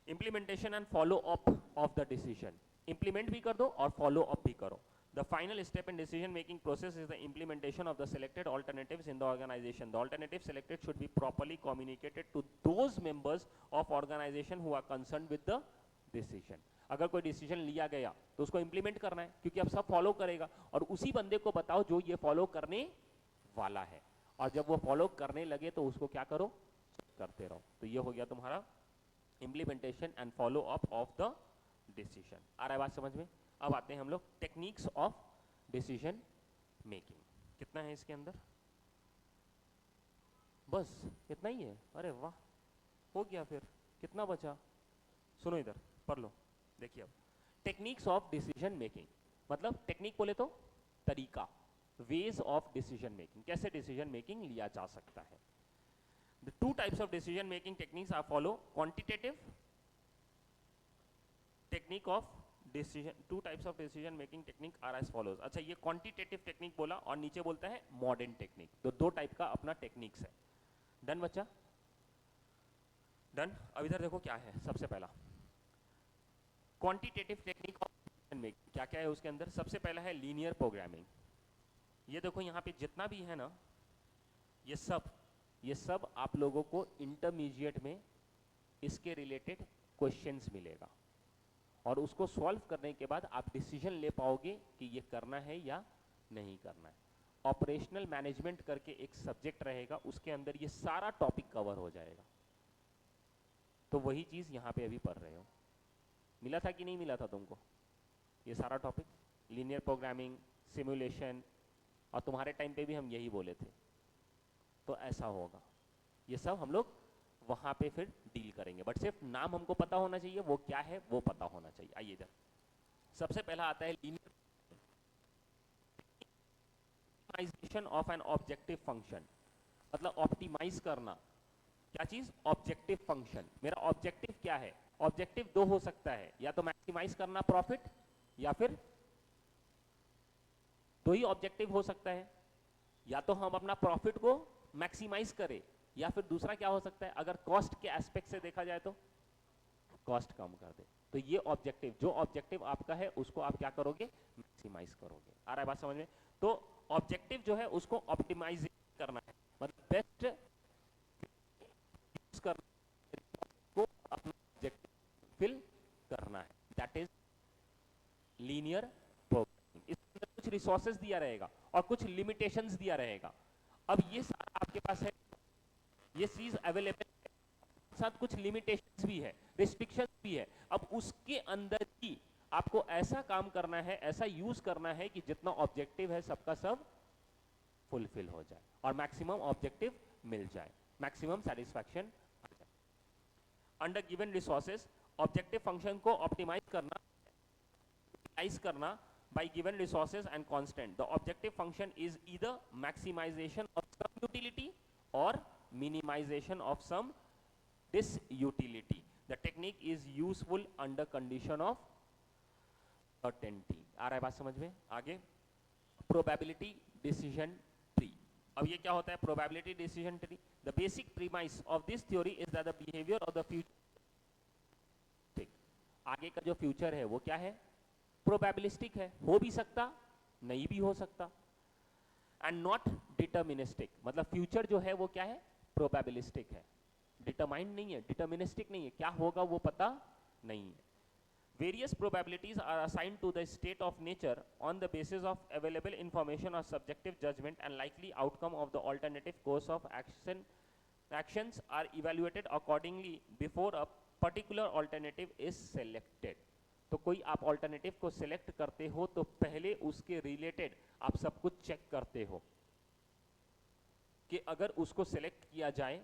implementation and follow up of the decision. Implement भी कर दो और फॉलो अप भी करो। The final step in decision making process is the implementation of the selected alternatives in the organization. The alternative selected should be properly communicated to those members of organization who are concerned with the decision. अगर कोई decision लिया गया तो उसको implement करना है, क्योंकि अब सब फॉलो करेगा, और उसी बंदे को बताओ जो ये फॉलो करने वाला है, और जब वो फॉलो करने लगे तो उसको क्या करो, करते रहो। तो ये हो गया तुम्हारा implementation and follow up of the decision. आ रहा है बात समझ में। अब आते हैं हम लोग टेक्निक्स ऑफ डिसीजन मेकिंग। कितना है इसके अंदर? बस इतना ही है? अरे वाह, हो गया। फिर कितना बचा? सुनो इधर, पढ़ लो। देखिए अब टेक्निक्स ऑफ डिसीजन मेकिंग, मतलब टेक्निक बोले तो तरीका, वेज ऑफ डिसीजन मेकिंग, कैसे डिसीजन मेकिंग लिया जा सकता है। The two types of decision making techniques are follow quantitative technique of decision, two types of decision making technique are as follows. अच्छा, ये क्वांटिटेटिव टेक्निक बोला और नीचे बोलता है मॉडर्न टेक्निक, तो दो टाइप का अपना टेक्निक्स है। डन बच्चा? डन। अब इधर देखो क्या है। सबसे पहला quantitative technique of decision making, क्या क्या है उसके अंदर? सबसे पहला है लीनियर प्रोग्रामिंग। ये देखो यहाँ पे जितना भी है ना, ये सब आप लोगों को इंटरमीडिएट में इसके रिलेटेड क्वेश्चंस मिलेगा और उसको सॉल्व करने के बाद आप डिसीजन ले पाओगे कि ये करना है या नहीं करना है। ऑपरेशनल मैनेजमेंट करके एक सब्जेक्ट रहेगा, उसके अंदर ये सारा टॉपिक कवर हो जाएगा। तो वही चीज यहाँ पे अभी पढ़ रहे हो। मिला था कि नहीं मिला था तुमको ये सारा टॉपिक? लीनियर प्रोग्रामिंग, सिमुलेशन, और तुम्हारे टाइम पे भी हम यही बोले थे। तो ऐसा होगा, ये सब हम लोग वहां पे फिर डील करेंगे, बट सिर्फ नाम हमको पता होना चाहिए, वो क्या है वो पता होना चाहिए। आइए इधर, सबसे पहला आता है linear optimisation of an objective function, मतलब ऑप्टिमाइज करना। क्या चीज? Objective function. मेरा ऑब्जेक्टिव क्या है? ऑब्जेक्टिव दो हो सकता है, या तो मैक्सिमाइज करना प्रॉफिट, या फिर दो ही ऑब्जेक्टिव हो सकता है, या तो हम अपना प्रॉफिट को मैक्सिमाइज करें, या फिर दूसरा क्या हो सकता है, अगर कॉस्ट के एस्पेक्ट से देखा जाए तो कॉस्ट कम कर दे। तो ये ऑब्जेक्टिव, जो ऑब्जेक्टिव आपका है उसको आप क्या करोगे? मैक्सिमाइज करोगे। आ रहा है बात समझ में? तो ऑब्जेक्टिव जो है उसको ऑप्टिमाइज करना है, मतलब बेस्ट यूज करना को अपना ऑब्जेक्टिव फिल करना है, दैट इज लीनियर प्रोग्रामिंग। इसके अंदर कुछ रिसोर्सेज दिया रहेगा और कुछ लिमिटेशंस दिया रहेगा। अब ये सारा आपके पास है, ये चीज अवेलेबल है, साथ कुछ लिमिटेशंस भी है, रिस्ट्रिक्शंस भी है। अब उसके अंदर ही आपको ऐसा काम करना है, ऐसा यूज करना है कि जितना ऑब्जेक्टिव है सबका सब फुलफिल हो जाए और मैक्सिमम ऑब्जेक्टिव मिल जाए, मैक्सिमम सेटिस्फैक्शन आ जाए। Under given resources objective function को ऑप्टिमाइज करना by given resources and constant. The objective function is either maximization of some utility or minimization of some disutility. The technique is useful under condition of certainty. आ रहा है बात समझ में? आगे probability decision tree. अब ये क्या होता है probability decision tree? The basic premise of this theory is that the behavior of the future, ठीक, आगे का जो फ्यूचर है वो क्या है? प्रोबेबिलिस्टिक है, हो भी सकता नहीं भी हो सकता, एंड नॉट डिटर्मिनिस्टिक, मतलब फ्यूचर जो है वो क्या है? प्रोबेबिलिस्टिक है, डिटरमाइंड नहीं है, डिटर्मिनिस्टिक नहीं है, क्या होगा वो पता नहीं है। Various probabilities are assigned to the state of nature on the basis of available information और subjective judgement and likely outcome of the alternative course of actions are evaluated accordingly before a particular alternative is selected. तो कोई आप alternative को select करते हो तो पहले उसके रिलेटेड आप सब कुछ चेक करते हो कि अगर उसको सिलेक्ट किया जाए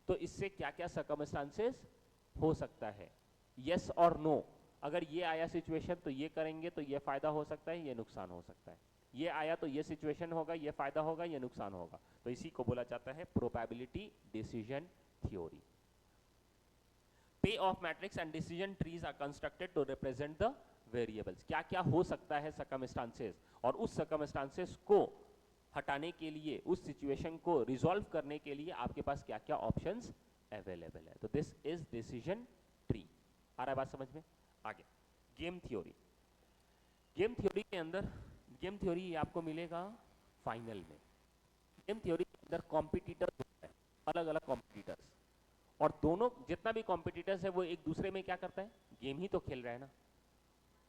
तो इससे क्या क्या सर्कमस्टांसेस हो सकता है, यस और नो। अगर ये आया सिचुएशन तो ये करेंगे तो ये फायदा हो सकता है, ये नुकसान हो सकता है, ये आया तो ये सिचुएशन होगा, ये फायदा होगा, ये नुकसान होगा। तो इसी को बोला जाता है probability decision theory. Payoff matrix and decision trees are constructed to represent the variables. क्या क्या हो सकता है circumstances, और उस circumstances को हटाने के लिए, उस situation को resolve करने के लिए आपके पास क्या क्या options available है। तो this is decision tree। आ रहा है बात समझ में? आगे गेम थ्योरी। गेम थ्योरी के अंदर, गेम थ्योरी आपको मिलेगा फाइनल में। गेम थ्योरी के अंदर कॉम्पिटिटर्स होता है, अलग अलग कॉम्पिटिटर्स, और दोनों जितना भी कॉम्पिटिटर्स है वो एक दूसरे में क्या करता है? गेम ही तो खेल रहे हैं ना,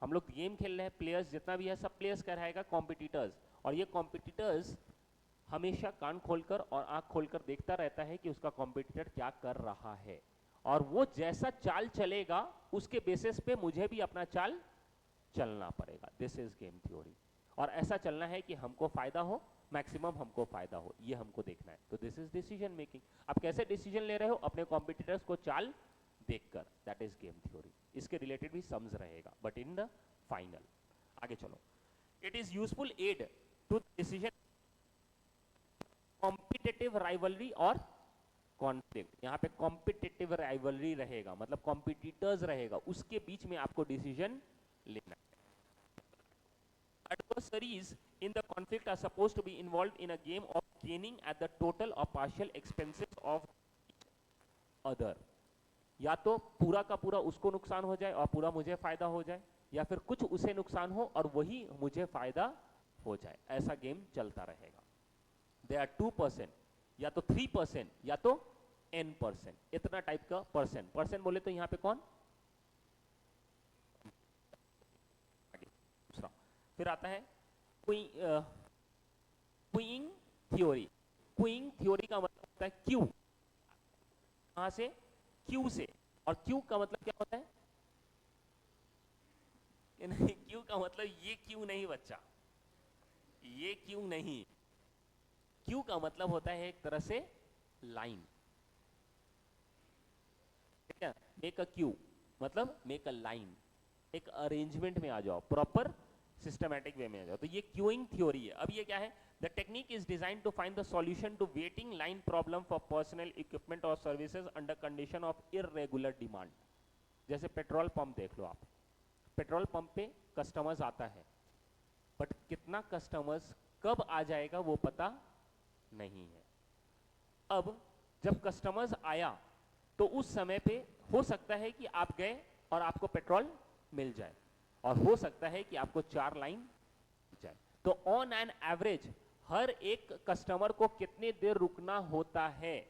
हम लोग गेम खेल रहे हैं। प्लेयर्स जितना भी है सब प्लेयर्स कहलाएगा कॉम्पिटिटर्स, और ये कॉम्पिटिटर्स हमेशा कान खोलकर और आंख खोलकर देखता रहता है कि उसका कॉम्पिटिटर क्या कर रहा है, और वो जैसा चाल चलेगा उसके बेसिस पे मुझे भी अपना चाल चलना पड़ेगा। This is game theory. और ऐसा चलना है कि हमको फायदा हो, मैक्सिमम हमको फायदा हो, ये हमको देखना है। तो दिस इज डिसीजन मेकिंग। आप कैसे डिसीजन ले रहे हो? अपने कॉम्पिटिटर्स को चाल देखकर, दैट इज गेम थ्योरी। इसके रिलेटेड भी सम्स रहेगा, बट इन द फाइनल। आगे चलो। It is useful aid to decision competitive rivalry और कॉन्फ्लिक्ट। यहाँ पे कॉम्पिटिटिव राइवलरी रहेगा, मतलब कॉम्पिटिटर्स रहेगा, उसके बीच में आपको डिसीजन लेना है। Adversaries in the conflict are supposed to be involved in a game of gaining at the total or partial expenses of other। या तो पूरा का पूरा उसको नुकसान हो जाए और पूरा मुझे फायदा हो जाए, या फिर कुछ उसे नुकसान हो और वही मुझे फायदा हो जाए, ऐसा गेम चलता रहेगा। There are 2%, या तो 3%, या तो n%, इतना टाइप का परसेंट। परसेंट बोले तो यहाँ पे कौन? दूसरा फिर आता है क्यूइंग थ्योरी। क्यूइंग थ्योरी का मतलब होता है क्यू, कहां से? क्यू से। और क्यू का मतलब क्या होता है? नहीं, क्यू का मतलब ये क्यू नहीं बच्चा, ये क्यू नहीं। क्यू का मतलब होता है एक तरह से लाइन, ठीक है? मेक अ क्यू मतलब मेक अ लाइन, एक अरेंजमेंट में आ जाओ, प्रॉपर सिस्टमैटिक वे में आ जाओ। तो ये क्यूइंग थ्योरी है। अब ये क्या है? The technique is design to find the solution to waiting line problem for personal equipment और services under condition of irregular demand. जैसे पेट्रोल पंप देख लो आप, पेट्रोल पंप पे कस्टमर्स आता है, बट कितना कस्टमर्स कब आ जाएगा वो पता नहीं है। अब जब कस्टमर्स आया तो उस समय पे हो सकता है कि आप गए और आपको पेट्रोल मिल जाए, और हो सकता है कि आपको 4 लाइन जाए। तो ऑन एन एवरेज हर एक कस्टमर को कितने देर रुकना होता है,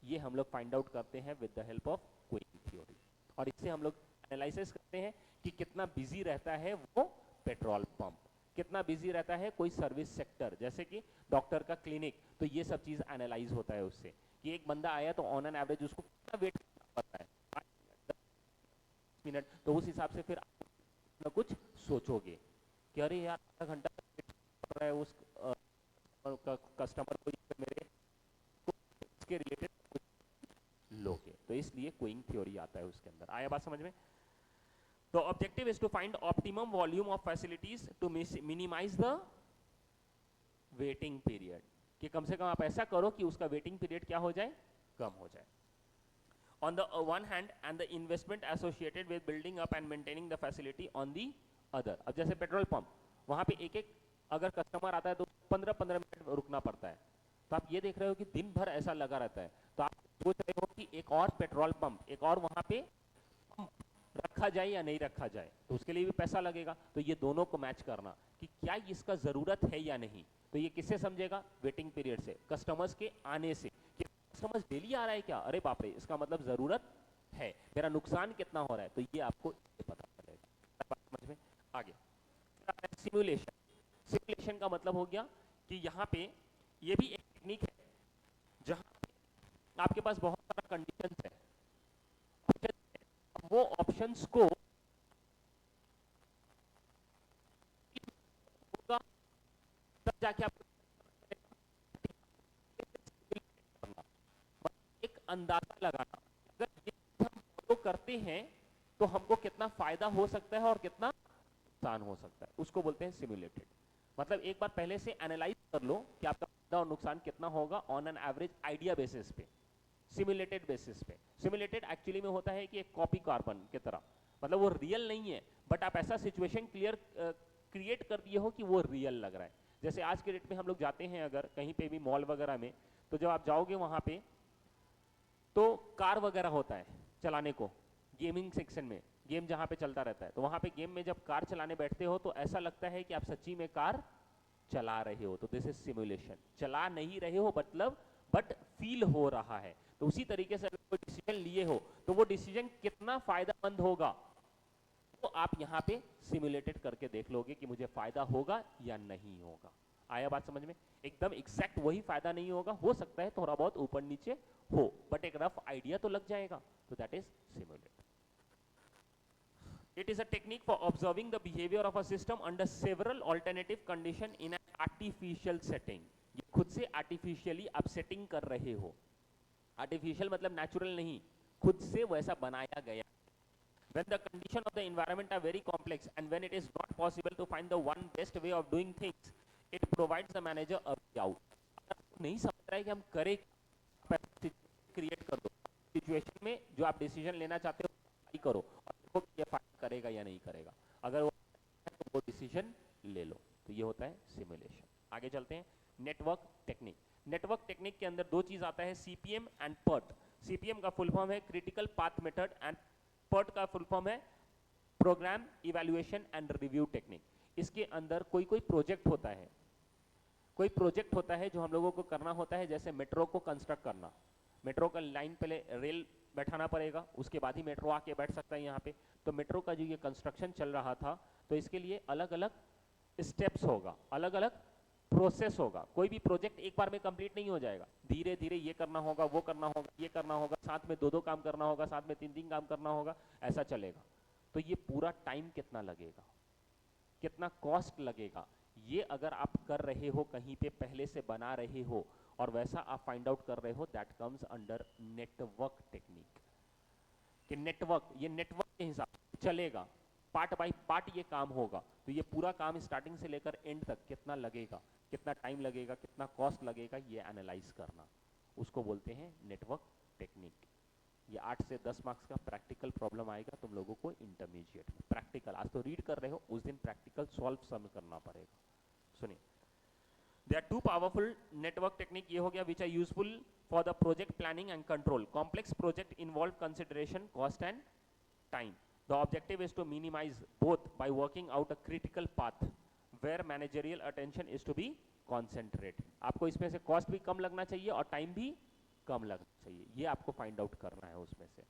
ये हम लोग फाइंड आउट करते हैं with the help of queuing theory. और इससे हम लोग एनालिसिस करते हैं कि कितना बिजी रहता है वो पेट्रोल पंप, कितना बिजी रहता है कोई सर्विस सेक्टर, जैसे कि डॉक्टर का क्लिनिक। तो ये सब चीज एनालाइज होता है उससे कि एक बंदा आया तो ऑन एन एवरेज उसको कितना वेट करना पड़ता है, 5 मिनट। तो उस हिसाब से फिर आप कुछ सोचोगे कि अरे यार आधा घंटा कर रहा है उस कस्टमर को, मेरे इसके रिलेटेड कुछ लोगे। तो इसलिए क्यूइंग थ्योरी आता है उसके अंदर। आया बात समझ में? तो objective is to find optimum volume of facilities to minimise the waiting period, कि कम से कम आप ऐसा करो कि उसका वेटिंग पीरियड क्या हो जाए? कम हो जाए। On the one hand and the investment associated with building up and maintaining the facility on the other। अब जैसे पेट्रोल पंप, वहां पे एक एक अगर कस्टमर आता है तो 15-15 मिनट रुकना पड़ता है। तो आप ये देख रहे हो कि दिन भर ऐसा लगा रहता है, तो आप सोच रहे हो कि एक और पेट्रोल पंप, एक और वहां पे रखा जाए या नहीं रखा जाए, तो उसके लिए भी पैसा लगेगा। तो ये दोनों को मैच करना कि क्या इसका जरूरत है या नहीं। तो ये किससे समझेगा? वेटिंग पीरियड से, कस्टमर्स के आने से। कस्टमर्स डेली आ रहा है क्या? अरे बाप रे, इसका मतलब जरूरत है। मेरा नुकसान कितना हो रहा है? तो ये आपको पता चलेगा। समझ में? आगे सिमुलेशन। सिमुलेशन का मतलब हो गया कि यहाँ पे ये भी एक टेक्निक है जहां आपके पास बहुत सारा कंडीशंस है, वो ऑप्शंस को तब जाके आप एक अंदाजा लगाना, अगर ये हम फॉलो करते हैं तो हमको कितना फायदा हो सकता है और कितना नुकसान हो सकता है, उसको बोलते हैं सिमुलेटेड। मतलब एक बार पहले से एनालाइज कर लो कि आपका फायदा और नुकसान कितना होगा on an average idea basis पे, सिमुलेटेड बेसिस पे। सिमुलेटेड एक्चुअली में होता है कि एक कॉपी कार्बन की तरह, मतलब वो रियल नहीं है, बट आप ऐसा सिचुएशन क्रिएट कर दिए हो कि वो रियल लग रहा है। जैसे आज के डेट में हम लोग जाते हैं अगर कहीं पे भी मॉल वगैरह में, तो जब आप जाओगे वहां पे तो कार वगैरह होता है चलाने को, गेमिंग सेक्शन में गेम जहां पे चलता रहता है, तो वहां पे गेम में जब कार चलाने बैठते हो तो ऐसा लगता है कि आप सच्ची में कार चला रहे हो। तो दिस इज सिमुलेशन। चला नहीं रहे हो मतलब, बट फील हो रहा है। तो उसी तरीके से अगर कोई डिसीजन लिए हो तो वो डिसीजन कितना फायदेमंद होगा, तो आप यहाँ पे सिमुलेटेड करके देख लोगे कि मुझे फायदा होगा या नहीं होगा। आया बात समझ में? एकदम एग्जैक्ट वही फायदा नहीं होगा, हो सकता है थोड़ा बहुत ऊपर नीचे हो, बट एक रफ आइडिया तो लग जाएगा। तो that is simulated. It is a technique for observing the behavior of a system under several alternative condition in an artificial setting. ये खुद से artificially आप setting कर रहे हो. Artificial मतलब natural नहीं, खुद से वैसा बनाया गया. When the condition of the environment are very complex and when it is not possible to find the one best way of doing things, it provides the manager a way out. अगर नहीं समझ रहा है कि हम करें, create कर दो सिचुएशन में जो आप डिसीजन लेना चाहते हो अप्लाई करो और देखो कि ये फाइल करेगा या नहीं करेगा. अगर वो तो वो डिसीजन ले लो. तो ये होता है सिमुलेशन. आगे चलते हैं. Network technique. नेटवर्क टेक्निक के अंदर दो चीज आता है, सीपीएम एंड पर्ट. सीपीएम का फुल फॉर्म है critical path method and PERT का फुल फॉर्म है programme evaluation and review technique. इसके अंदर कोई प्रोजेक्ट होता है, कोई प्रोजेक्ट होता है जो हम लोगों को करना होता है, जैसे मेट्रो को कंस्ट्रक्ट करना. मेट्रो का लाइन पहले रेल बैठाना पड़ेगा, उसके बाद ही मेट्रो आके बैठ सकता है यहाँ पे. तो मेट्रो का जो ये कंस्ट्रक्शन चल रहा था, तो इसके लिए अलग अलग स्टेप्स होगा, अलग अलग प्रोसेस होगा. कोई भी प्रोजेक्ट एक बार में कंप्लीट नहीं हो जाएगा. धीरे धीरे ये करना होगा, वो करना होगा, ये करना होगा, साथ में दो काम करना होगा, साथ में तीन काम करना होगा, ऐसा चलेगा. तो ये पूरा टाइम कितना लगेगा, कितना कॉस्ट लगेगा, ये अगर आप कर रहे हो, कहीं पे पहले से बना रहे हो और वैसा आप फाइंड आउट कर रहे हो, that comes under network technique. कि नेटवर्क, ये नेटवर्क के हिसाब से चलेगा, पार्ट बाय पार्ट ये काम होगा. तो ये पूरा काम स्टार्टिंग से लेकर एंड तक कितना लगेगा, कितना टाइम लगेगा, कितना कॉस्ट लगेगा, ये एनालाइज करना, उसको बोलते हैं नेटवर्क टेक्निक. ये 8 से 10 मार्क्स का प्रैक्टिकल प्रॉब्लम आएगा तुम लोगों को इंटरमीडिएट में. प्रैक्टिकल आज तो रीड कर रहे हो, उस दिन प्रैक्टिकल सॉल्व सम करना पड़ेगा. सुनिए, there are two powerful network technique. ये हो गया which are useful for the project planning and control. Complex project involve consideration, cost and time. The objective is to minimize both by working out a critical path where managerial attention is to be concentrated. आपको इसमें से cost भी कम लगना चाहिए और time भी कम लगना चाहिए. ये आपको find out करना है उसमें से.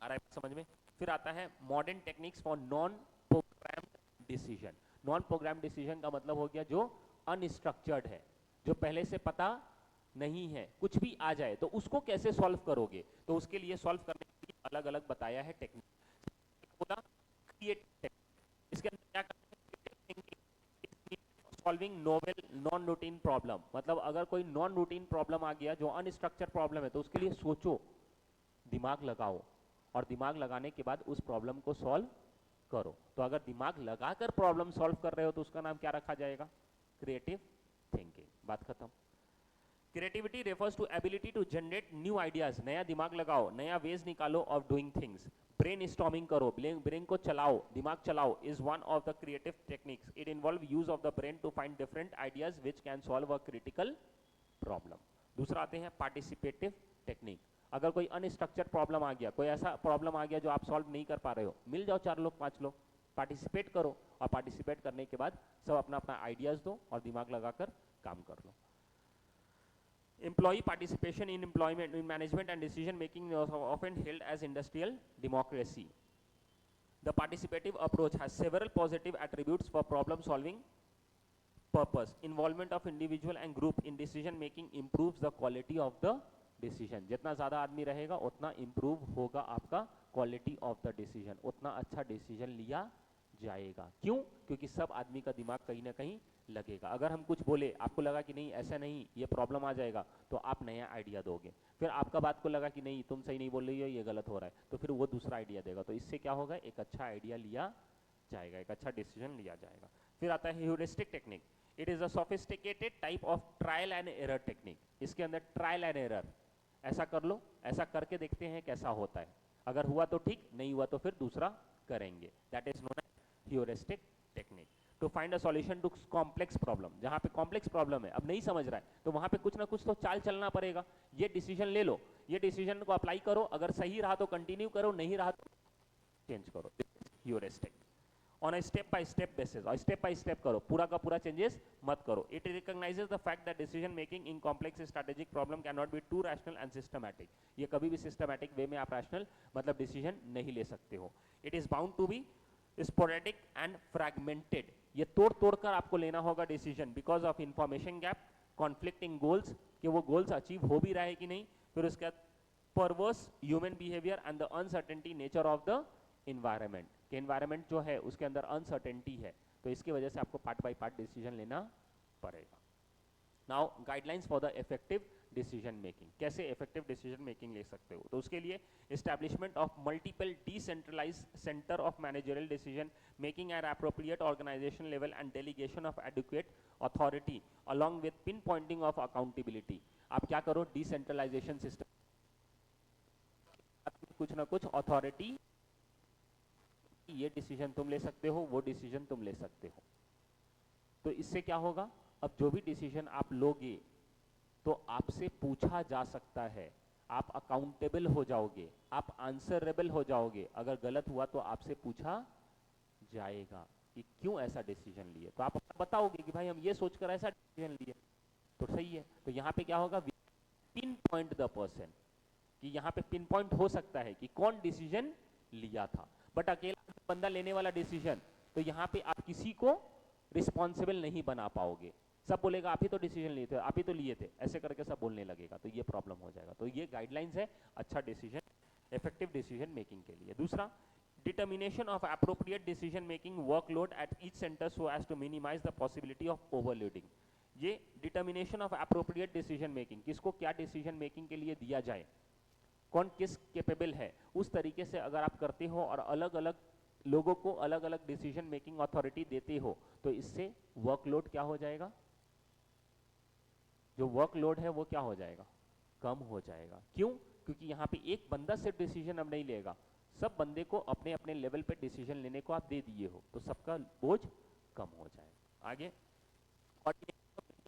आ रहा है समझ में? फिर आता है modern techniques for non-programmed decision. Non-programmed decision का मतलब हो गया जो अनस्ट्रक्चर्ड है, जो पहले से पता नहीं है, कुछ भी आ जाए तो उसको कैसे सॉल्व करोगे. तो उसके लिए सॉल्व करने के लिए अलग अलग बताया है टेक्निक. इसके अंदर क्या करना है, solving novel non routine problem. मतलब अगर कोई नॉन रूटीन प्रॉब्लम आ गया जो अनस्ट्रक्चर्ड प्रॉब्लम है, तो उसके लिए सोचो, दिमाग लगाओ और दिमाग लगाने के बाद उस प्रॉब्लम को सॉल्व करो. तो अगर दिमाग लगाकर प्रॉब्लम सॉल्व कर रहे हो तो उसका नाम क्या रखा जाएगा, क्रिएटिव थिंकिंग. बात खत्म. Creativity refers to ability to generate new ideas. नया दिमाग लगाओ, नया वेज निकालो of doing things. Brainstorming करो, ब्रेन को चलाओ, दिमाग चलाओ, is one of the creative techniques. It involve use of the brain to find different ideas which can solve a critical problem. दूसरा आते हैं पार्टिसिपेटिव टेक्निक. अगर कोई अनस्ट्रक्चर्ड प्रॉब्लम आ गया, कोई ऐसा प्रॉब्लम आ गया जो आप सॉल्व नहीं कर पा रहे हो, मिल जाओ 4 लोग 5 लोग, पार्टिसिपेट करो और पार्टिसिपेट करने के बाद सब अपना अपना आइडियाज दो और दिमाग लगाकर काम कर लो. Employee participation in employment, in management and decision making is often held as industrial democracy. The participative approach has several positive attributes for problem solving purpose. Involvement of individual and group in decision making improves the quality of the decision. जितना ज़्यादा आदमी रहेगा उतना improve होगा आपका quality of the decision, उतना अच्छा decision लिया जाएगा. क्यों? क्योंकि सब आदमी का दिमाग कहीं ना कहीं लगेगा. अगर हम कुछ बोले, आपको लगा कि नहीं ऐसा नहीं, ये प्रॉब्लम आ जाएगा, तो आप नया आइडिया दोगे. फिर आपका बात को लगा कि नहीं तुम सही नहीं बोल रही हो, ये गलत हो रहा है, तो फिर वो दूसरा आइडिया देगा. तो इससे क्या होगा, एक अच्छा आइडिया लिया जाएगा, एक अच्छा डिसीजन लिया जाएगा. फिर आता है heuristic technique. It is a sophisticated type of trial and error technique. इसके अंदर ट्रायल एंड एरर, ऐसा कर लो, ऐसा करके देखते हैं कैसा होता है, अगर हुआ तो ठीक, नहीं हुआ तो फिर दूसरा करेंगे. That is known as heuristic technique. To find a solution to complex problem. जहां पे कॉम्प्लेक्स प्रॉब्लम है, अब नहीं समझ रहा है, तो वहां पे कुछ ना कुछ तो चाल चलना पड़ेगा. ये डिसीजन ले लो, ये डिसीजन को अप्लाई करो, अगर सही रहा तो कंटिन्यू करो, नहीं रहा तो चेंज करो. Heuristic on a step by step basis, और स्टेप बाय स्टेप करो, पूरा का पूरा चेंजेस मत करो. It recognises the fact that decision making in complex strategic problem can not B to rational and systematic. ये कभी भी सिस्टमैटिक वे में आप रैशनल मतलब डिसीजन नहीं ले सकते हो. It is bound to be sporadic and fragmented. ये तोड़ तोड़ कर आपको लेना होगा decision, because of information gap, conflicting goals, कि वो गोल्स अचीव हो भी रहा है कि नहीं. फिर उसके बाद परवर्स human behaviour and the uncertainty nature of the environment कि इन्वायरमेंट जो है उसके अंदर अनसर्टेनिटी है, तो इसकी वजह से आपको पार्ट बाय पार्ट डिसीजन लेना पड़ेगा। Now guidelines for the effective decision making, कैसे इफेक्टिव डिसीजन मेकिंग ले सकते हो, तो उसके लिए establishment of multiple decentralised centre of managerial decision making at appropriate organisation level and delegation of adequate authority along with pinpointing of accountability. आप क्या करो, डिसेंट्रलाइजेशन सिस्टम, कुछ ना कुछ अथॉरिटी, ये डिसीजन तुम ले सकते हो, वो डिसीजन तुम ले सकते हो। तो इससे क्या होगा, अब जो भी डिसीजन आप लोगे तो आपसे पूछा जा सकता है, आप अकाउंटेबल हो जाओगे, आप आंसरेबल हो जाओगे। अगर गलत हुआ तो आपसे पूछा जाएगा कि क्यों ऐसा डिसीजन लिए, तो आप बताओगे कि भाई हम ये सोचकर ऐसा डिसीजन लिए, तो सही है। तो यहाँ पे क्या होगा, पिन पॉइंट द पर्सन, कि यहाँ पे पिन पॉइंट हो सकता है कि कौन डिसीजन लिया था। बट अकेला बंदा लेने वाला डिसीजन, तो यहाँ पे आप किसी को रिस्पॉन्सिबल नहीं बना पाओगे। सब बोलेगा आप ही तो डिसीजन लिए थे, आप ही तो लिए थे, ऐसे करके सब बोलने लगेगा, तो ये प्रॉब्लम हो जाएगा। तो ये गाइडलाइंस है अच्छा डिसीजन, इफेक्टिव डिसीजन मेकिंग के लिए। दूसरा, determination of appropriate decision making workload at each centre so as to minimise the possibility of overloading. ये determination of appropriate decision making, किसको क्या डिसीजन मेकिंग के लिए दिया जाए, कौन किस कैपेबल है, उस तरीके से अगर आप करते हो और अलग अलग लोगों को अलग अलग डिसीजन मेकिंग अथॉरिटी देते हो, तो इससे वर्कलोड क्या हो जाएगा, जो वर्कलोड है वो क्या हो जाएगा, कम हो जाएगा। क्यों, क्योंकि यहाँ पे एक बंदा सिर्फ डिसीजन अब नहीं लेगा, सब बंदे को अपने अपने लेवल पे डिसीजन लेने को आप दे दिए हो, तो सबका बोझ कम हो जाएगा। आगे,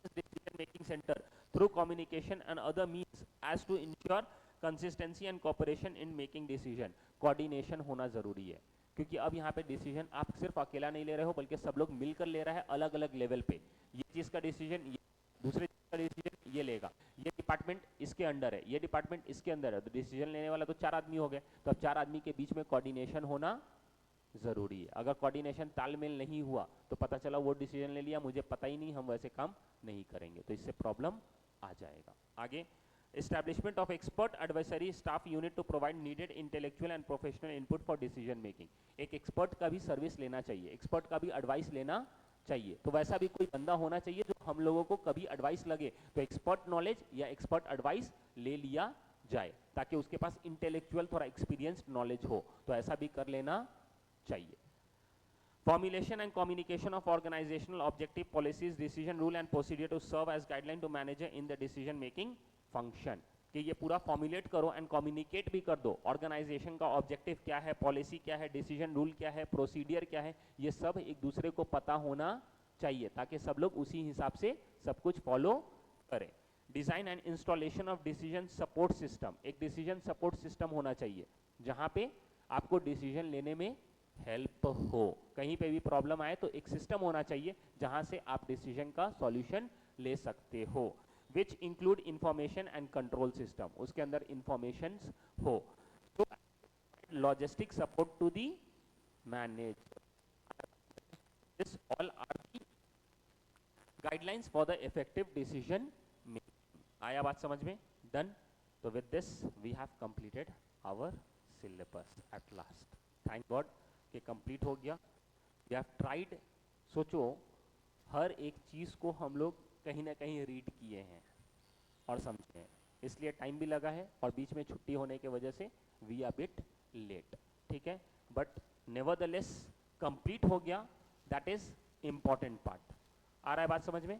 decision making centre through communication and other means as to ensure consistency and cooperation in making decision. Coordination होना जरूरी है, क्योंकि अब यहाँ पे डिसीजन आप सिर्फ अकेला नहीं ले रहे हो, बल्कि सब लोग मिलकर ले रहा है अलग अलग लेवल पे। ये चीज का डिसीजन दूसरे चीज का डिसीजन ये लेगा, ये डिपार्टमेंट इसके अंडर है, ये डिपार्टमेंट इसके अंदर है, तो डिसीजन लेने वाला तो 4 आदमी हो गए। तो अब 4 आदमी के बीच में कोऑर्डिनेशन होना जरूरी है। अगर कोऑर्डिनेशन तालमेल नहीं हुआ तो पता चला वो डिसीजन ले लिया, मुझे पता ही नहीं, हम वैसे काम नहीं करेंगे, तो इससे प्रॉब्लम आ जाएगा। आगे, establishment of expert advisory staff unit to provide needed intellectual and professional input for decision making। एक एक्सपर्ट का भी सर्विस लेना चाहिए, एक्सपर्ट का भी एडवाइस लेना चाहिए, तो वैसा भी कोई बंदा होना चाहिए जो हम लोगों को कभी एडवाइस लगे तो एक्सपर्ट नॉलेज या एक्सपर्ट एडवाइस ले लिया जाए, ताकि उसके पास इंटेलेक्चुअल थोड़ा एक्सपीरियंस्ड नॉलेज हो, तो ऐसा भी कर लेना चाहिए। Formulation and communication of organizational objective, policies, decision rule and procedure to serve as guideline to manager in the decision making function। कि ये पूरा फॉर्मुलेट करो एंड कम्युनिकेट भी कर दो, ऑर्गेनाइजेशन का ऑब्जेक्टिव क्या है, पॉलिसी क्या है, डिसीजन रूल क्या है, प्रोसीडियर क्या है, ये सब एक दूसरे को पता होना चाहिए, ताकि सब लोग उसी हिसाब से सब कुछ फॉलो करें। Design and installation of decision support system, एक डिसीजन सपोर्ट सिस्टम होना चाहिए जहां पे आपको डिसीजन लेने में हेल्प हो, कहीं पे भी प्रॉब्लम आए तो एक सिस्टम होना चाहिए जहां से आप डिसीजन का सॉल्यूशन ले सकते हो। Which include information and control system, उसके अंदर इंफॉर्मेशन हो, तो logistic support to the manager. This all are the guidelines for the effective decision making. आया बात समझ में? डन। तो with this we have completed our syllabus at last. Thank God कि कंप्लीट हो गया। वी हैव ट्राइड, सोचो हर एक चीज को हम लोग कहीं ना कहीं रीड किए हैं और समझे हैं, इसलिए टाइम भी लगा है और बीच में छुट्टी होने की वजह से वी आर बिट लेट, ठीक है, बट नेवरदलेस कंप्लीट हो गया, दैट इज इंपॉर्टेंट पार्ट। आ रहा है बात समझ में?